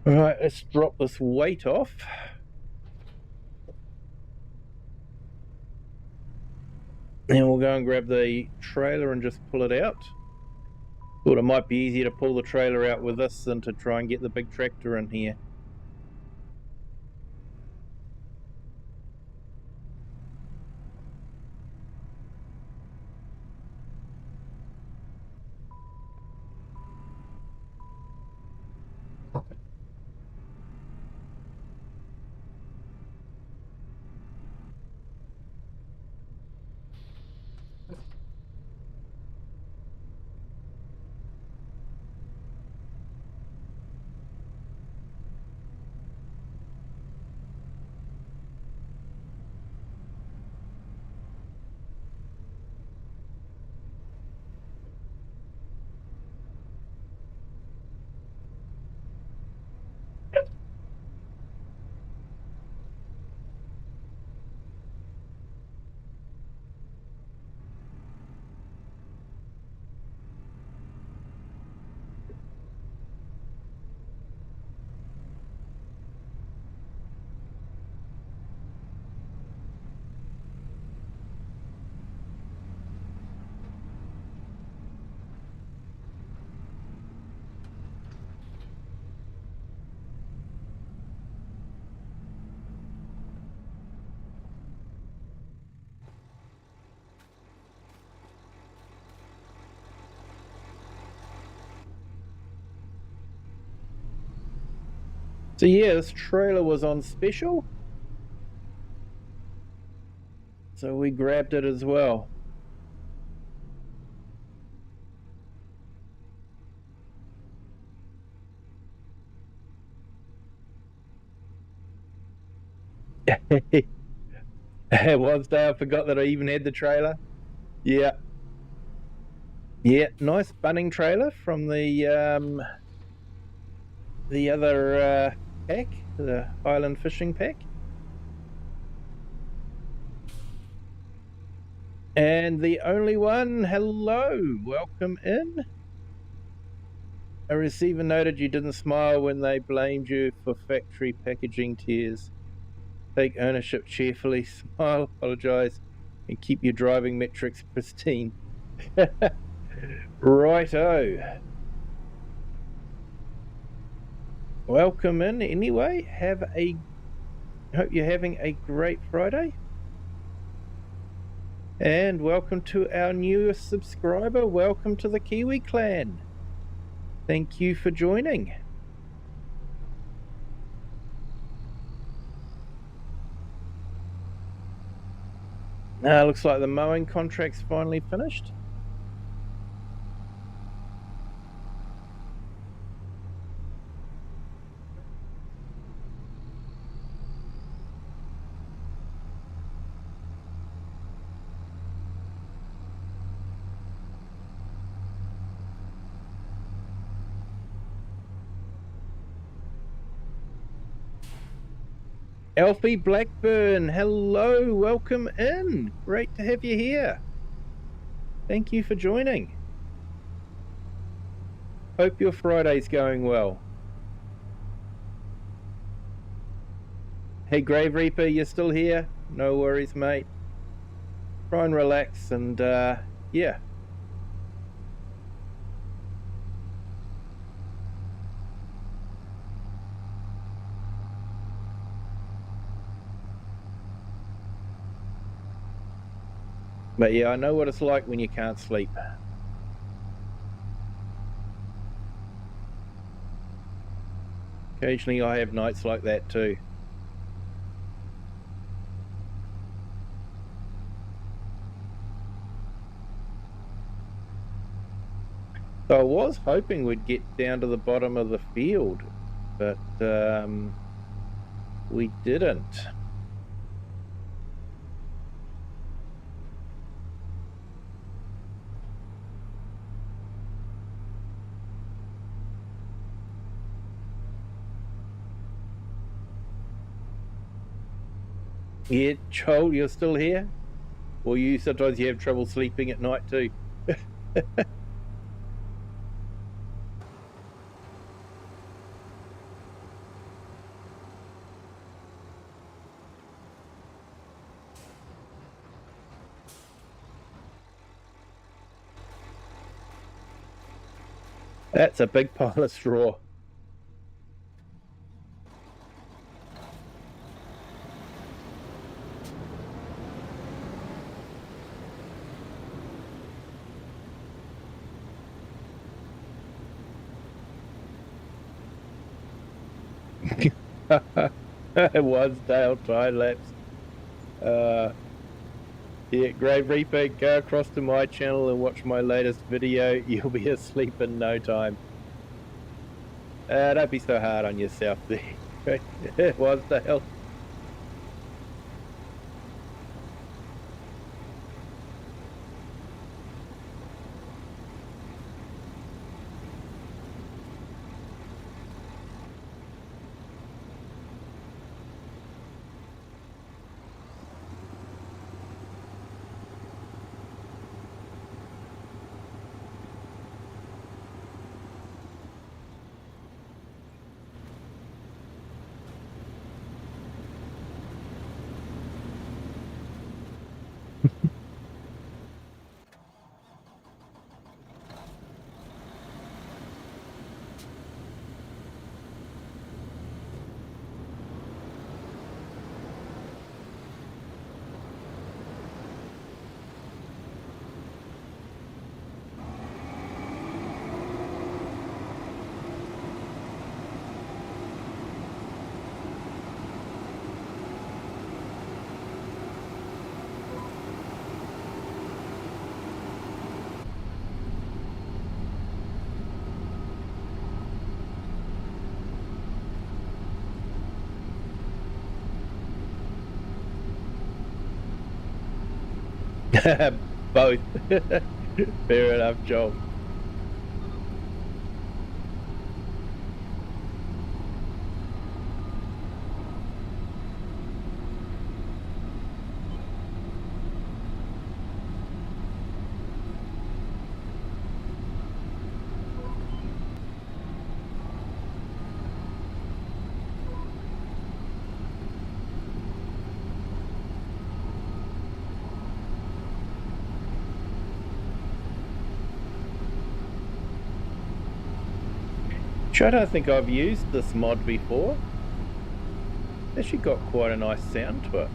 All right, let's drop this weight off. And we'll go and grab the trailer and just pull it out. Thought it might be easier to pull the trailer out with this than to try and get the big tractor in here. So yeah, this trailer was on special, so we grabbed it as well. One day I forgot that I even had the trailer. Yeah. Yeah, nice bunning trailer from the other pack, the Island Fishing Pack. And the only one, hello, welcome in. A receiver noted you didn't smile when they blamed you for factory packaging tears. Take ownership cheerfully, smile, apologise, and keep your driving metrics pristine. Righto. Welcome in anyway. Hope you're having a great Friday. And welcome to our newest subscriber. Welcome to the Kiwi clan. Thank you for joining. Now looks like the mowing contract's finally finished. Alfie Blackburn, hello, welcome in. Great to have you here. Thank you for joining. Hope your Friday's going well. Hey, Grave Reaper, you're still here? No worries, mate. Try and relax and, yeah. But yeah, I know what it's like when you can't sleep. Occasionally I have nights like that too. So I was hoping we'd get down to the bottom of the field, but we didn't. Yeah, Joel, you're still here? Or sometimes you have trouble sleeping at night too? That's a big pile of straw. It was Dale time lapse. Yeah, Grave Reaper, go across to my channel and watch my latest video. You'll be asleep in no time. Don't be so hard on yourself there. It was Dale. Both. Fair enough, Joel. I don't think I've used this mod before. It's actually got quite a nice sound to it.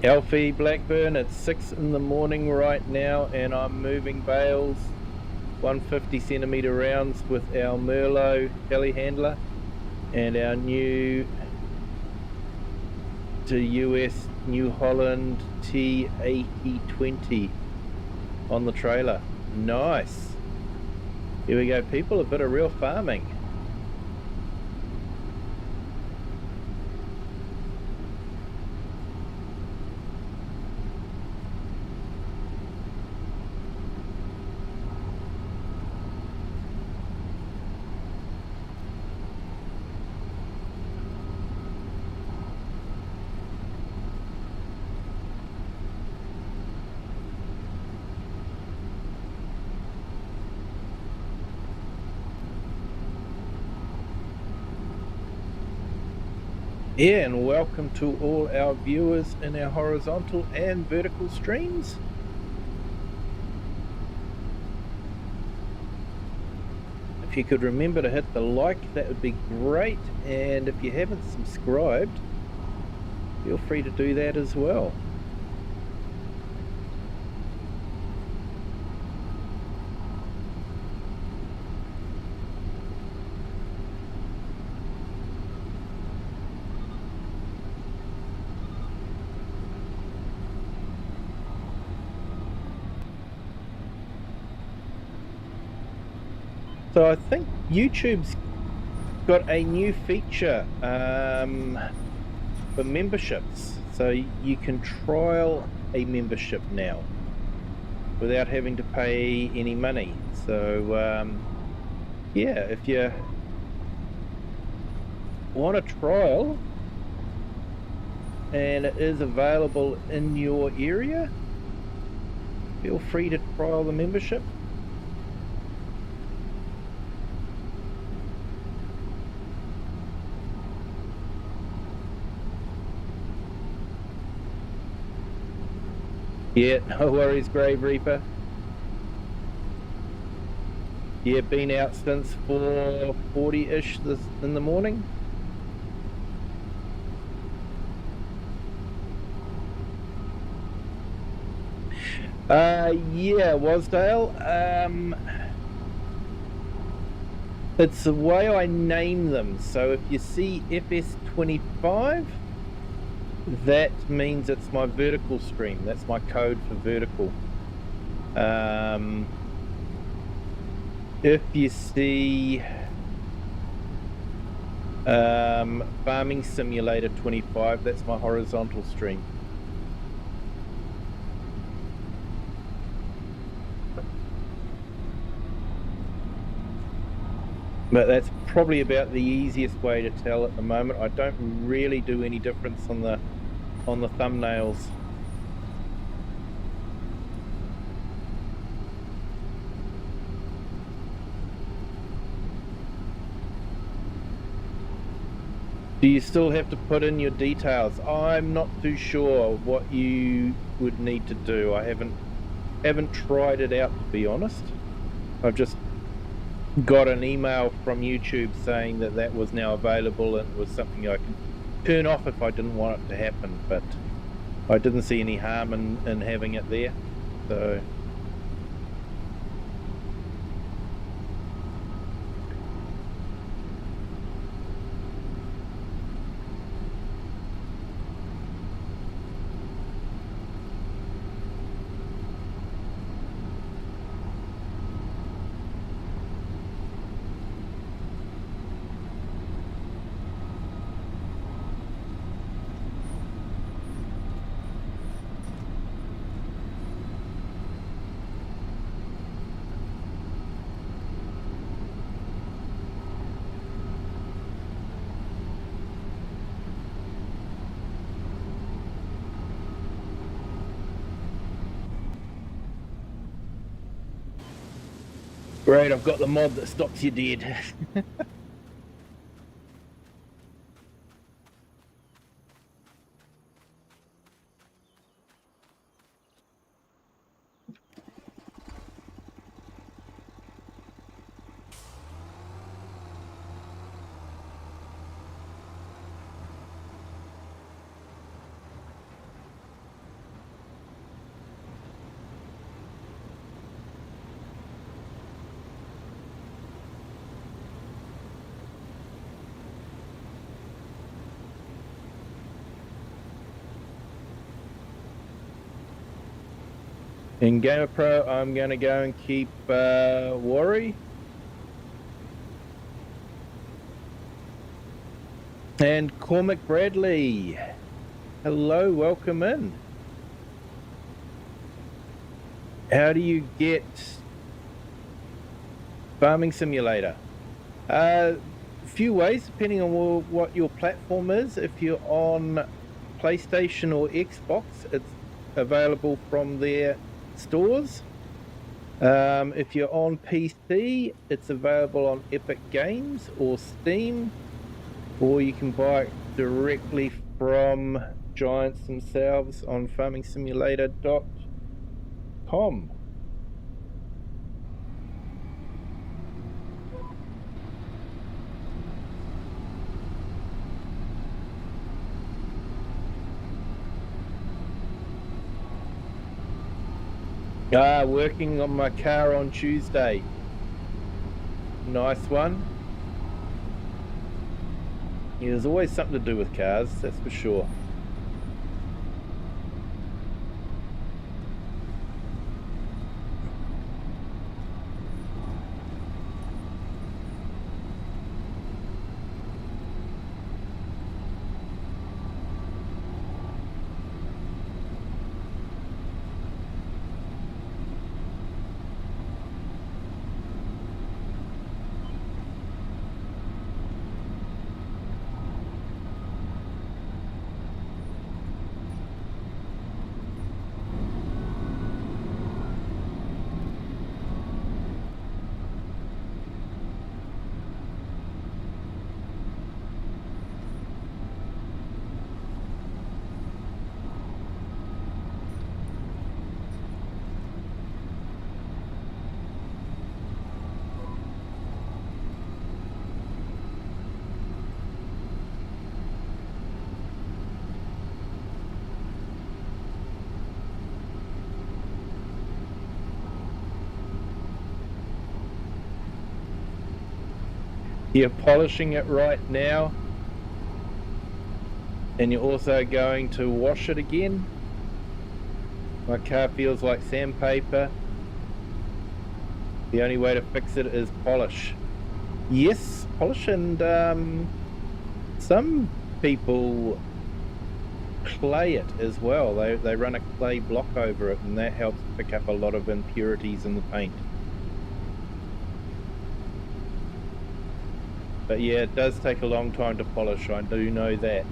Alfie Blackburn, it's 6 in the morning right now and I'm moving bales 150 centimetre rounds with our Merlot telehandler and our new to US New Holland T8020 on the trailer. Nice. Here we go people, a bit of real farming. Yeah, and welcome to all our viewers in our horizontal and vertical streams. If you could remember to hit the like, that would be great. And if you haven't subscribed, feel free to do that as well. So I think YouTube's got a new feature for memberships. So you can trial a membership now without having to pay any money. So yeah, if you want a trial and it is available in your area, feel free to trial the membership. Yeah, no worries, Grave Reaper. Yeah, been out since 4:40-ish in the morning. Yeah, Wasdale. It's the way I name them. So if you see FS25, that means it's my vertical stream. That's my code for vertical. If you see Farming Simulator 25, that's my horizontal stream. But that's probably about the easiest way to tell at the moment. I don't really do any difference on the thumbnails. Do you still have to put in your details? I'm not too sure what you would need to do. I haven't tried it out, to be honest. I've just got an email from YouTube saying that was now available and it was something I could turn off if I didn't want it to happen, but I didn't see any harm in having it there. So Great, I've got the mod that stops you dead. In Gamer Pro, I'm going to go and keep Worry. And Cormac Bradley. Hello, welcome in. How do you get Farming Simulator? A few ways, depending on what your platform is. If you're on PlayStation or Xbox, it's available from their stores. If you're on PC, it's available on Epic Games or Steam, or you can buy it directly from Giants themselves on farmingsimulator.com. Working on my car on Tuesday. Nice one. Yeah, there's always something to do with cars, that's for sure. You're polishing it right now, and you're also going to wash it again. My car feels like sandpaper. The only way to fix it is polish. Yes, polish, and some people clay it as well. They run a clay block over it, and that helps pick up a lot of impurities in the paint. But yeah, it does take a long time to polish, I do know that.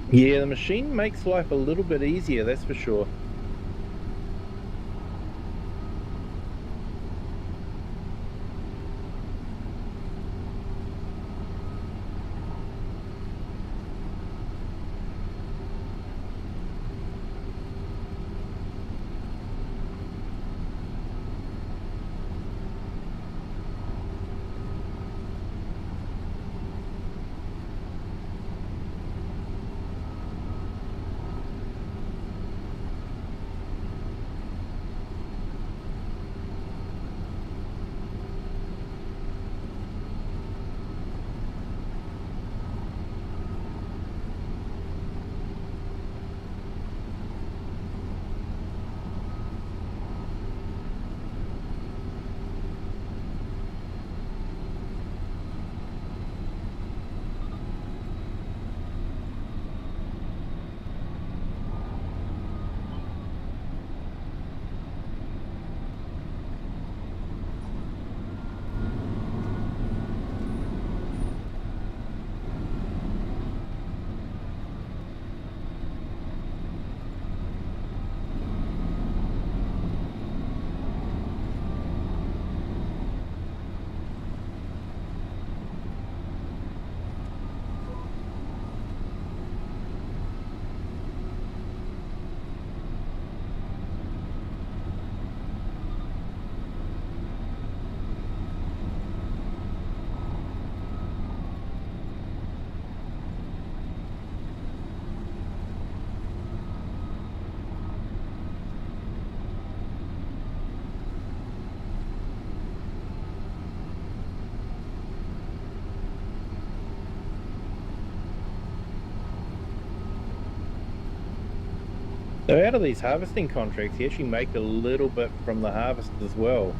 Yeah, the machine makes life a little bit easier, that's for sure. So out of these harvesting contracts, you actually make a little bit from the harvest as well.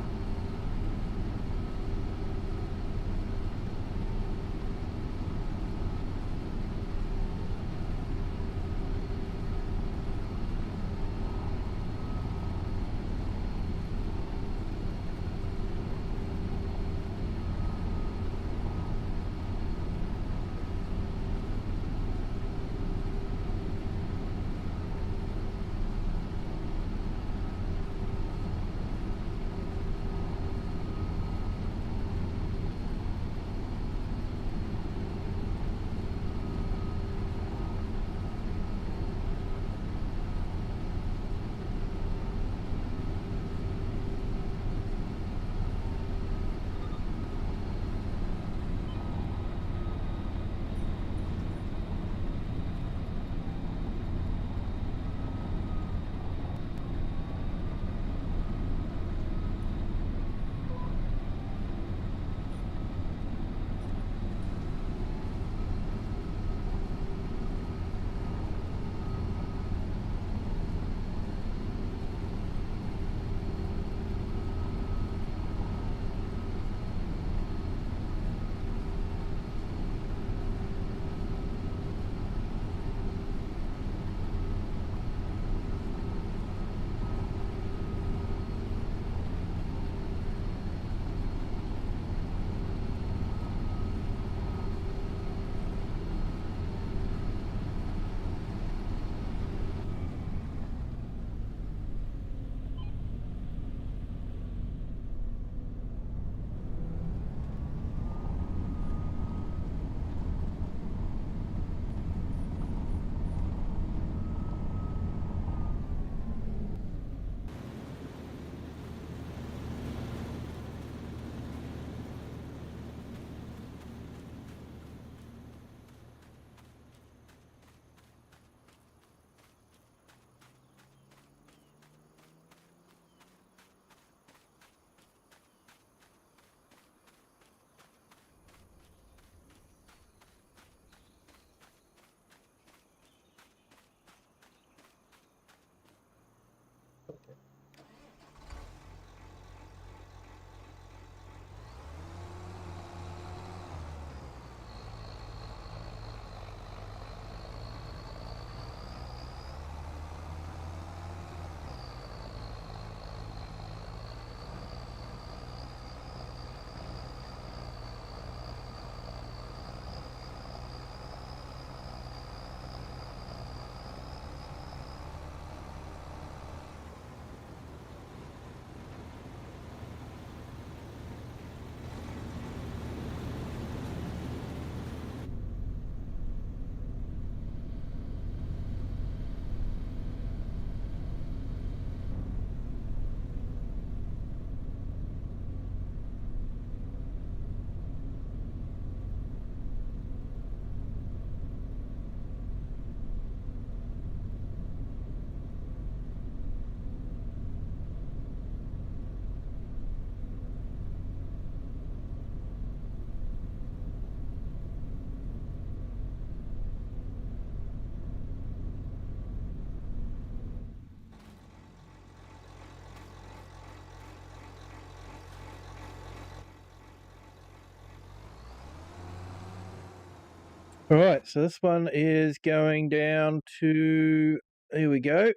All right, so this one is going down to, here we go,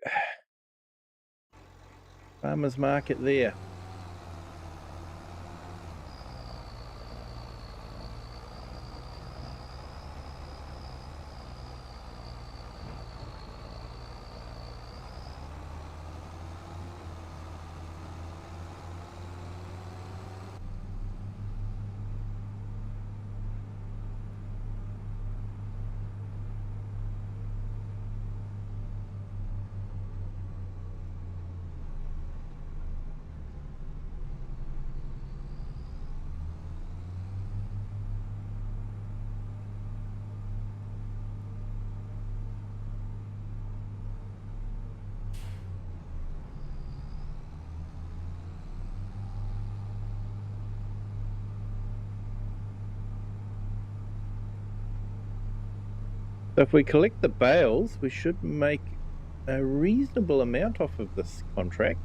farmers market there. So if we collect the bales, we should make a reasonable amount off of this contract.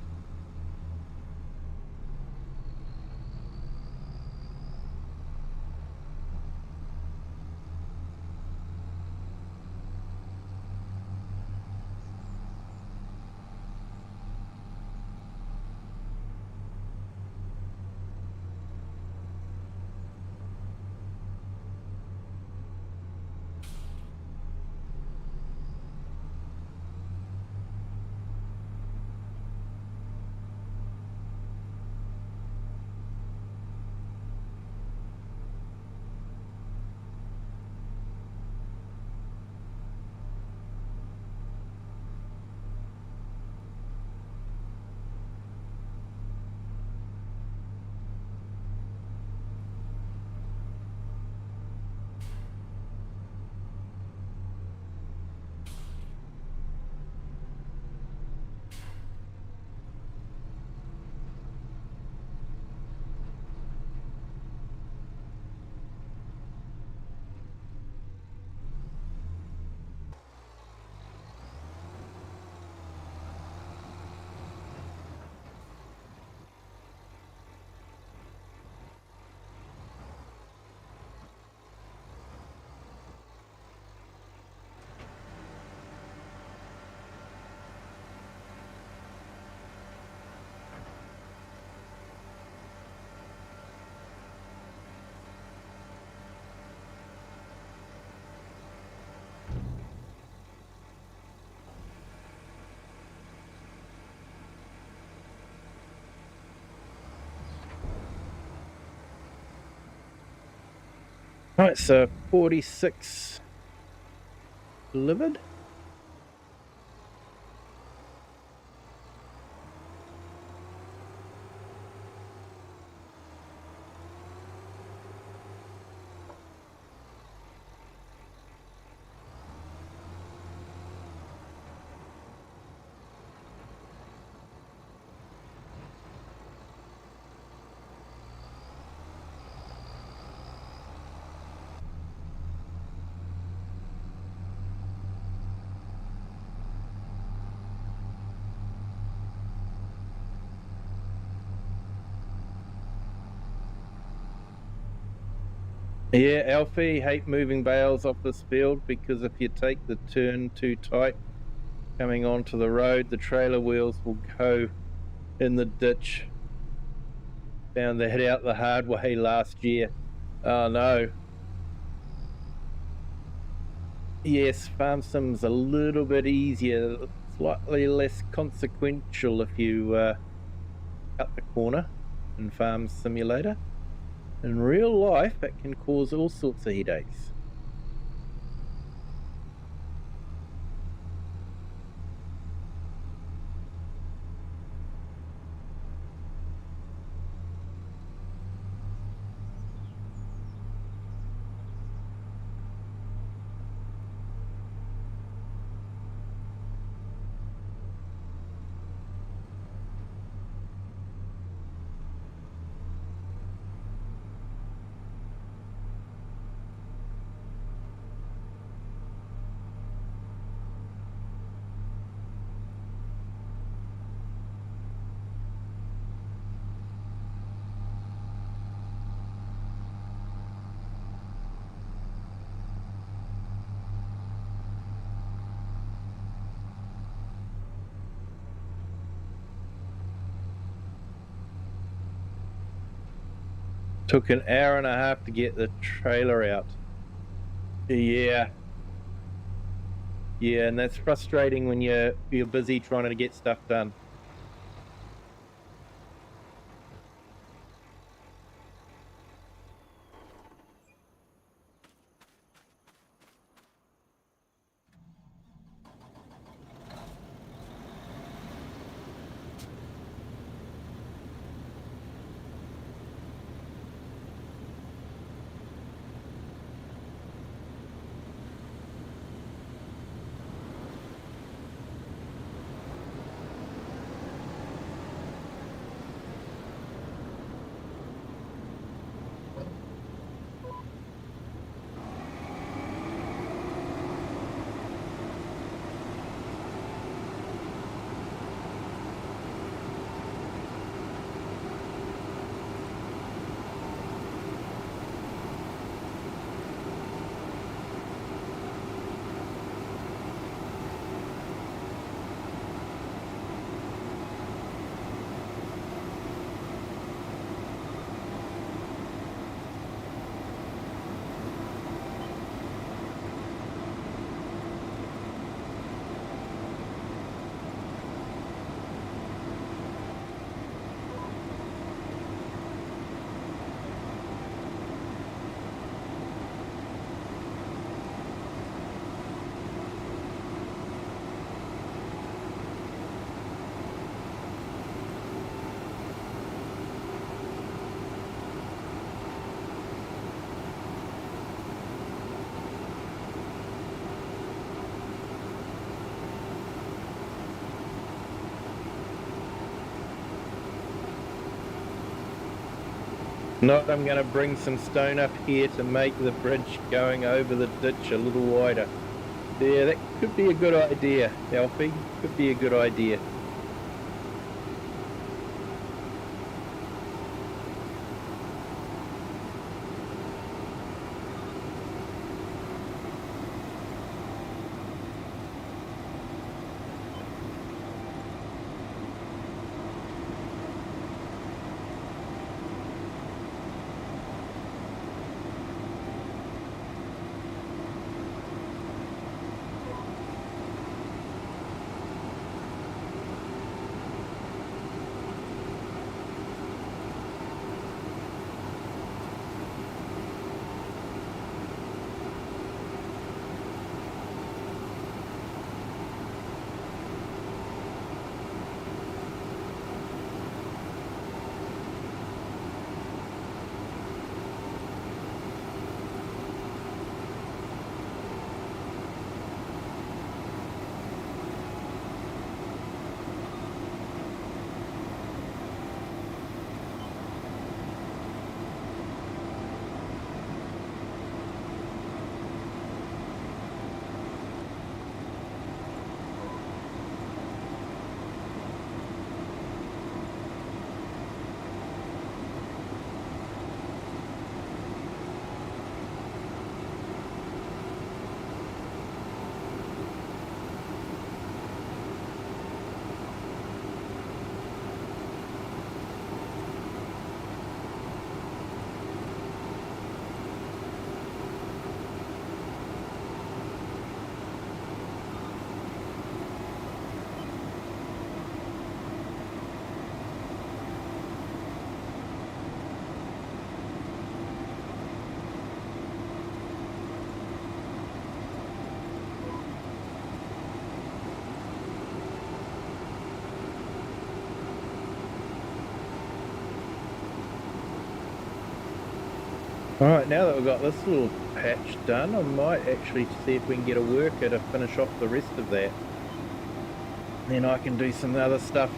Right, so 46 delivered. Yeah, Alfie, hate moving bales off this field because if you take the turn too tight coming onto the road, the trailer wheels will go in the ditch. Found that out the hard way last year. Oh no. Yes, Farm Sim's a little bit easier, slightly less consequential if you cut the corner in Farm Simulator. In real life, it can cause all sorts of headaches. Took an hour and a half to get the trailer out. Yeah. Yeah, and that's frustrating when you're busy trying to get stuff done. Not, I'm going to bring some stone up here to make the bridge going over the ditch a little wider. Yeah, that could be a good idea, Alfie. Could be a good idea. All right, now that we've got this little patch done, I might actually see if we can get a worker to finish off the rest of that. Then I can do some other stuff.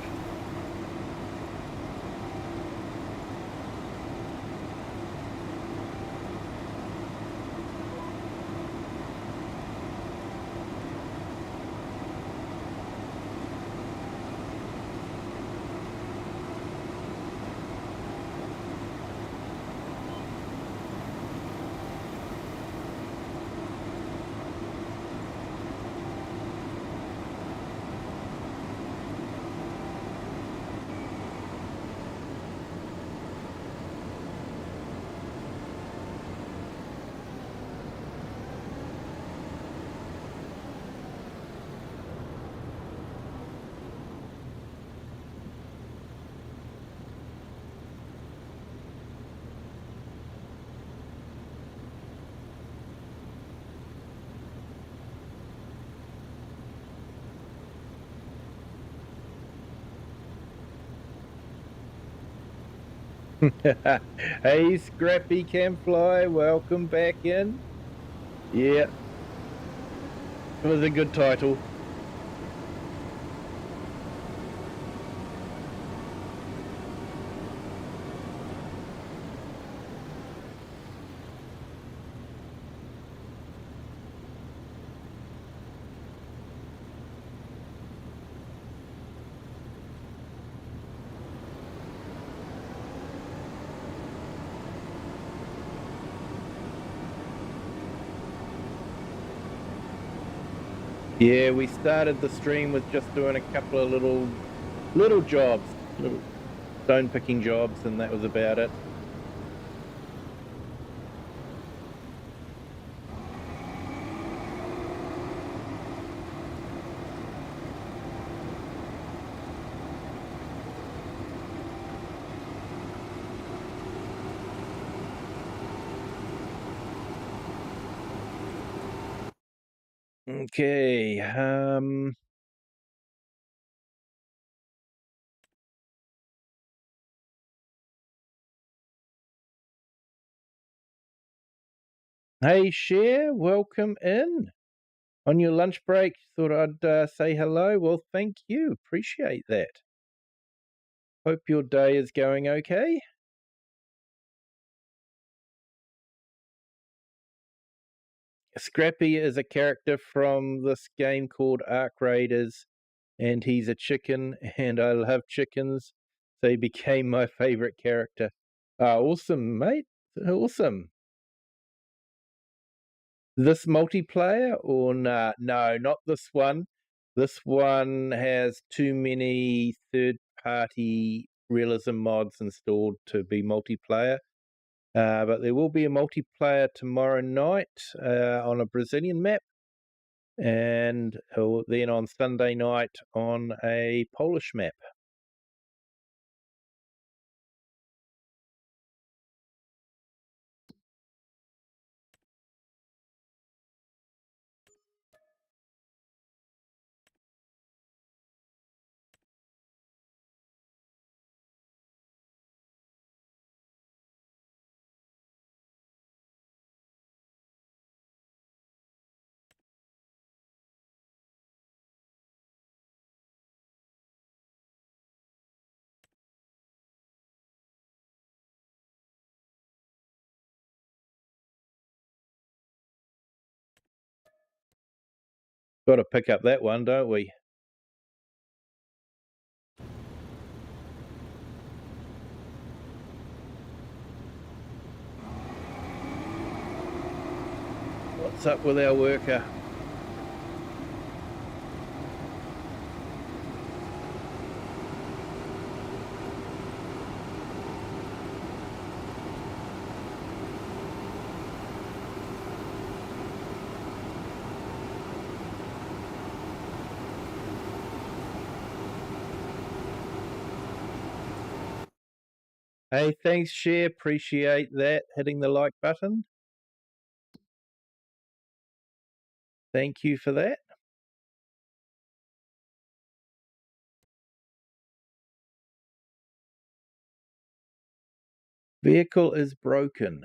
Hey, Scrappy Camfly, welcome back in. Yeah, it was a good title. Yeah, we started the stream with just doing a couple of little jobs, little stone picking jobs, and that was about it. Okay, hey, Cher, welcome in. On your lunch break, thought I'd say hello. Well, thank you. Appreciate that. Hope your day is going okay. Scrappy is a character from this game called Ark Raiders, and he's a chicken, and I love chickens, so he became my favorite character. Awesome, mate. Awesome. This multiplayer or nah? No, not this one. This one has too many third-party realism mods installed to be multiplayer. But there will be a multiplayer tomorrow night on a Brazilian map, and then on Sunday night on a Polish map. Got to pick up that one, don't we? What's up with our worker? Hey, thanks, Share. Appreciate that. Hitting the like button. Thank you for that. Vehicle is broken.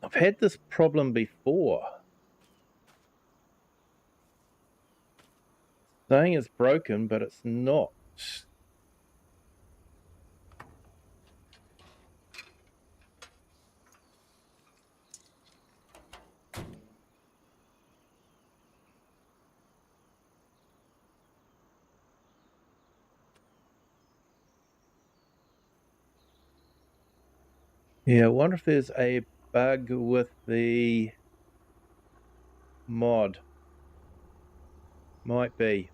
I've had this problem before. Saying it's broken, but it's not. Yeah, I wonder if there's a bug with the mod. Might be.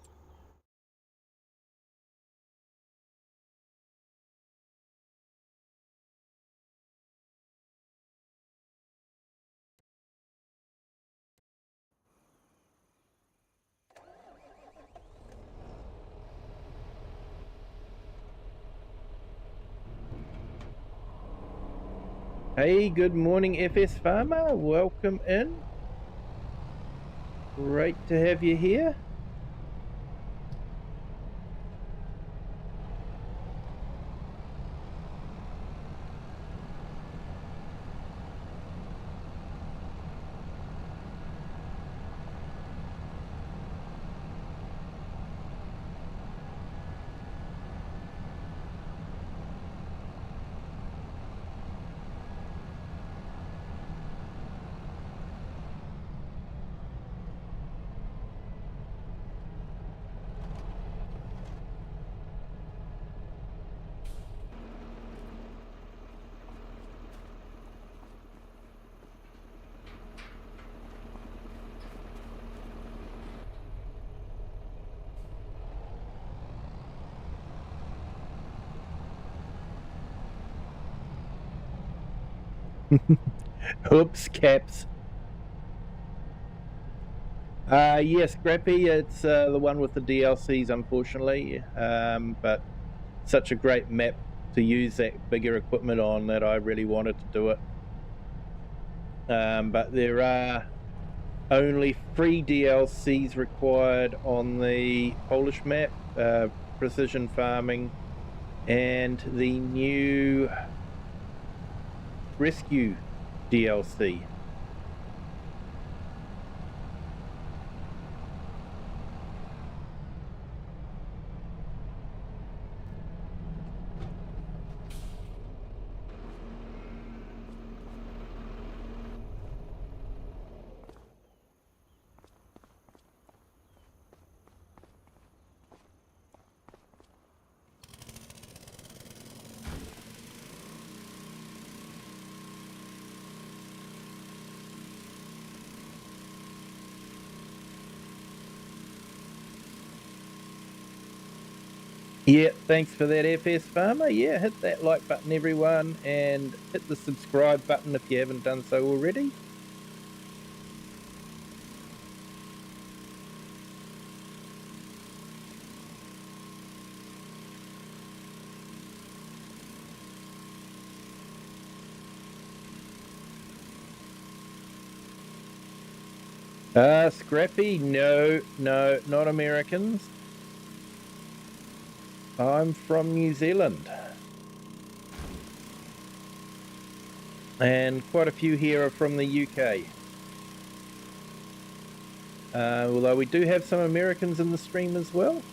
Hey, good morning, FS Farmer. Welcome in. Great to have you here. Oops, caps. Yeah, Scrappy, it's the one with the DLCs, unfortunately, but such a great map to use that bigger equipment on that I really wanted to do it. But there are only 3 DLCs required on the Polish map, Precision Farming, and the new Rescue DLC. Yeah, thanks for that, FS Farmer. Yeah, hit that like button, everyone, and hit the subscribe button if you haven't done so already. Scrappy, no, not Americans. I'm from New Zealand. And quite a few here are from the UK. Although we do have some Americans in the stream as well.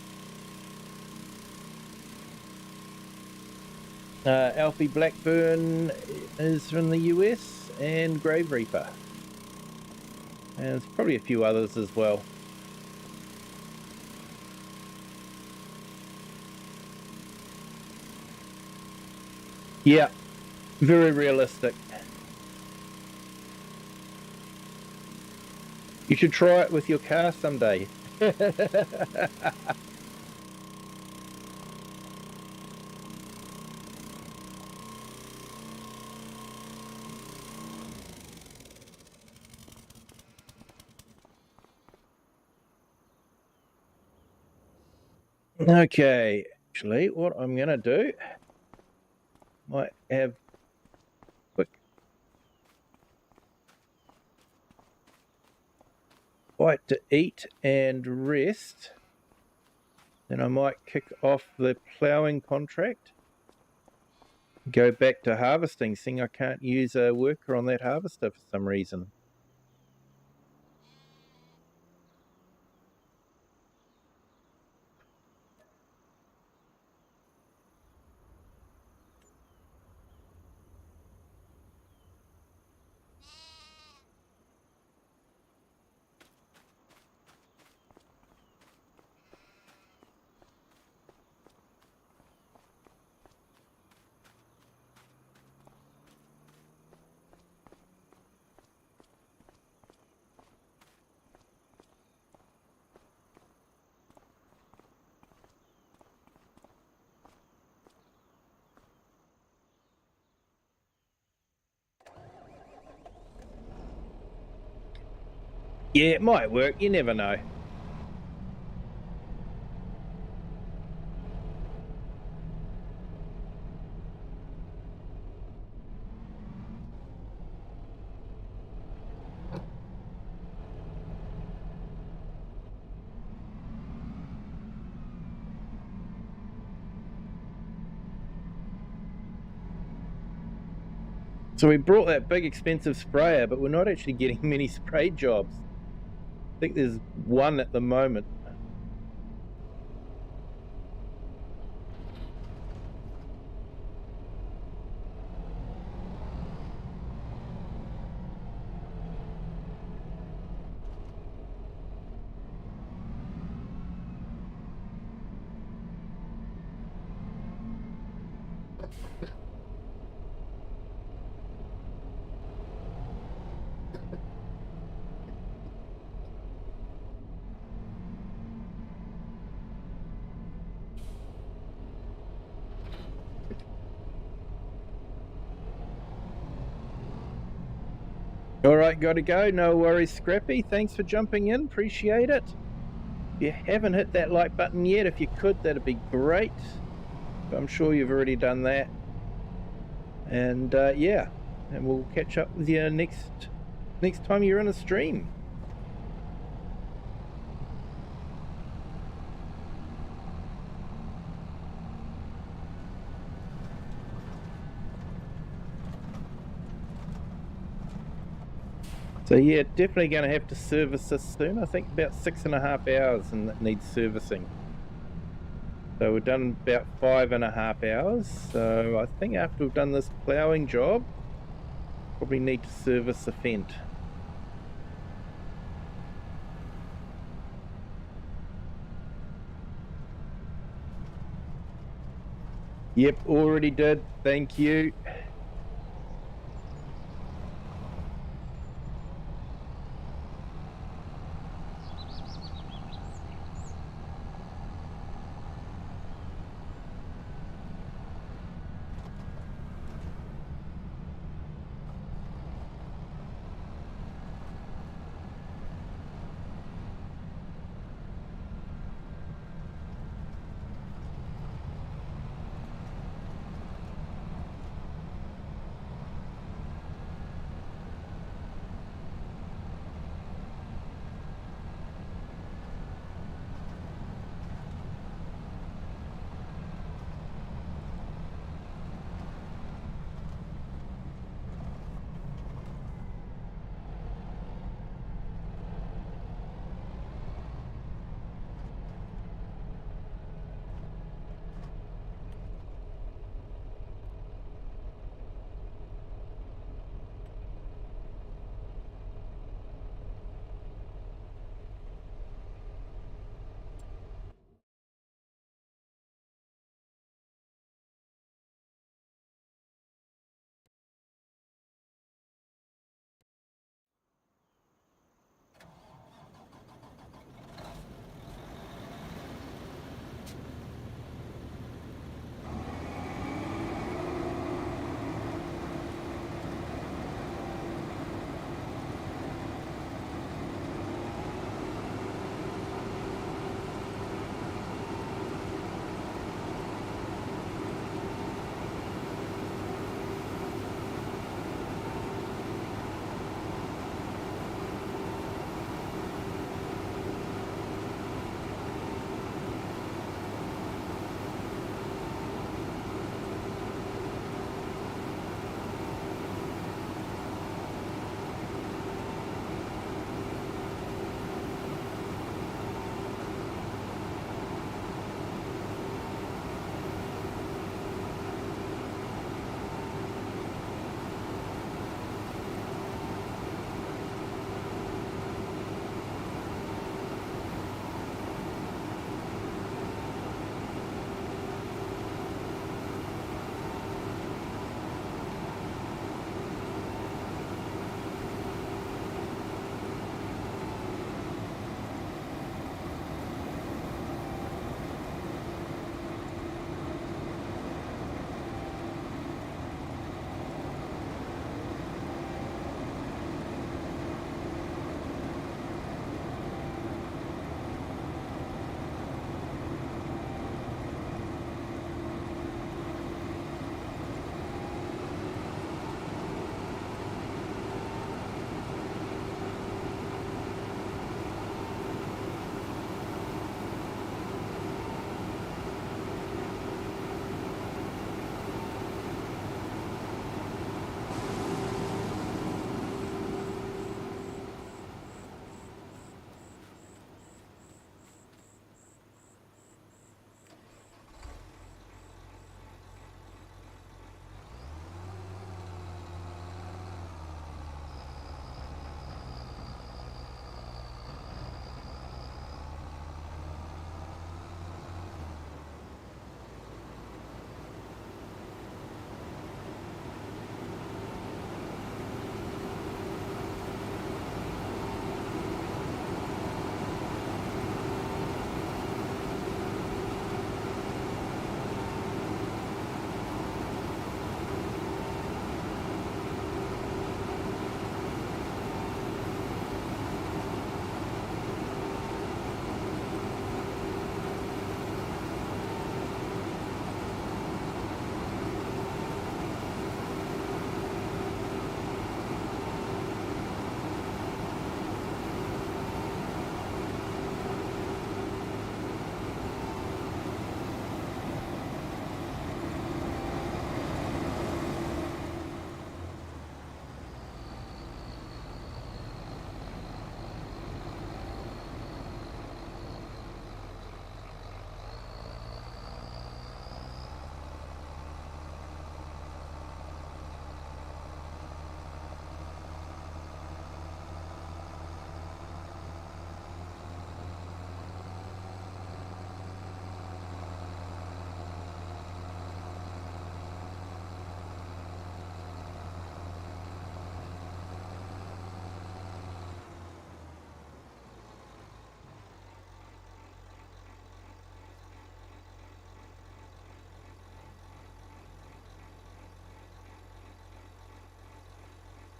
Alfie Blackburn is from the US, and Grave Reaper. And there's probably a few others as well. Yeah, very realistic. You should try it with your car someday. Okay, actually, what I'm going to do, might have quick bite to eat and rest. Then I might kick off the ploughing contract. Go back to harvesting, seeing I can't use a worker on that harvester for some reason. Yeah, it might work, you never know. So we brought that big expensive sprayer, but we're not actually getting many spray jobs. I think there's one at the moment. All right, got to go. No worries, Scrappy. Thanks for jumping in. Appreciate it. If you haven't hit that like button yet, if you could, that'd be great. I'm sure you've already done that. And yeah, and we'll catch up with you next time you're in a stream. So yeah, definitely going to have to service this soon. I think about 6.5 hours and it needs servicing. So we've done about 5.5 hours. So I think after we've done this ploughing job, probably need to service the fent. Yep, already did. Thank you.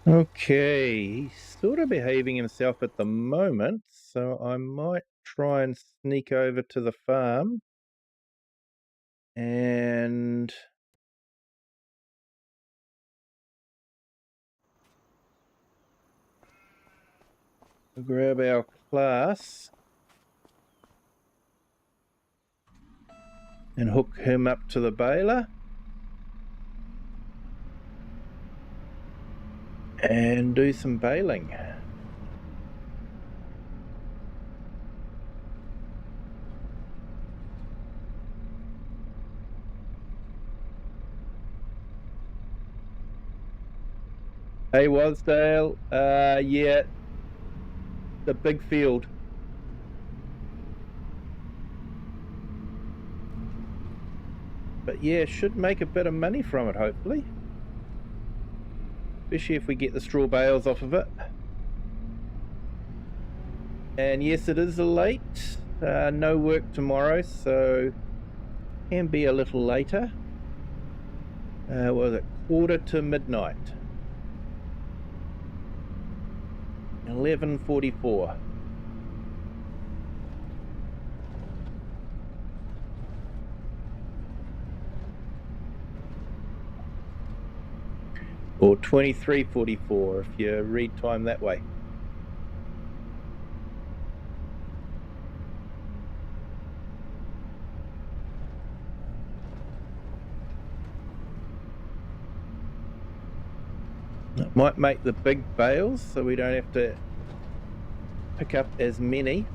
Okay, he's sort of behaving himself at the moment, so I might try and sneak over to the farm and grab our class and hook him up to the baler and do some baling. Hey Wasdale, yeah, the big field. But yeah, should make a bit of money from it, hopefully. Especially if we get the straw bales off of it. And yes, it is late. No work tomorrow, so can be a little later. What was it? 1:45. 11:44. Or 23:44 if you read time that way. It might make the big bales so we don't have to pick up as many.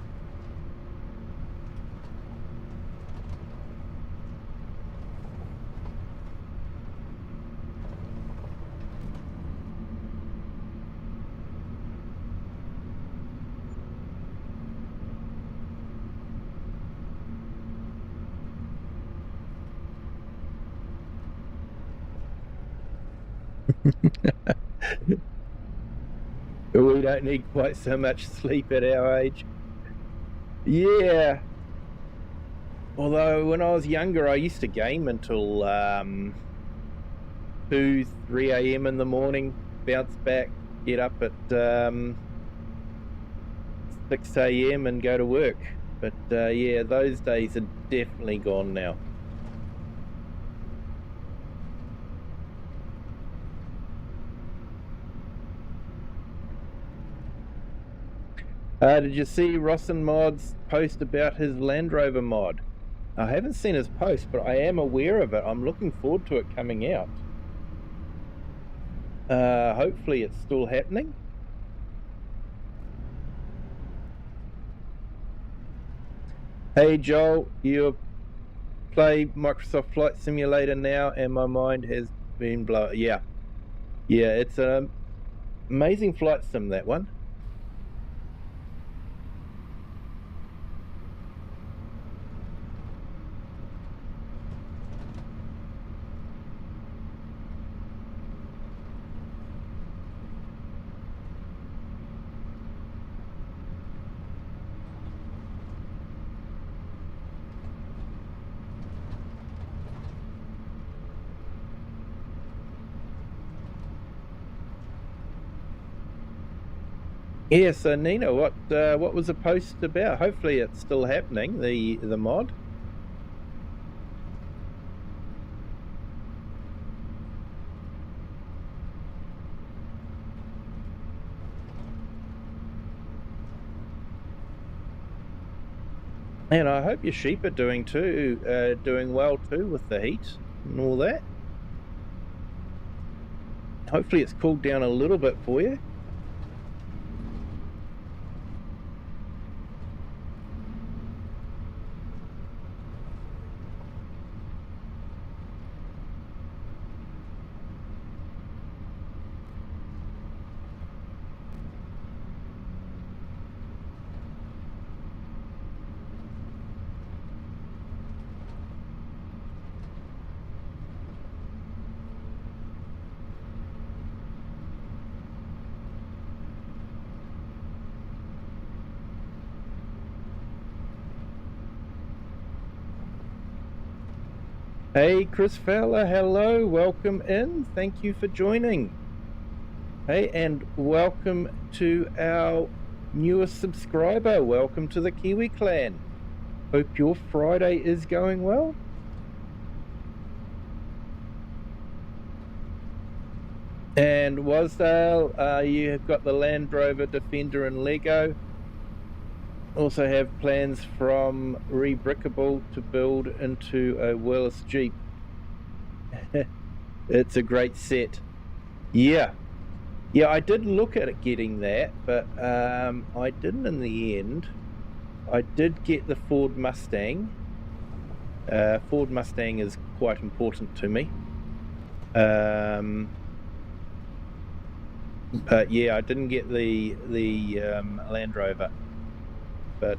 We don't need quite so much sleep at our age. Yeah. Although when I was younger, I used to game until 2, 3 a.m. in the morning, bounce back, get up at 6 a.m. and go to work. But yeah, those days are definitely gone now. Did you see Rossin Mod's post about his Land Rover mod? I haven't seen his post, but I am aware of it. I'm looking forward to it coming out. Hopefully it's still happening. Hey Joel, you play Microsoft Flight Simulator now and my mind has been blown. Yeah, it's an amazing flight sim, that one. Yeah, so Nina, what was the post about? Hopefully it's still happening, the mod. And I hope your sheep are doing well too with the heat and all that. Hopefully it's cooled down a little bit for you. Hey Chris Fowler, hello, welcome in. Thank you for joining. Hey, and welcome to our newest subscriber. Welcome to the Kiwi clan. Hope your Friday is going well. And Wasdale, you have got the Land Rover, Defender and Lego. Also have plans from Rebrickable to build into a Willis Jeep. It's a great set. Yeah, I did look at it getting that, but I didn't in the end. I did get the Ford Mustang. Ford Mustang is quite important to me. But yeah, I didn't get the Land Rover. But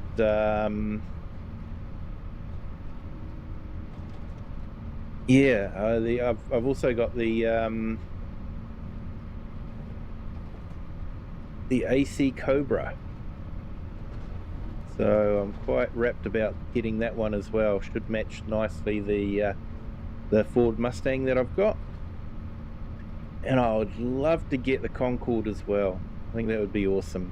yeah, I've also got the AC Cobra. So I'm quite rapt about getting that one as well. Should match nicely the Ford Mustang that I've got. And I would love to get the Concorde as well. I think that would be awesome.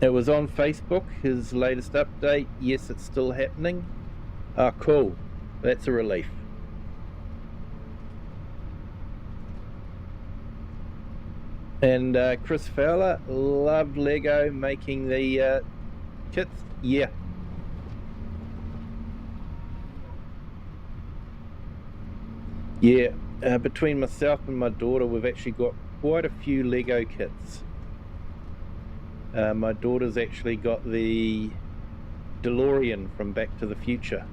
It was on Facebook, his latest update. Yes, it's still happening. Ah, cool. That's a relief. And Chris Fowler, loved Lego making the kits. Yeah. Yeah, between myself and my daughter, we've actually got quite a few Lego kits. My daughter's actually got the DeLorean from Back to the Future.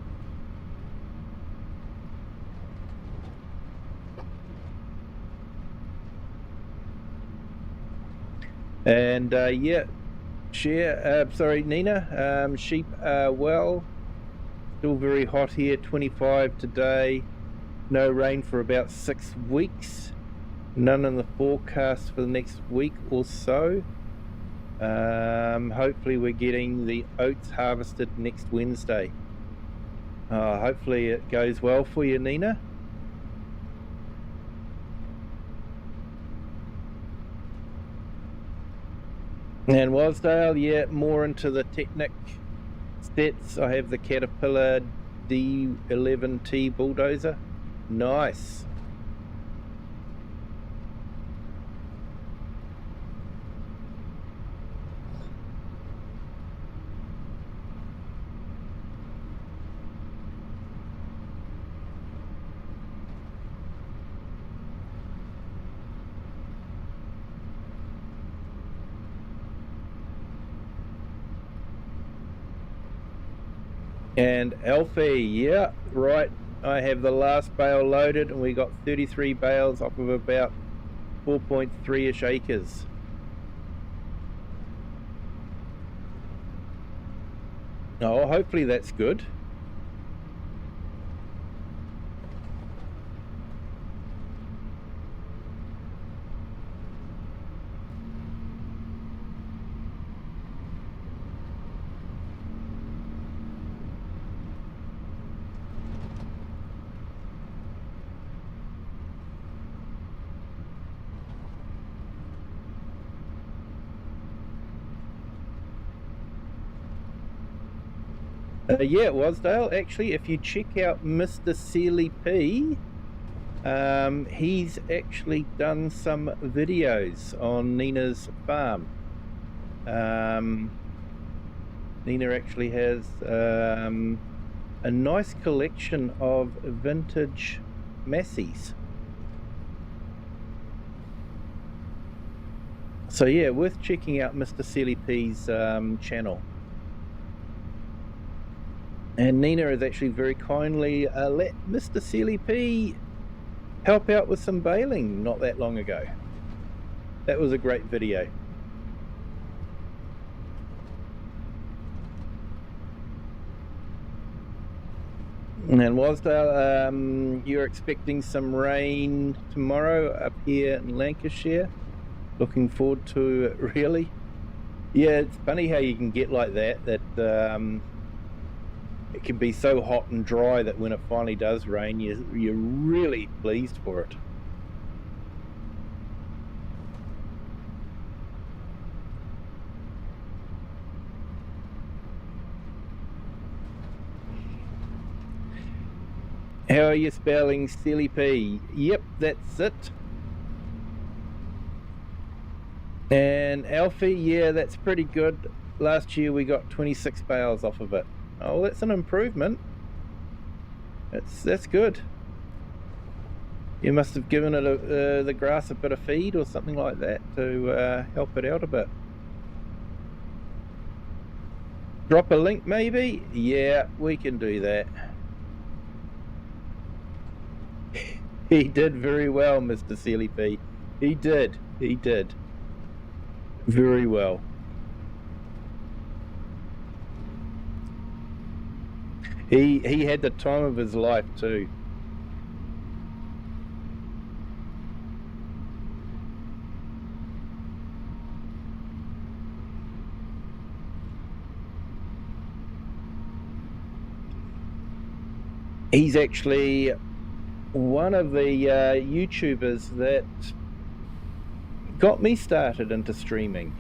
And yeah, Nina, sheep are well. Still very hot here, 25 today. No rain for about 6 weeks. None in the forecast for the next week or so. Hopefully we're getting the oats harvested next Wednesday. Hopefully it goes well for you, Nina. And Wasdale, yeah, more into the Technic sets. I have the Caterpillar D11T bulldozer. Nice. And Alfie, yeah, right. I have the last bale loaded and we got 33 bales off of about 4.3-ish acres. Oh, hopefully that's good. Yeah, Wasdale, actually, if you check out Mr. Sealy P, he's actually done some videos on Nina's farm. Nina actually has a nice collection of vintage Massies. So yeah, worth checking out Mr. Sealy P's channel. And Nina has actually very kindly let Mr. Sealy P help out with some baling not that long ago. That was a great video. And Wasdale, you're expecting some rain tomorrow up here in Lancashire. Looking forward to it, really. Yeah, it's funny how you can get like that it can be so hot and dry that when it finally does rain, you're really pleased for it. How are you spelling silly P? Yep, that's it. And Alfie, yeah, that's pretty good. Last year we got 26 bales off of it. Oh, that's an improvement. That's good. You must have given it the grass a bit of feed or something like that to help it out a bit. Drop a link maybe? Yeah, we can do that. He did very well, Mr. Silly P. He did very well. He had the time of his life too. He's actually one of the YouTubers that got me started into streaming.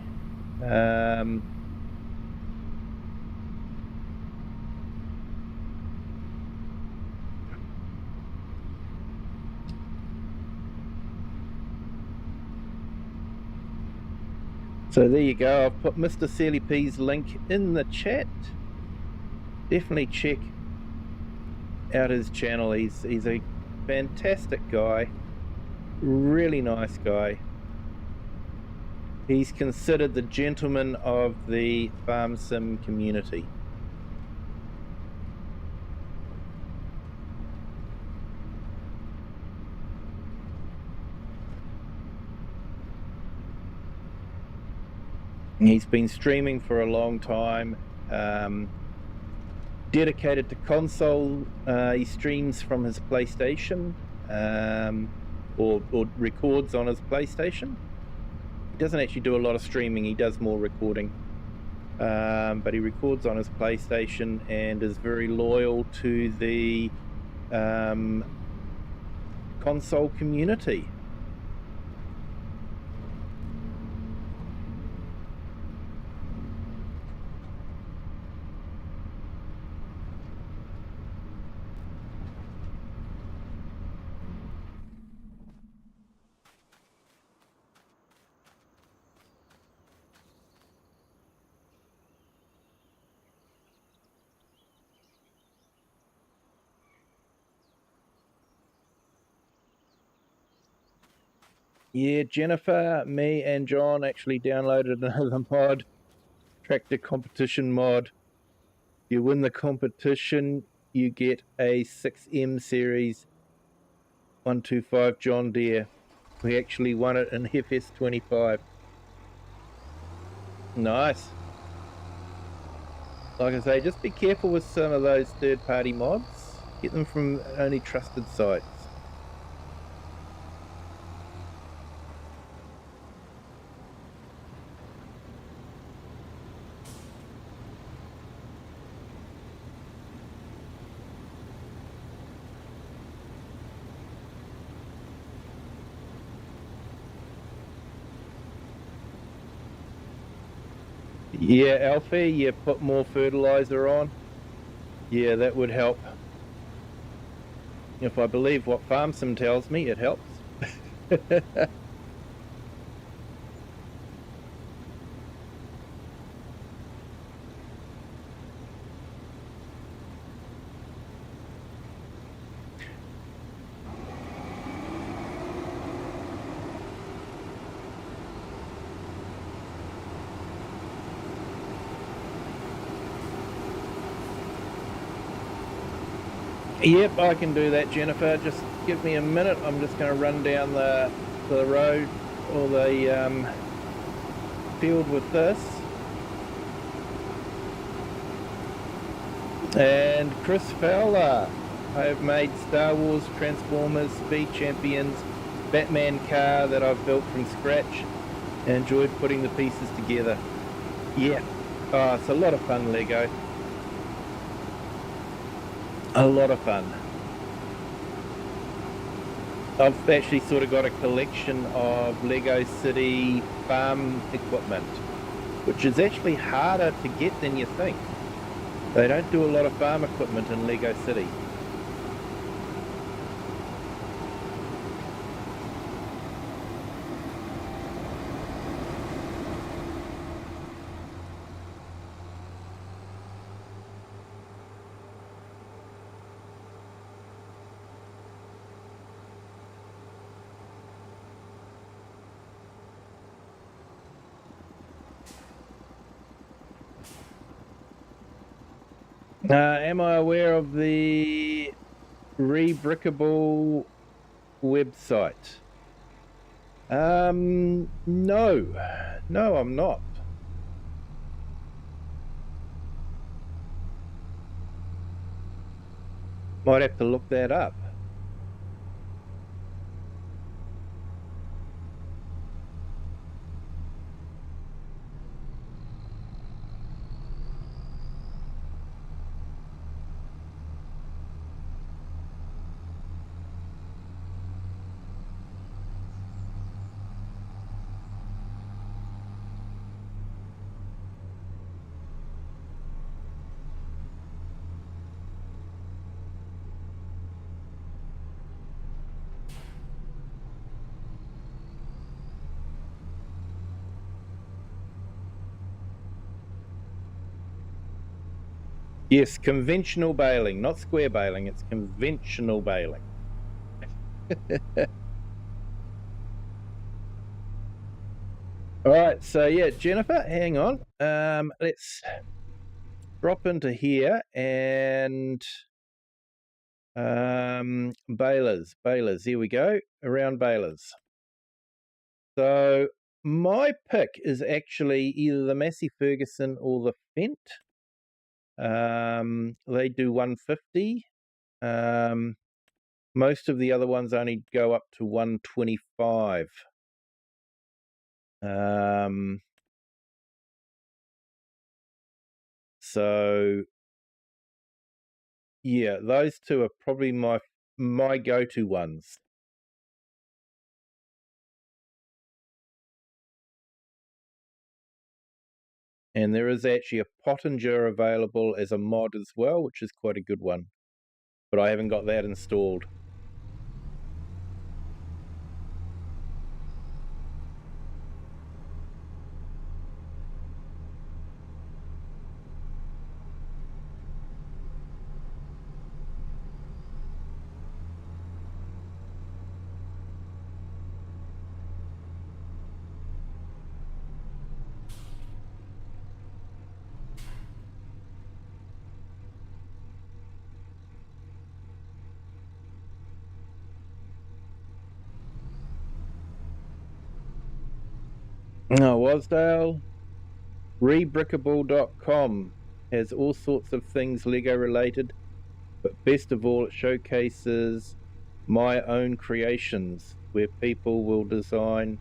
So there you go. I've put Mr. Silly P's link in the chat. Definitely check out his channel. He's a fantastic guy, really nice guy. He's considered the gentleman of the farm sim community. He's been streaming for a long time, dedicated to console. He streams from his PlayStation, or records on his PlayStation. He doesn't actually do a lot of streaming, he does more recording, but he records on his PlayStation and is very loyal to the console community. Yeah, Jennifer, me and John actually downloaded another mod, tractor competition mod. You win the competition, you get a 6M series 125 John Deere. We actually won it in FS25. Nice. Like I say, just be careful with some of those third-party mods. Get them from only trusted sites. Yeah, Alfie, you put more fertilizer on. Yeah, that would help. If I believe what FarmSim tells me, it helps. Yep, I can do that, Jennifer. Just give me a minute. I'm just going to run down the road or the field with this. And Chris Fowler, I have made Star Wars, Transformers, Speed Champions, Batman car that I've built from scratch and enjoyed putting the pieces together. Yeah, oh, it's a lot of fun, Lego. A lot of fun. I've actually sort of got a collection of Lego City farm equipment, which is actually harder to get than you think. They don't do a lot of farm equipment in Lego City. Am I aware of the Rebrickable website? No, I'm not. Might have to look that up. Yes, conventional baling, not square baling. It's conventional baling. All right, so yeah, Jennifer, hang on. Let's drop into here and balers. Here we go. Around balers. So my pick is actually either the Massey Ferguson or the Fent. They do 150. Most of the other ones only go up to 125. So yeah, those two are probably my go-to ones. And there is actually a Pottinger available as a mod as well, which is quite a good one. But I haven't got that installed. Oh, Wasdale, rebrickable.com has all sorts of things Lego related, but best of all, it showcases my own creations where people will design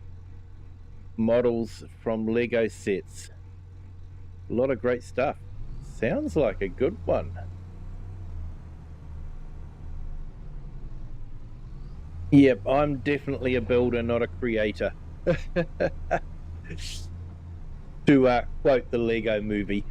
models from Lego sets. A lot of great stuff. Sounds like a good one. Yep, I'm definitely a builder, not a creator. To quote the Lego movie.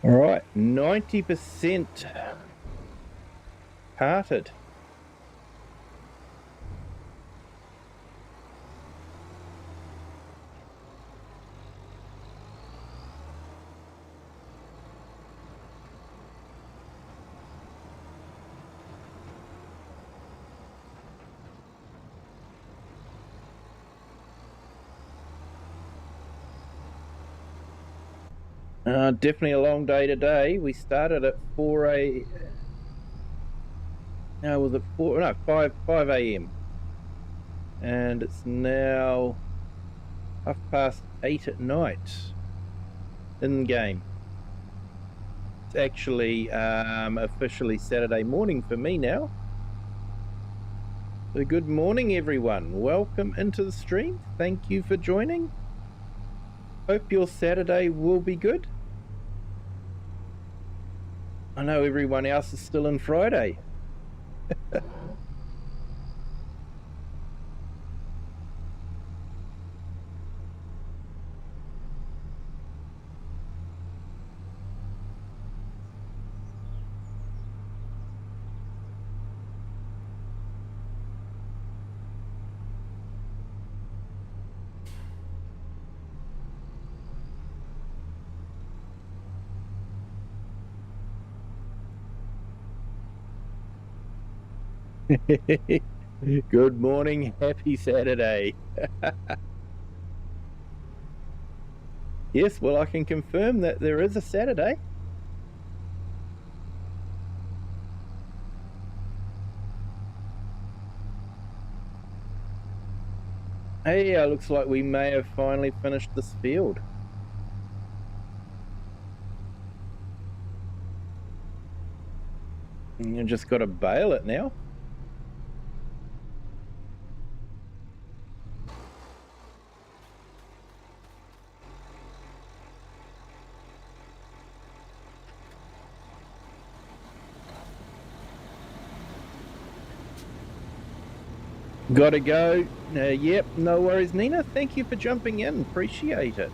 All right, 90% parted. Definitely a long day today. We started at 5 a.m. and it's now 8:30 at night in game. It's actually officially Saturday morning for me now. So good morning, everyone. Welcome into the stream. Thank you for joining. Hope your Saturday will be good. I know everyone else is still in Friday. Good morning, happy Saturday. Yes, well, I can confirm that there is a Saturday. Hey, looks like we may have finally finished this field. And you just got to bale it now. Gotta go. Yep, no worries, Nina. Thank you for jumping in. Appreciate it.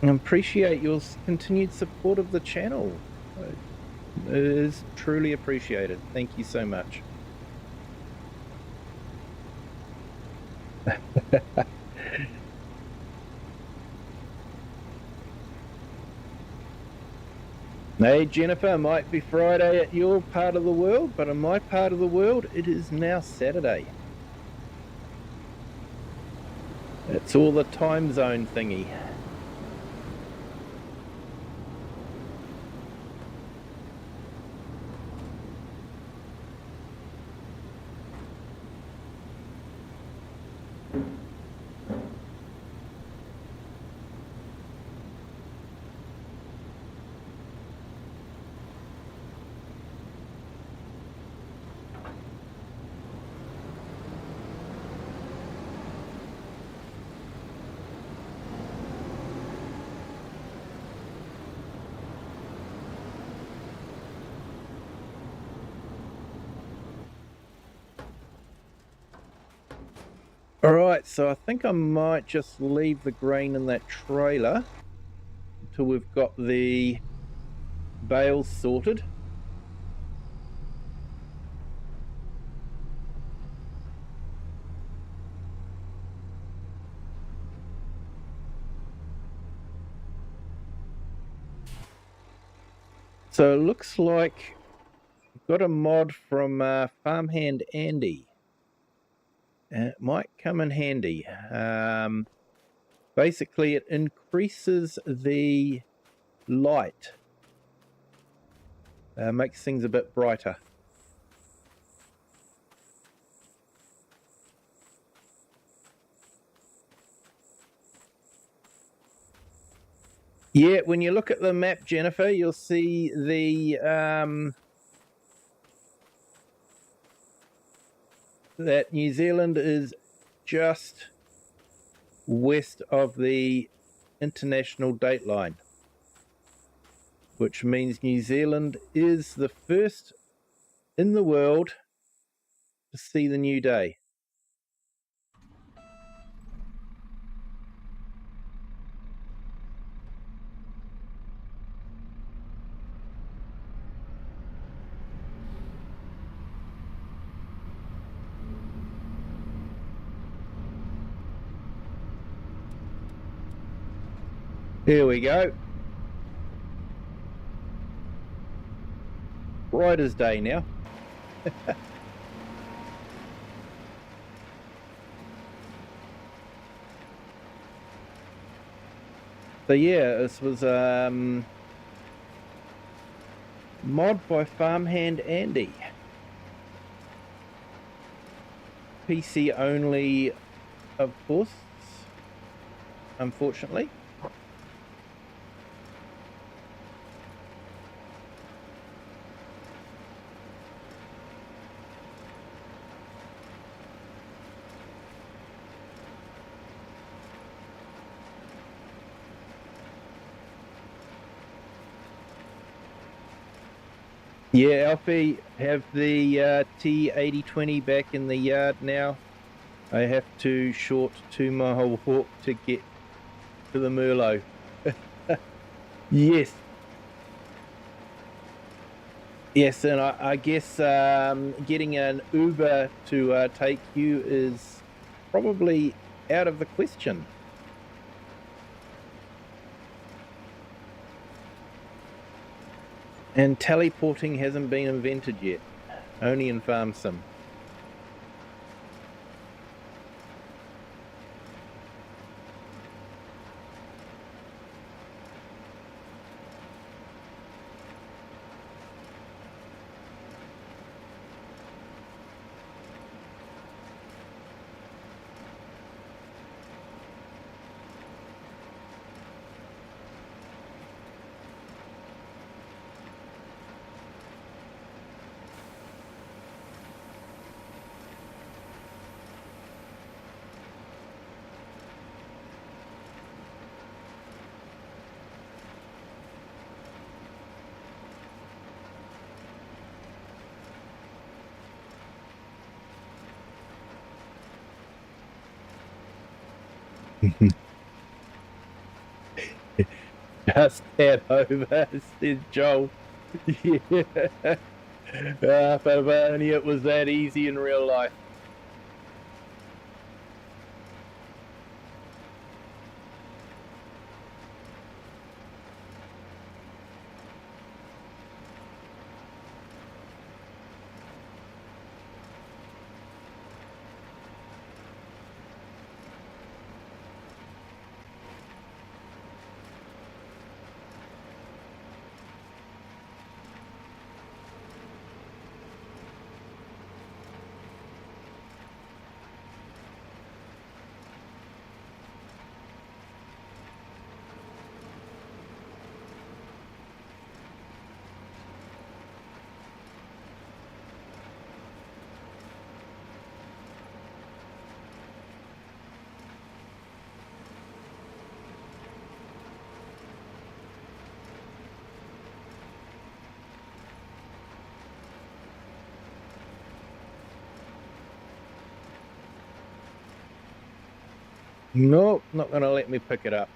And appreciate your continued support of the channel. It is truly appreciated. Thank you so much. Hey Jennifer, it might be Friday at your part of the world, but in my part of the world, it is now Saturday. It's all the time zone thingy. Alright, so I think I might just leave the grain in that trailer until we've got the bales sorted. So it looks like we've got a mod from Farmhand Andy. It might come in handy. Basically, it increases the light, makes things a bit brighter. Yeah, when you look at the map, Jennifer, you'll see the that New Zealand is just west of the international date line, which means New Zealand is the first in the world to see the new day. Here we go. Bright as day now. So yeah, this was mod by Farmhand Andy. PC only, of course, unfortunately. Yeah, Alfie, have the T8020 back in the yard now. I have to short 2 mile walk to get to the Merlot. Yes. Yes, and I guess getting an Uber to take you is probably out of the question. And teleporting hasn't been invented yet, only in Farm Sim. Just head over, said Joel. Yeah. But if only it was that easy in real life. No, not going to let me pick it up.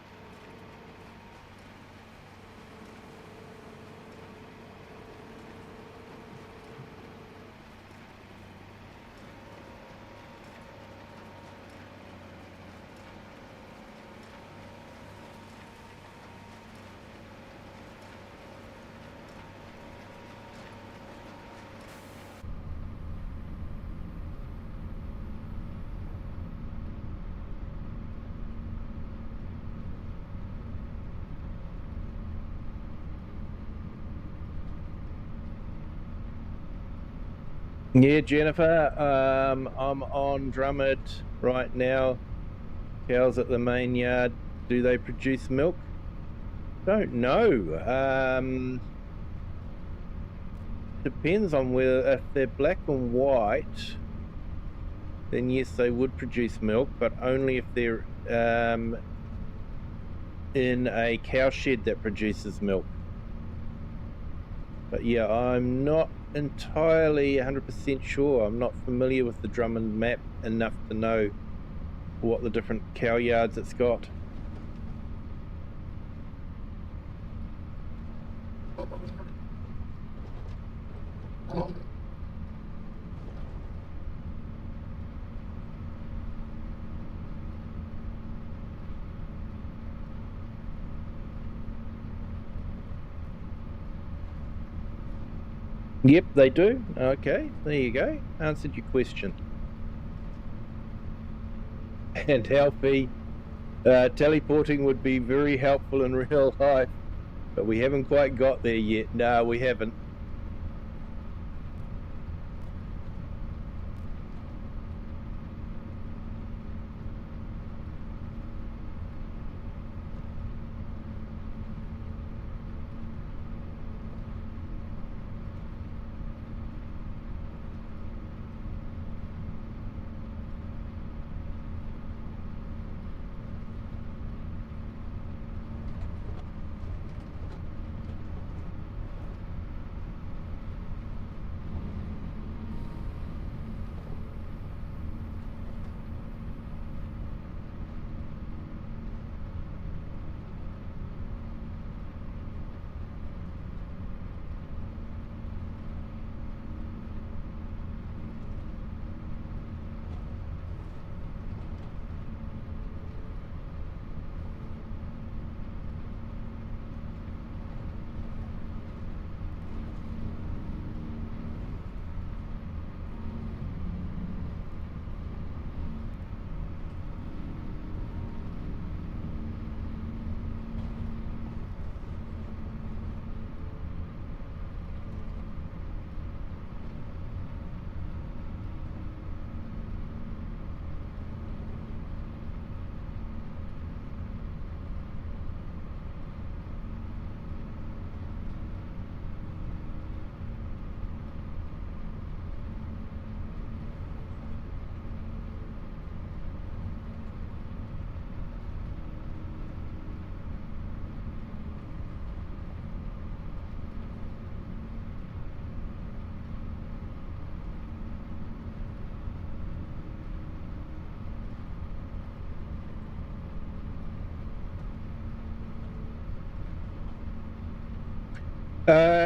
Yeah, Jennifer, I'm on Drummond right now. Cows at the main yard. Do they produce milk? Don't know. Depends on whether, if they're black and white, then yes, they would produce milk, but only if they're in a cow shed that produces milk. But yeah, I'm not entirely 100% sure. I'm not familiar with the Drummond map enough to know what the different cow yards it's got. Yep, they do. Okay, there you go. Answered your question. And Alfie, Teleporting would be very helpful in real life, but we haven't quite got there yet. No, we haven't.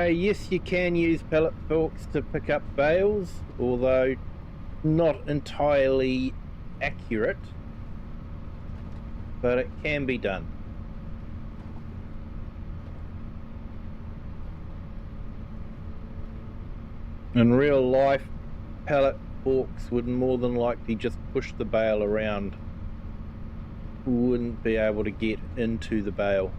Yes, you can use pellet forks to pick up bales, although not entirely accurate, but it can be done. In real life, pellet forks would more than likely just push the bale around. Wouldn't be able to get into the bale.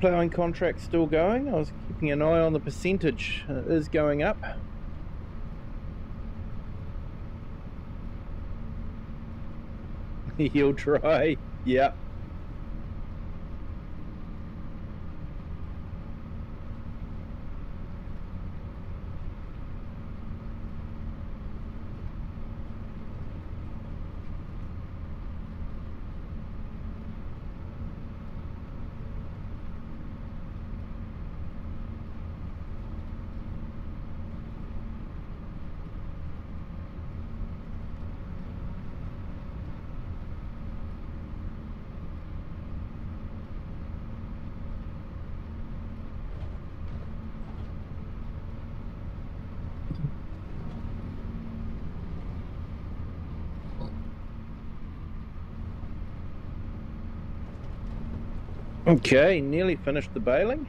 Ploughing contract's still going. I was keeping an eye on the percentage. It is going up. You'll try. Yeah. Okay, nearly finished the baling.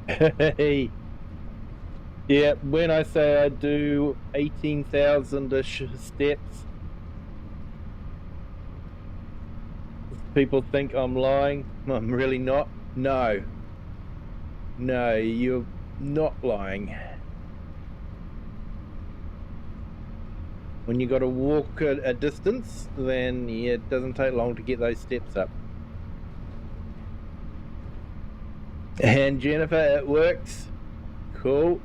Hey, yeah, when I say I do 18,000-ish steps, people think I'm lying. I'm really not. No, no, you're not lying. When you got to walk a distance, then yeah, it doesn't take long to get those steps up. And Jennifer, it works. Cool.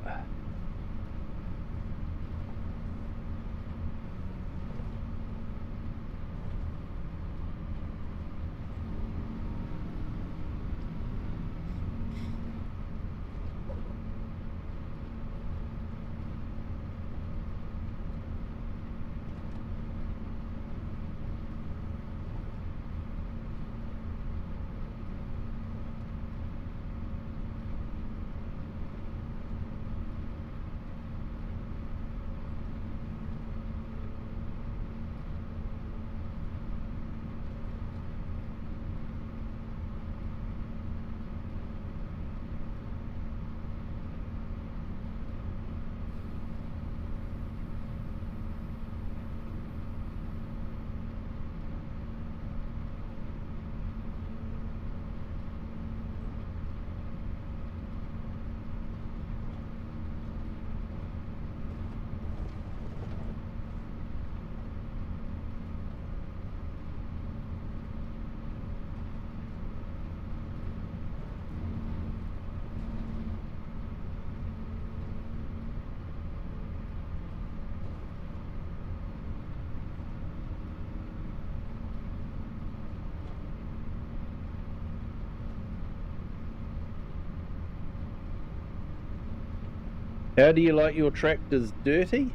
How do you like your tractors dirty?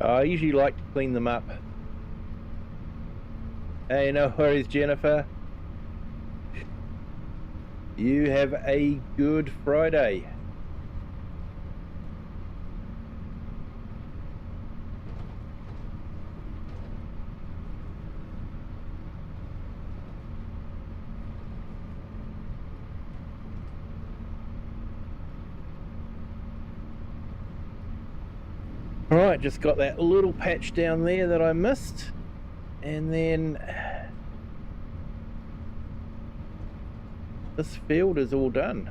I usually like to clean them up. Hey, no worries, Jennifer. You have a good Friday. All right, just got that little patch down there that I missed, and then this field is all done.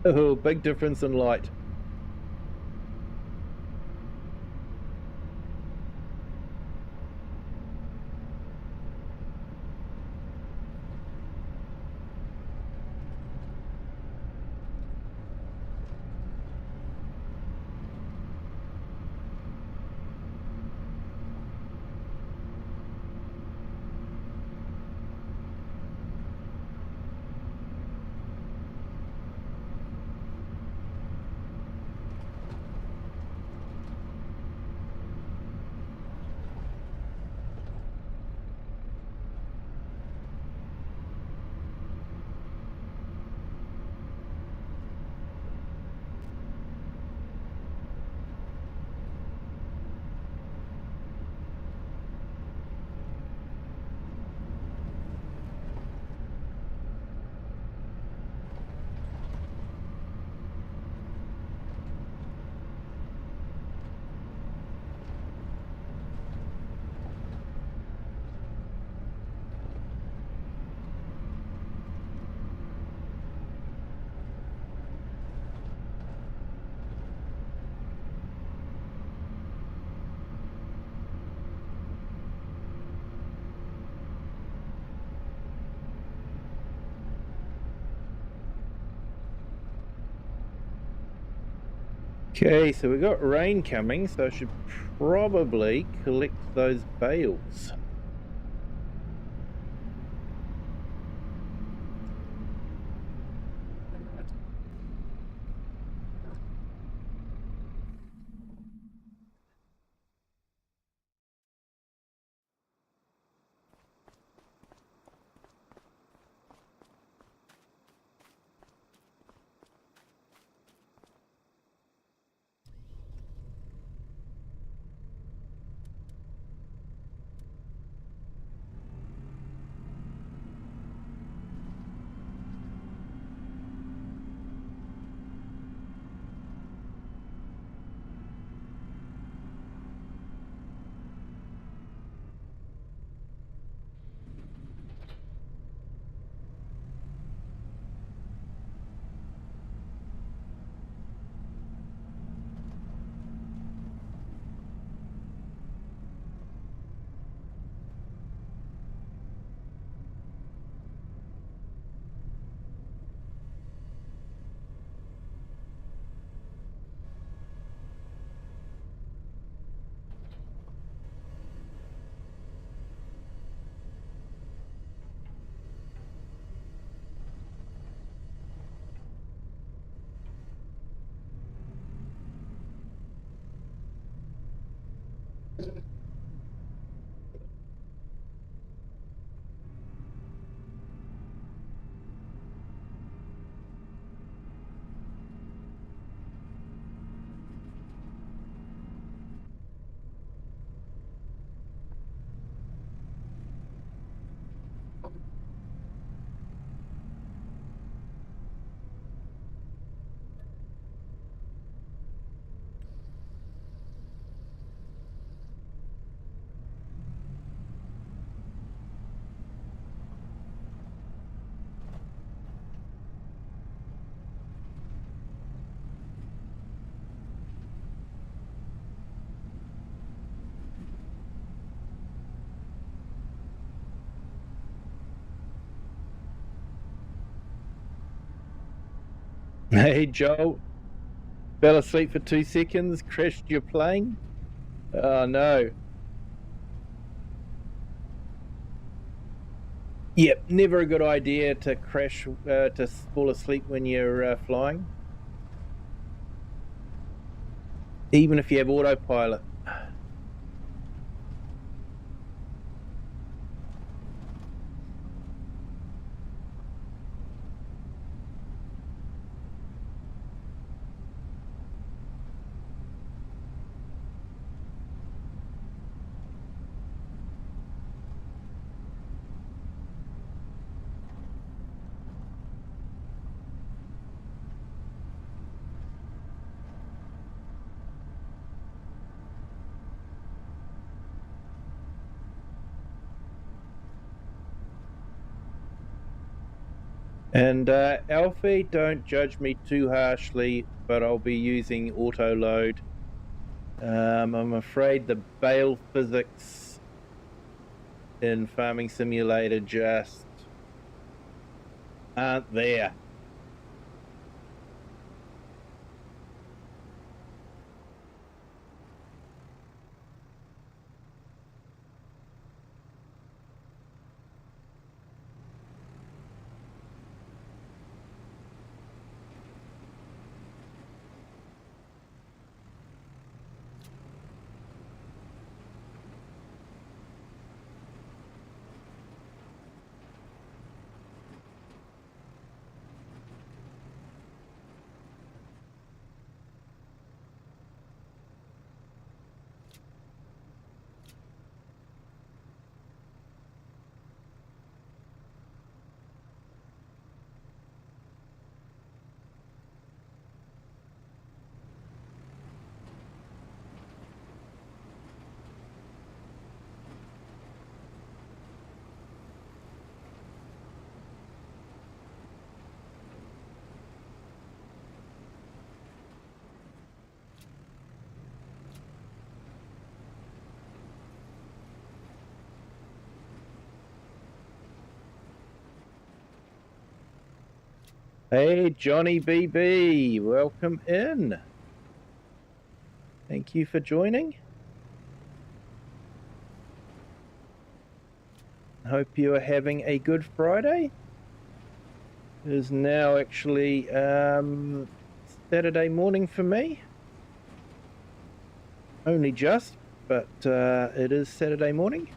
Oh, big difference in light. Okay, so we've got rain coming, so I should probably collect those bales. Hey, Joel. Fell asleep for 2 seconds, crashed your plane? Oh, no. Yep, never a good idea to crash, to fall asleep when you're flying. Even if you have autopilot. And Alfie, don't judge me too harshly, but I'll be using auto load. I'm afraid the bale physics in Farming Simulator just aren't there. Hey, Johnny BB, welcome in. Thank you for joining. I hope you are having a good Friday. It is now actually Saturday morning for me. Only just, but it is Saturday morning.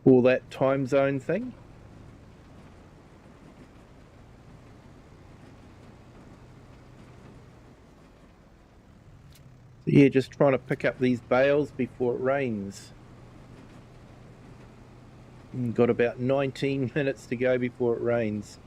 All that time zone thing. So yeah, just trying to pick up these bales before it rains. Got about 19 minutes to go before it rains.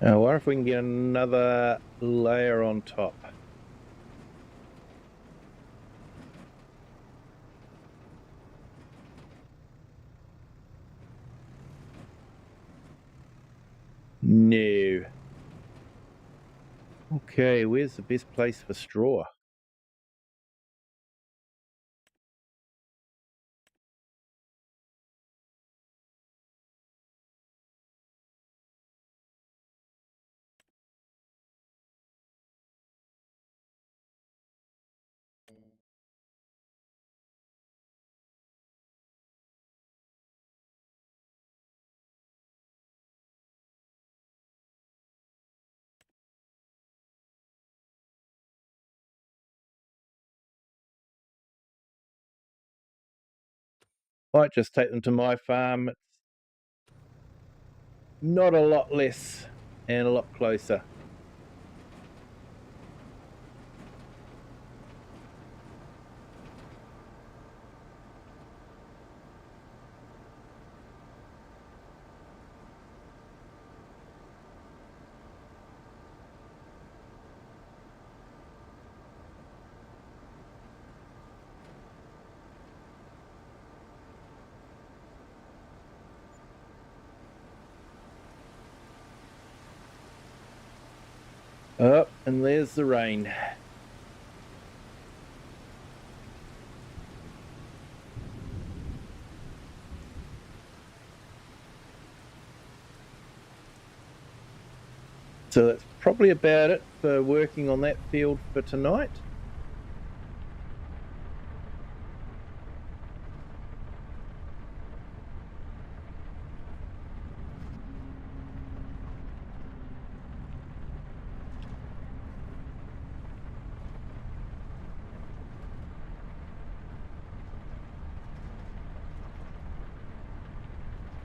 I wonder if we can get another layer on top. No. Okay, where's the best place for straw? Might just take them to my farm. It's not a lot less and a lot closer. Oh, and there's the rain. So that's probably about it for working on that field for tonight.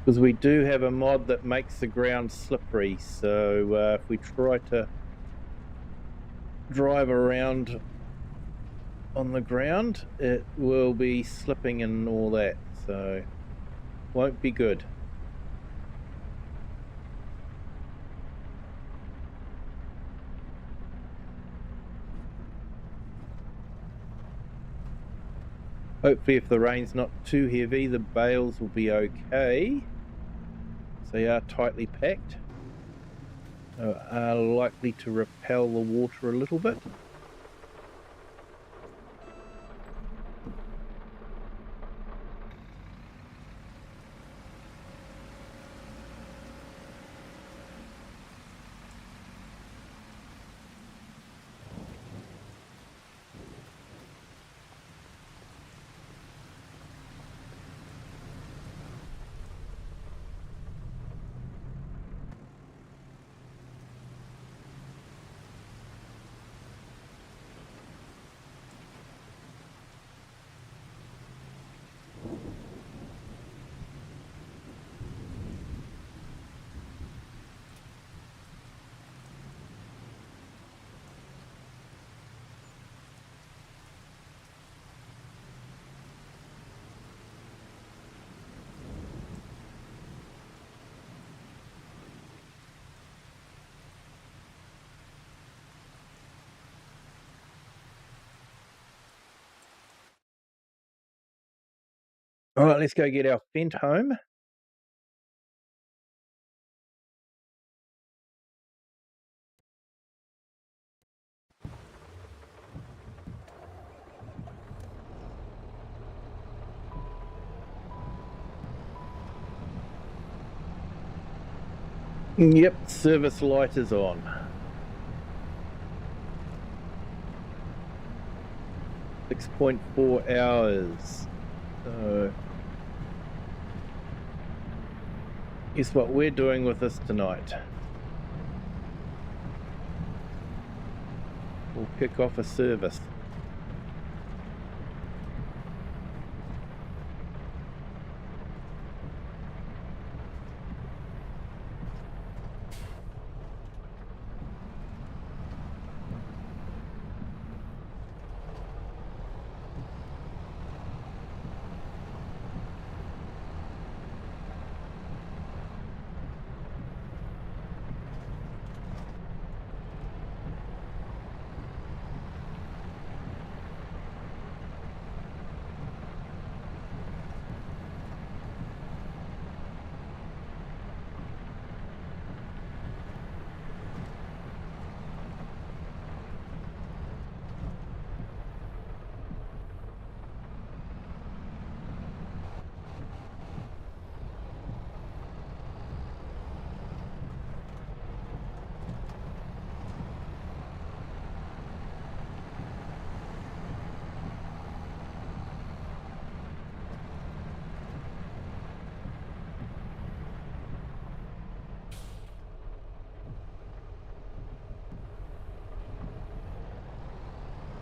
Because we do have a mod that makes the ground slippery, so if we try to drive around on the ground, it will be slipping and all that, so won't be good. Hopefully if the rain's not too heavy, the bales will be okay. They are tightly packed, are likely to repel the water a little bit. All right, let's go get our Fent home. Yep, service light is on. .4 hours. So guess what we're doing with this tonight? We'll kick off a service.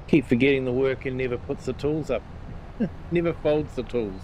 Keep forgetting the worker never puts the tools up. Never folds the tools.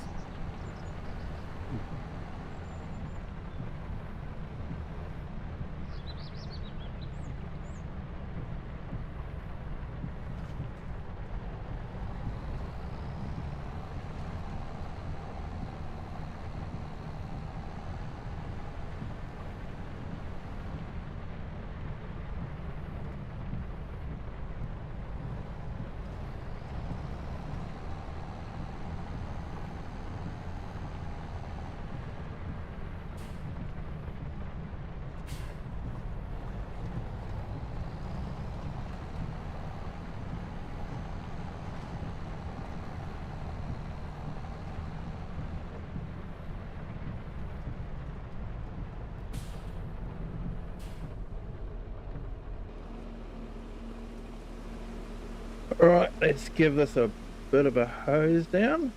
Alright, let's give this a bit of a hose down.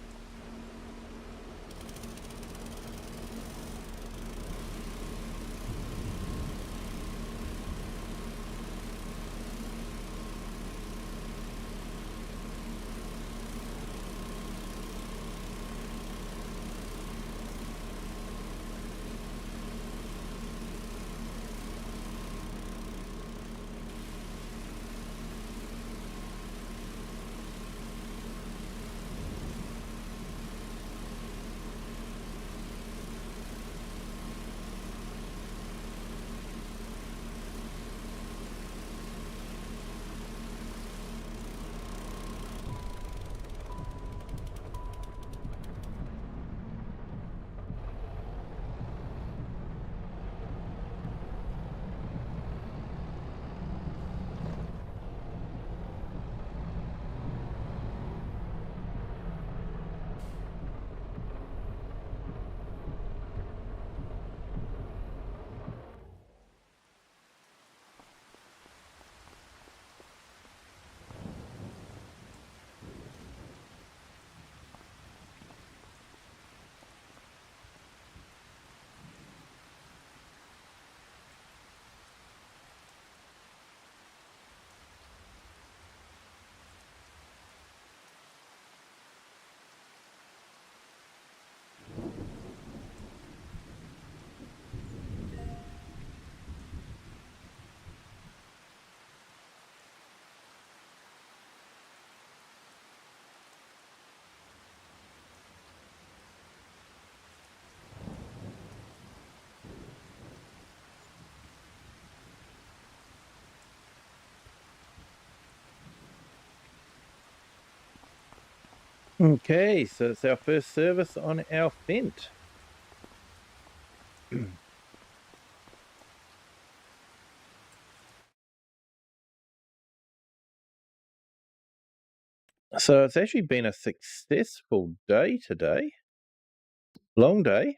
Okay, so it's our first service on our Fent. So it's actually been a successful day today. Long day.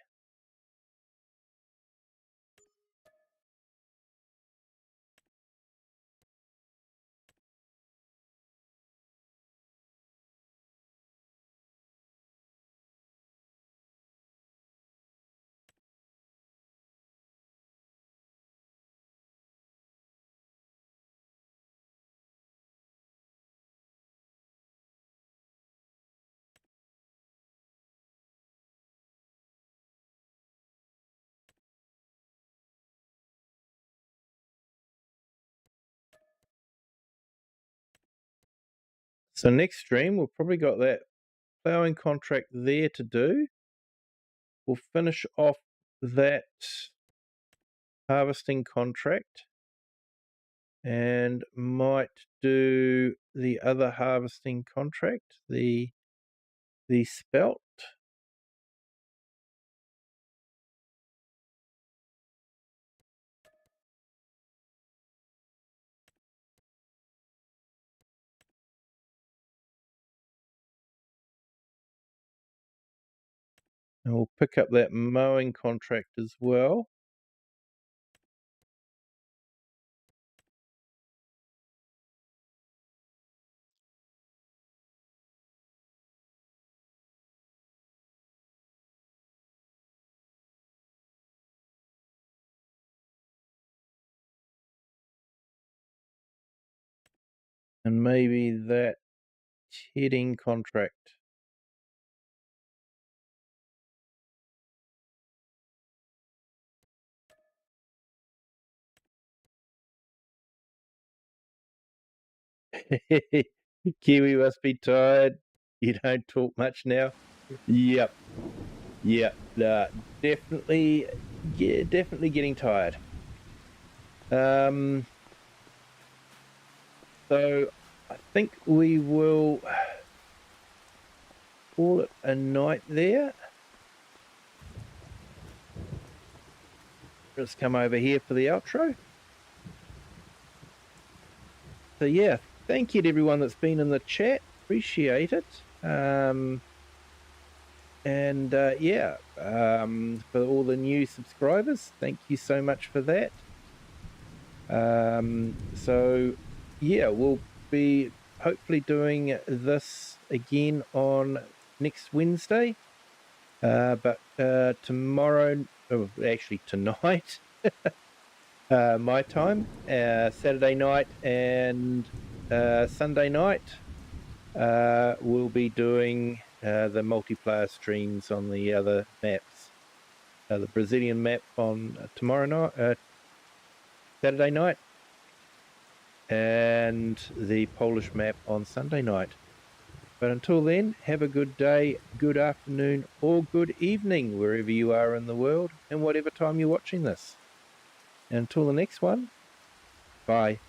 So next stream, we've probably got that ploughing contract there to do. We'll finish off that harvesting contract and might do the other harvesting contract, the spelt. And we'll pick up that mowing contract as well. And maybe that heading contract. Kiwi must be tired. You don't talk much now. Yep. Definitely getting tired. So I think we will call it a night there. Just come over here for the outro. So yeah, thank you to everyone that's been in the chat. Appreciate it. For all the new subscribers, thank you so much for that. So yeah, we'll be hopefully doing this again on next Wednesday. But tomorrow, actually tonight, my time, Saturday night and Sunday night, we'll be doing the multiplayer streams on the other maps. The Brazilian map on tomorrow night, Saturday night, and the Polish map on Sunday night. But until then, have a good day, good afternoon, or good evening, wherever you are in the world, and whatever time you're watching this. And until the next one, bye.